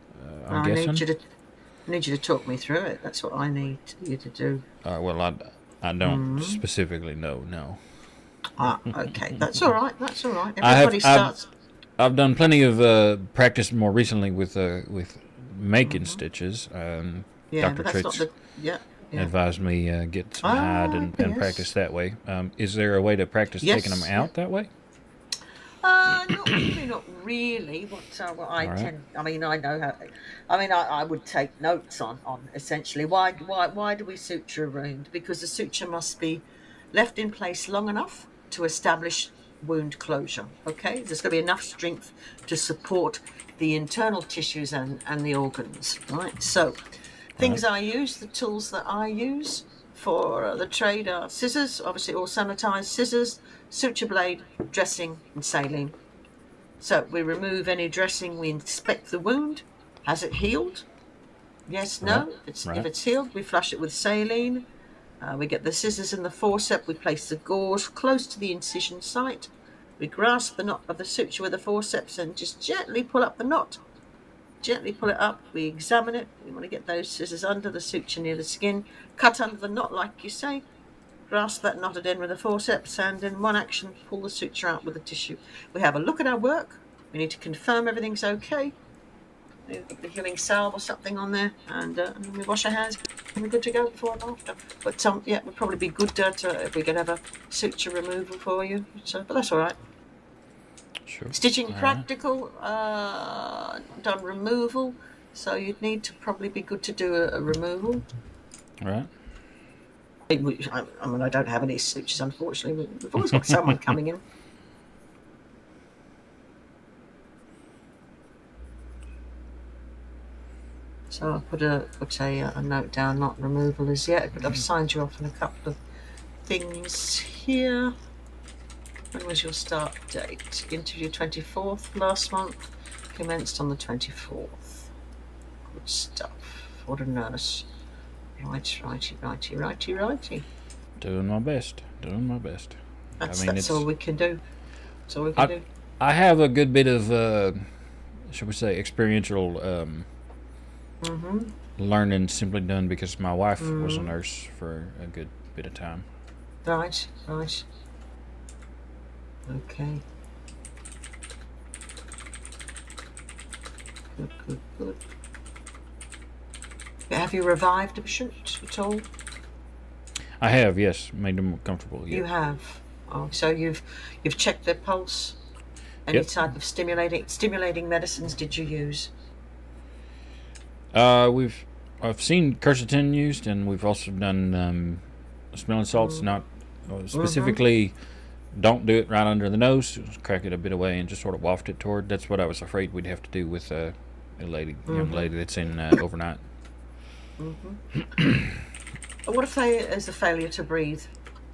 I'm guessing. I need you to talk me through it. That's what I need you to do. Well, I don't specifically know. No. Okay. That's all right. That's all right. Everybody starts. I've done plenty of practice more recently with making stitches. Dr. But that's not Tritz the advised me get some hide and practice that way. Is there a way to practice taking them out that way? Not really. What I All tend, I mean, I know how. I mean, I would take notes on essentially why do we suture a wound? Because the suture must be left in place long enough to establish wound closure. Okay, there's got to be enough strength to support the internal tissues and the organs. Right. So, things I use, the tools that I use. For the trade are scissors, obviously all sanitized scissors, suture blade, dressing, and saline. So we remove any dressing, we inspect the wound. Has it healed? Yes, no. If it's healed, we flush it with saline. We get the scissors and the forceps. We place the gauze close to the incision site. We grasp the knot of the suture with the forceps and just gently pull up the knot. Gently pull it up. We examine it. We want to get those scissors under the suture near the skin. Cut under the knot, like you say. Grasp that knotted end with the forceps and in one action pull the suture out with the tissue. We have a look at our work. We need to confirm everything's okay. Maybe put the healing salve or something on there, and then we wash our hands and we're good to go before and after. But yeah, it would probably be good if we could have a suture removal for you. But that's all right. Sure. Stitching practical, done removal, so you'd need to probably be good to do a removal. Right. I mean, I don't have any sutures, unfortunately. We've always got someone coming in. So I'll put a note down, not removal as yet, but I've signed you off on a couple of things here. When was your start date? Interview 24th last month, commenced on the 24th. Good stuff. What a nurse. Righty. Doing my best. That's all we can do. That's all we can do. I have a good bit of, shall we say, experiential learning simply done because my wife was a nurse for a good bit of time. Right. Okay. Good. Have you revived a patient at all? I have, yes. Made them more comfortable. Yeah. You have. Oh, so you've checked their pulse. Any type of stimulating medicines did you use? I've seen quercetin used, and we've also done smelling salts. Not specifically. Don't do it right under the nose. Just crack it a bit away and just sort of waft it toward. That's what I was afraid we'd have to do with a young lady that's in overnight. What if there's a failure to breathe?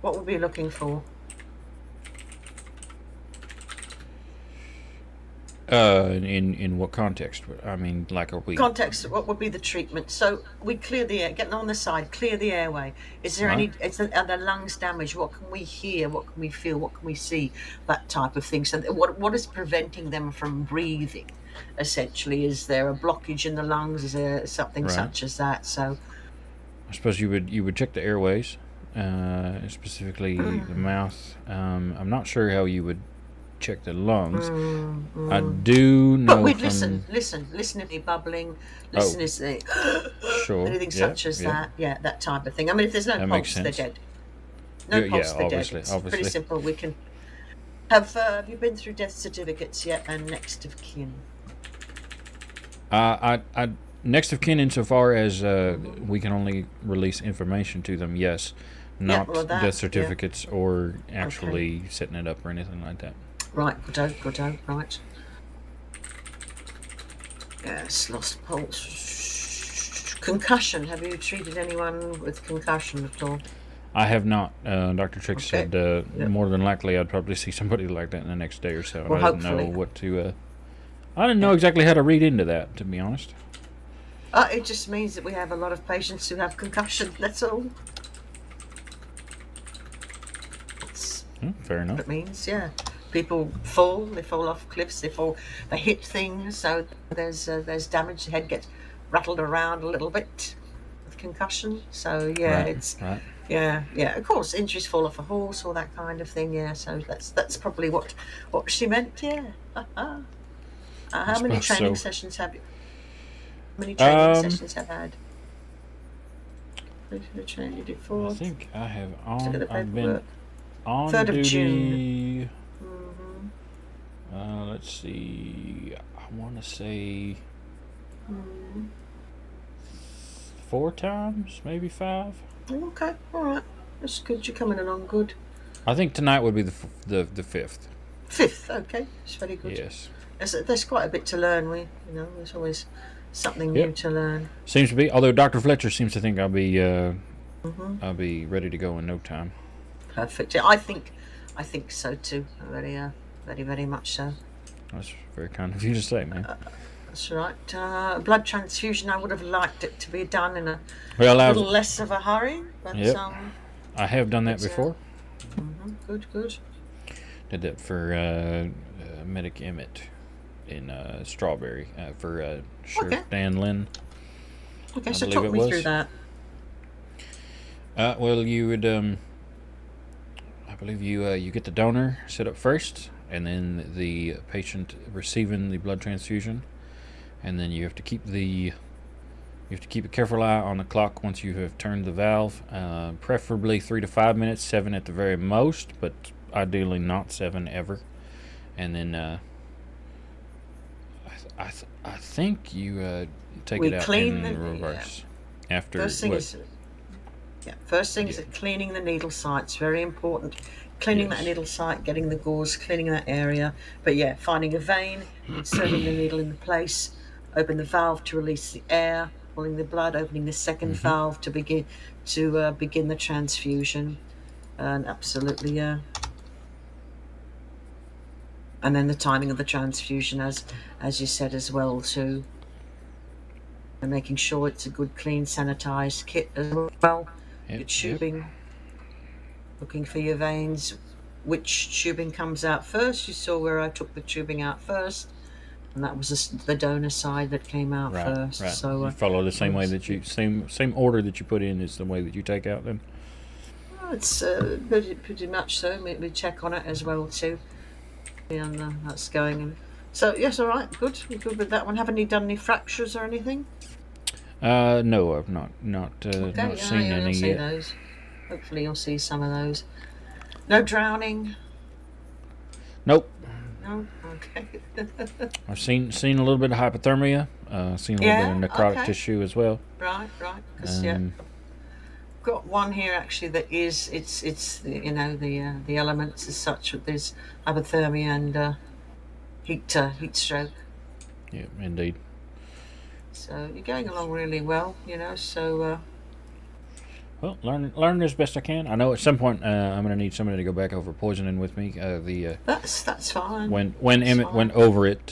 What would we be looking for? In what context? I mean, like, are we... Context, what would be the treatment? So we clear the air, getting on the side, clear the airway. Is there any, are the lungs damaged? What can we hear? What can we feel? What can we see? That type of thing. So what is preventing them from breathing, essentially? Is there a blockage in the lungs? Is there something such as that? So I suppose you would check the airways, specifically the mouth. I'm not sure how you would check the lungs. I do know. But we'd listen if they're bubbling, listen if they sure, anything such as that. Yeah, that type of thing. I mean, if there's no pulse, they're dead. No pulse, they're dead. It's pretty simple. We can have you been through death certificates yet? And next of kin. Next of kin, insofar as we can only release information to them. Yes, not death certificates or actually setting it up or anything like that. Right, good out, right. Yes, lost pulse. Concussion. Have you treated anyone with concussion at all? I have not. Dr. Trick said more than likely I'd probably see somebody like that in the next day or so. Well, and I didn't know what to... I didn't know exactly how to read into that, to be honest. It just means that we have a lot of patients who have concussion, that's all. Fair enough. It means, yeah. People fall, they fall off cliffs, they hit things, so there's damage. The head gets rattled around a little bit with concussion. So yeah, Of course, injuries, fall off a horse, all that kind of thing. Yeah, so that's probably what she meant. Yeah. How many training sessions have you? How many training sessions have had? You did 4. I think I have I've been on 3rd duty. of June. Let's see. I want to say 4 times, maybe 5. Okay, all right. That's good. You're coming along good. I think tonight would be the 5th. 5th, okay. It's very good. Yes. There's quite a bit to learn. There's always something new to learn. Seems to be. Although Dr. Fletcher seems to think I'll be I'll be ready to go in no time. Perfect. Yeah, I think so too. Very, very much so. That's very kind of you to say, man. That's right. Blood transfusion. I would have liked it to be done in a Well, less of a hurry, but yep. I have done that before. Good, good. Did that for Medic Emmett in Strawberry for Sheriff Dan Lynn. Okay, so talk me through that. Well, you would, I believe you get the donor set up first, and then the patient receiving the blood transfusion, and then you have to keep a careful eye on the clock once you have turned the valve. Preferably 3 to 5 minutes, 7 at the very most, but ideally not 7 ever. And then I think you take it out in reverse after first thing is cleaning the needle site. It's very important. Cleaning that needle site, getting the gauze, cleaning that area. But yeah, finding a vein, inserting the needle in the place, open the valve to release the air, pulling the blood, opening the second valve to begin the transfusion, and absolutely and then the timing of the transfusion, as you said as well too, and making sure it's a good, clean, sanitized kit as well. Your tubing, looking for your veins, which tubing comes out first. You saw where I took the tubing out first, and that was the donor side that came out first. Right. So you follow the same way that you same order that you put in is the way that you take out then. Well, it's pretty much so. We check on it as well too, and that's going in. So yes, all right, good. We're good with that one. Haven't you done any fractures or anything? No, I've not seen any you'll see yet. those. Hopefully, you'll see some of those. No drowning. Nope. No. Okay. I've seen a little bit of hypothermia. Seen a little bit of necrotic tissue as well. Right. Because got one here actually that is it's the elements as such. There's hypothermia and heat stroke. Yeah, indeed. So you're going along really well, so... Well, learn as best I can. I know at some point I'm going to need somebody to go back over poisoning with me. That's fine. When Emmett went over it,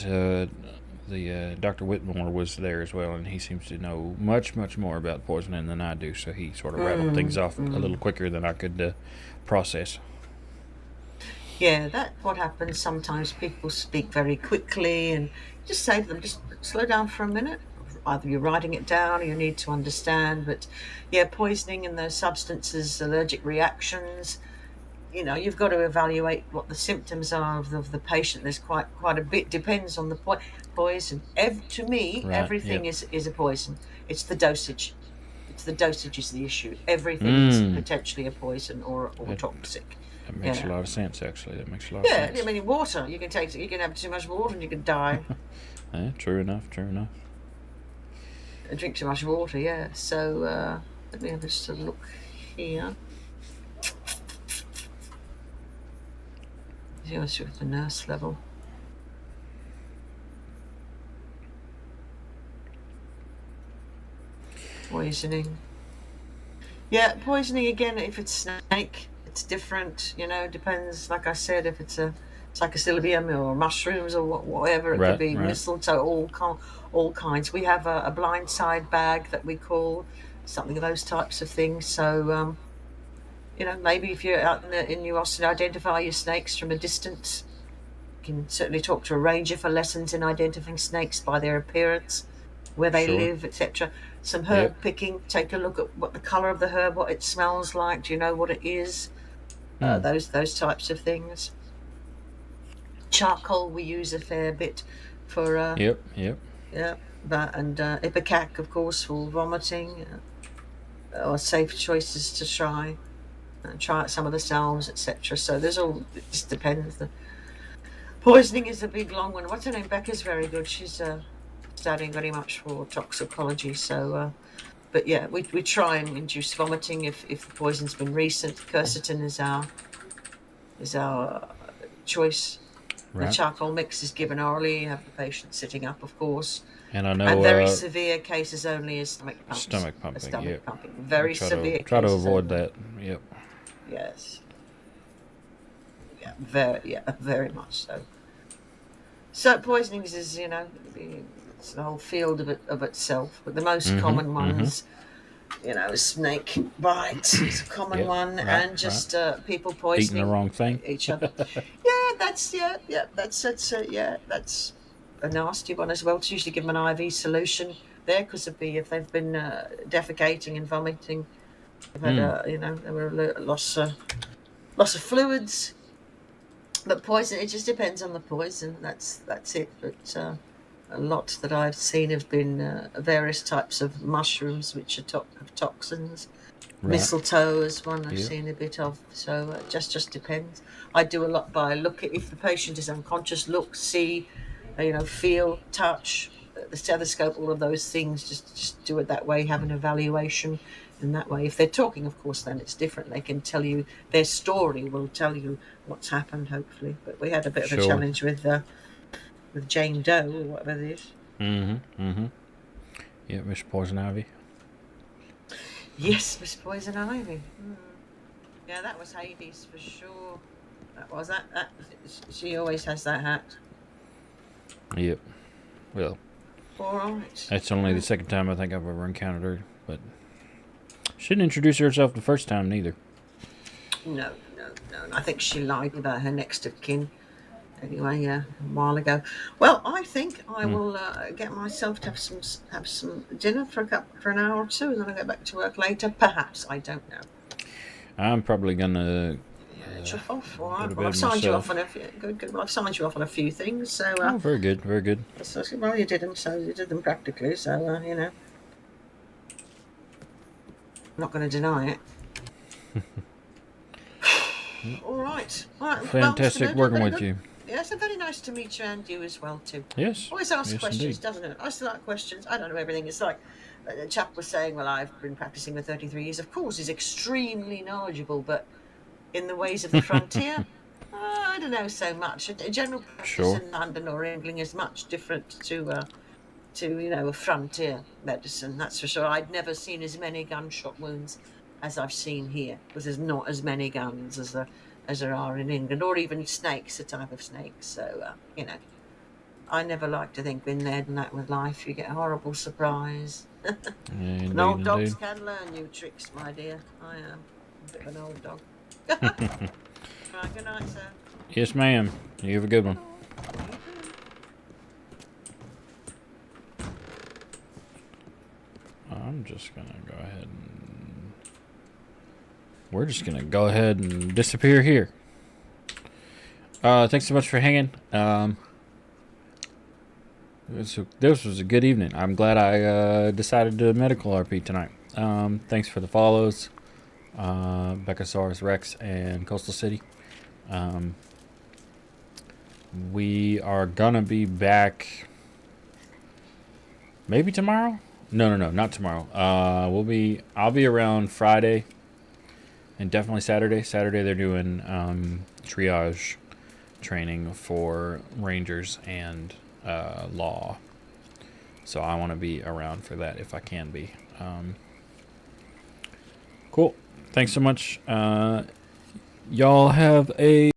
Dr. Whitmore was there as well, and he seems to know much more about poisoning than I do, so he sort of rattled things off a little quicker than I could process. Yeah, that's what happens. Sometimes people speak very quickly, and just say to them, just slow down for a minute. Either you're writing it down or you need to understand. But yeah, poisoning and those substances, allergic reactions, you've got to evaluate what the symptoms are of the patient. There's quite a bit, depends on the poison. To me, everything is a poison. It's the dosage. It's the dosage is the issue. Everything is potentially a poison or toxic. That makes a lot of sense, actually. That makes a lot of sense. Yeah, I mean, water. You can have too much water and you can die. True enough. Drink too much water, yeah. So let me have just a look here. Yours with the nurse level. Poisoning. Yeah, poisoning again. If it's snake, it's different. Depends. Like I said, if it's a psychosylbium or mushrooms or whatever, it could be mistletoe, all kinds. We have a blindside bag that we call something of those types of things. So, maybe if you're out in New Austin, identify your snakes from a distance. You can certainly talk to a ranger for lessons in identifying snakes by their appearance, where they live, etc. Some herb picking. Take a look at what the colour of the herb, what it smells like. Do you know what it is? Those types of things. Charcoal we use a fair bit for. Yep. Yeah, that and ipecac, of course, for vomiting, or safe choices to try. Try out some of the salves, etc. So it just depends. The poisoning is a big long one. What's her name? Becca's very good. She's studying very much for toxicology. So, but yeah, we try and induce vomiting if the poison's been recent. Quercetin is our choice. The charcoal mix is given orally. You have the patient sitting up, of course. And I know. And very severe cases only is stomach pumps. Stomach pumping. Stomach pumping. Very severe. Try to cases avoid only. that. Yep. Yes. Yeah, very much so. So poisonings is, it's the whole field of itself. But the most common ones, snake bite is a common one, and just people poisoning eating the wrong thing. Each other. That's a nasty one as well. To usually give them an IV solution there, because if they've been defecating and vomiting, they've had there were a loss of fluids. But poison, it just depends on the poison. That's it. But a lot that I've seen have been various types of mushrooms, which are have toxins. Right. Mistletoe is one I've seen a bit of. So it just depends. I do a lot by look at if the patient is unconscious. Look, see, feel, touch, the stethoscope, all of those things. Just do it that way. Have an evaluation. In that way, if they're talking, of course, then it's different. They can tell you their story. Will tell you what's happened, hopefully. But we had a bit of a challenge with Jane Doe or whatever it is. Yeah, Miss Poison Ivy. Yes, Miss Poison Ivy. Yeah, that was Hades for sure. That was that. She always has that hat. Yep. Well. All right. That's only the second time I think I've ever encountered her, but. She didn't introduce herself the first time, neither. No. I think she lied about her next of kin. Anyway, a while ago. Well, I think I will get myself to have some dinner for an hour or two, and then I'll get back to work later. Perhaps, I don't know. I'm probably gonna. Chuff off. All right. Well, I've signed you off on a few. Good. Well, I've signed you off on a few things. So. Oh, very good. Very good. Well, you did them. So you did them practically. So I'm not going to deny it. All right. Fantastic working with you. Yes, and very nice to meet you, and you as well too. Yes. Always ask questions, indeed. Doesn't it? I still like questions. I don't know everything. It's like a chap was saying, well, I've been practicing for 33 years. Of course, he's extremely knowledgeable, but in the ways of the frontier, I don't know so much. A general practice in London or England is much different to a frontier medicine, that's for sure. I'd never seen as many gunshot wounds as I've seen here, because there's not as many guns as there are in England, or even snakes, a type of snake. So, I never like to think, been there and that with life, you get a horrible surprise. And old dogs can learn new tricks, my dear. I am a bit of an old dog. Right, good night, sir. Yes, ma'am. You have a good one. I'm just gonna go ahead and we're just gonna go ahead and disappear here. Thanks so much for hanging. This was a good evening. I'm glad I decided to medical RP tonight. Thanks for the follows, Beccasaurus Rex and Coastal City. We are gonna be back maybe tomorrow. No, not tomorrow. I'll be around Friday and definitely Saturday. Saturday they're doing triage training for rangers and law. So I want to be around for that if I can be. Cool. Thanks so much. Y'all have a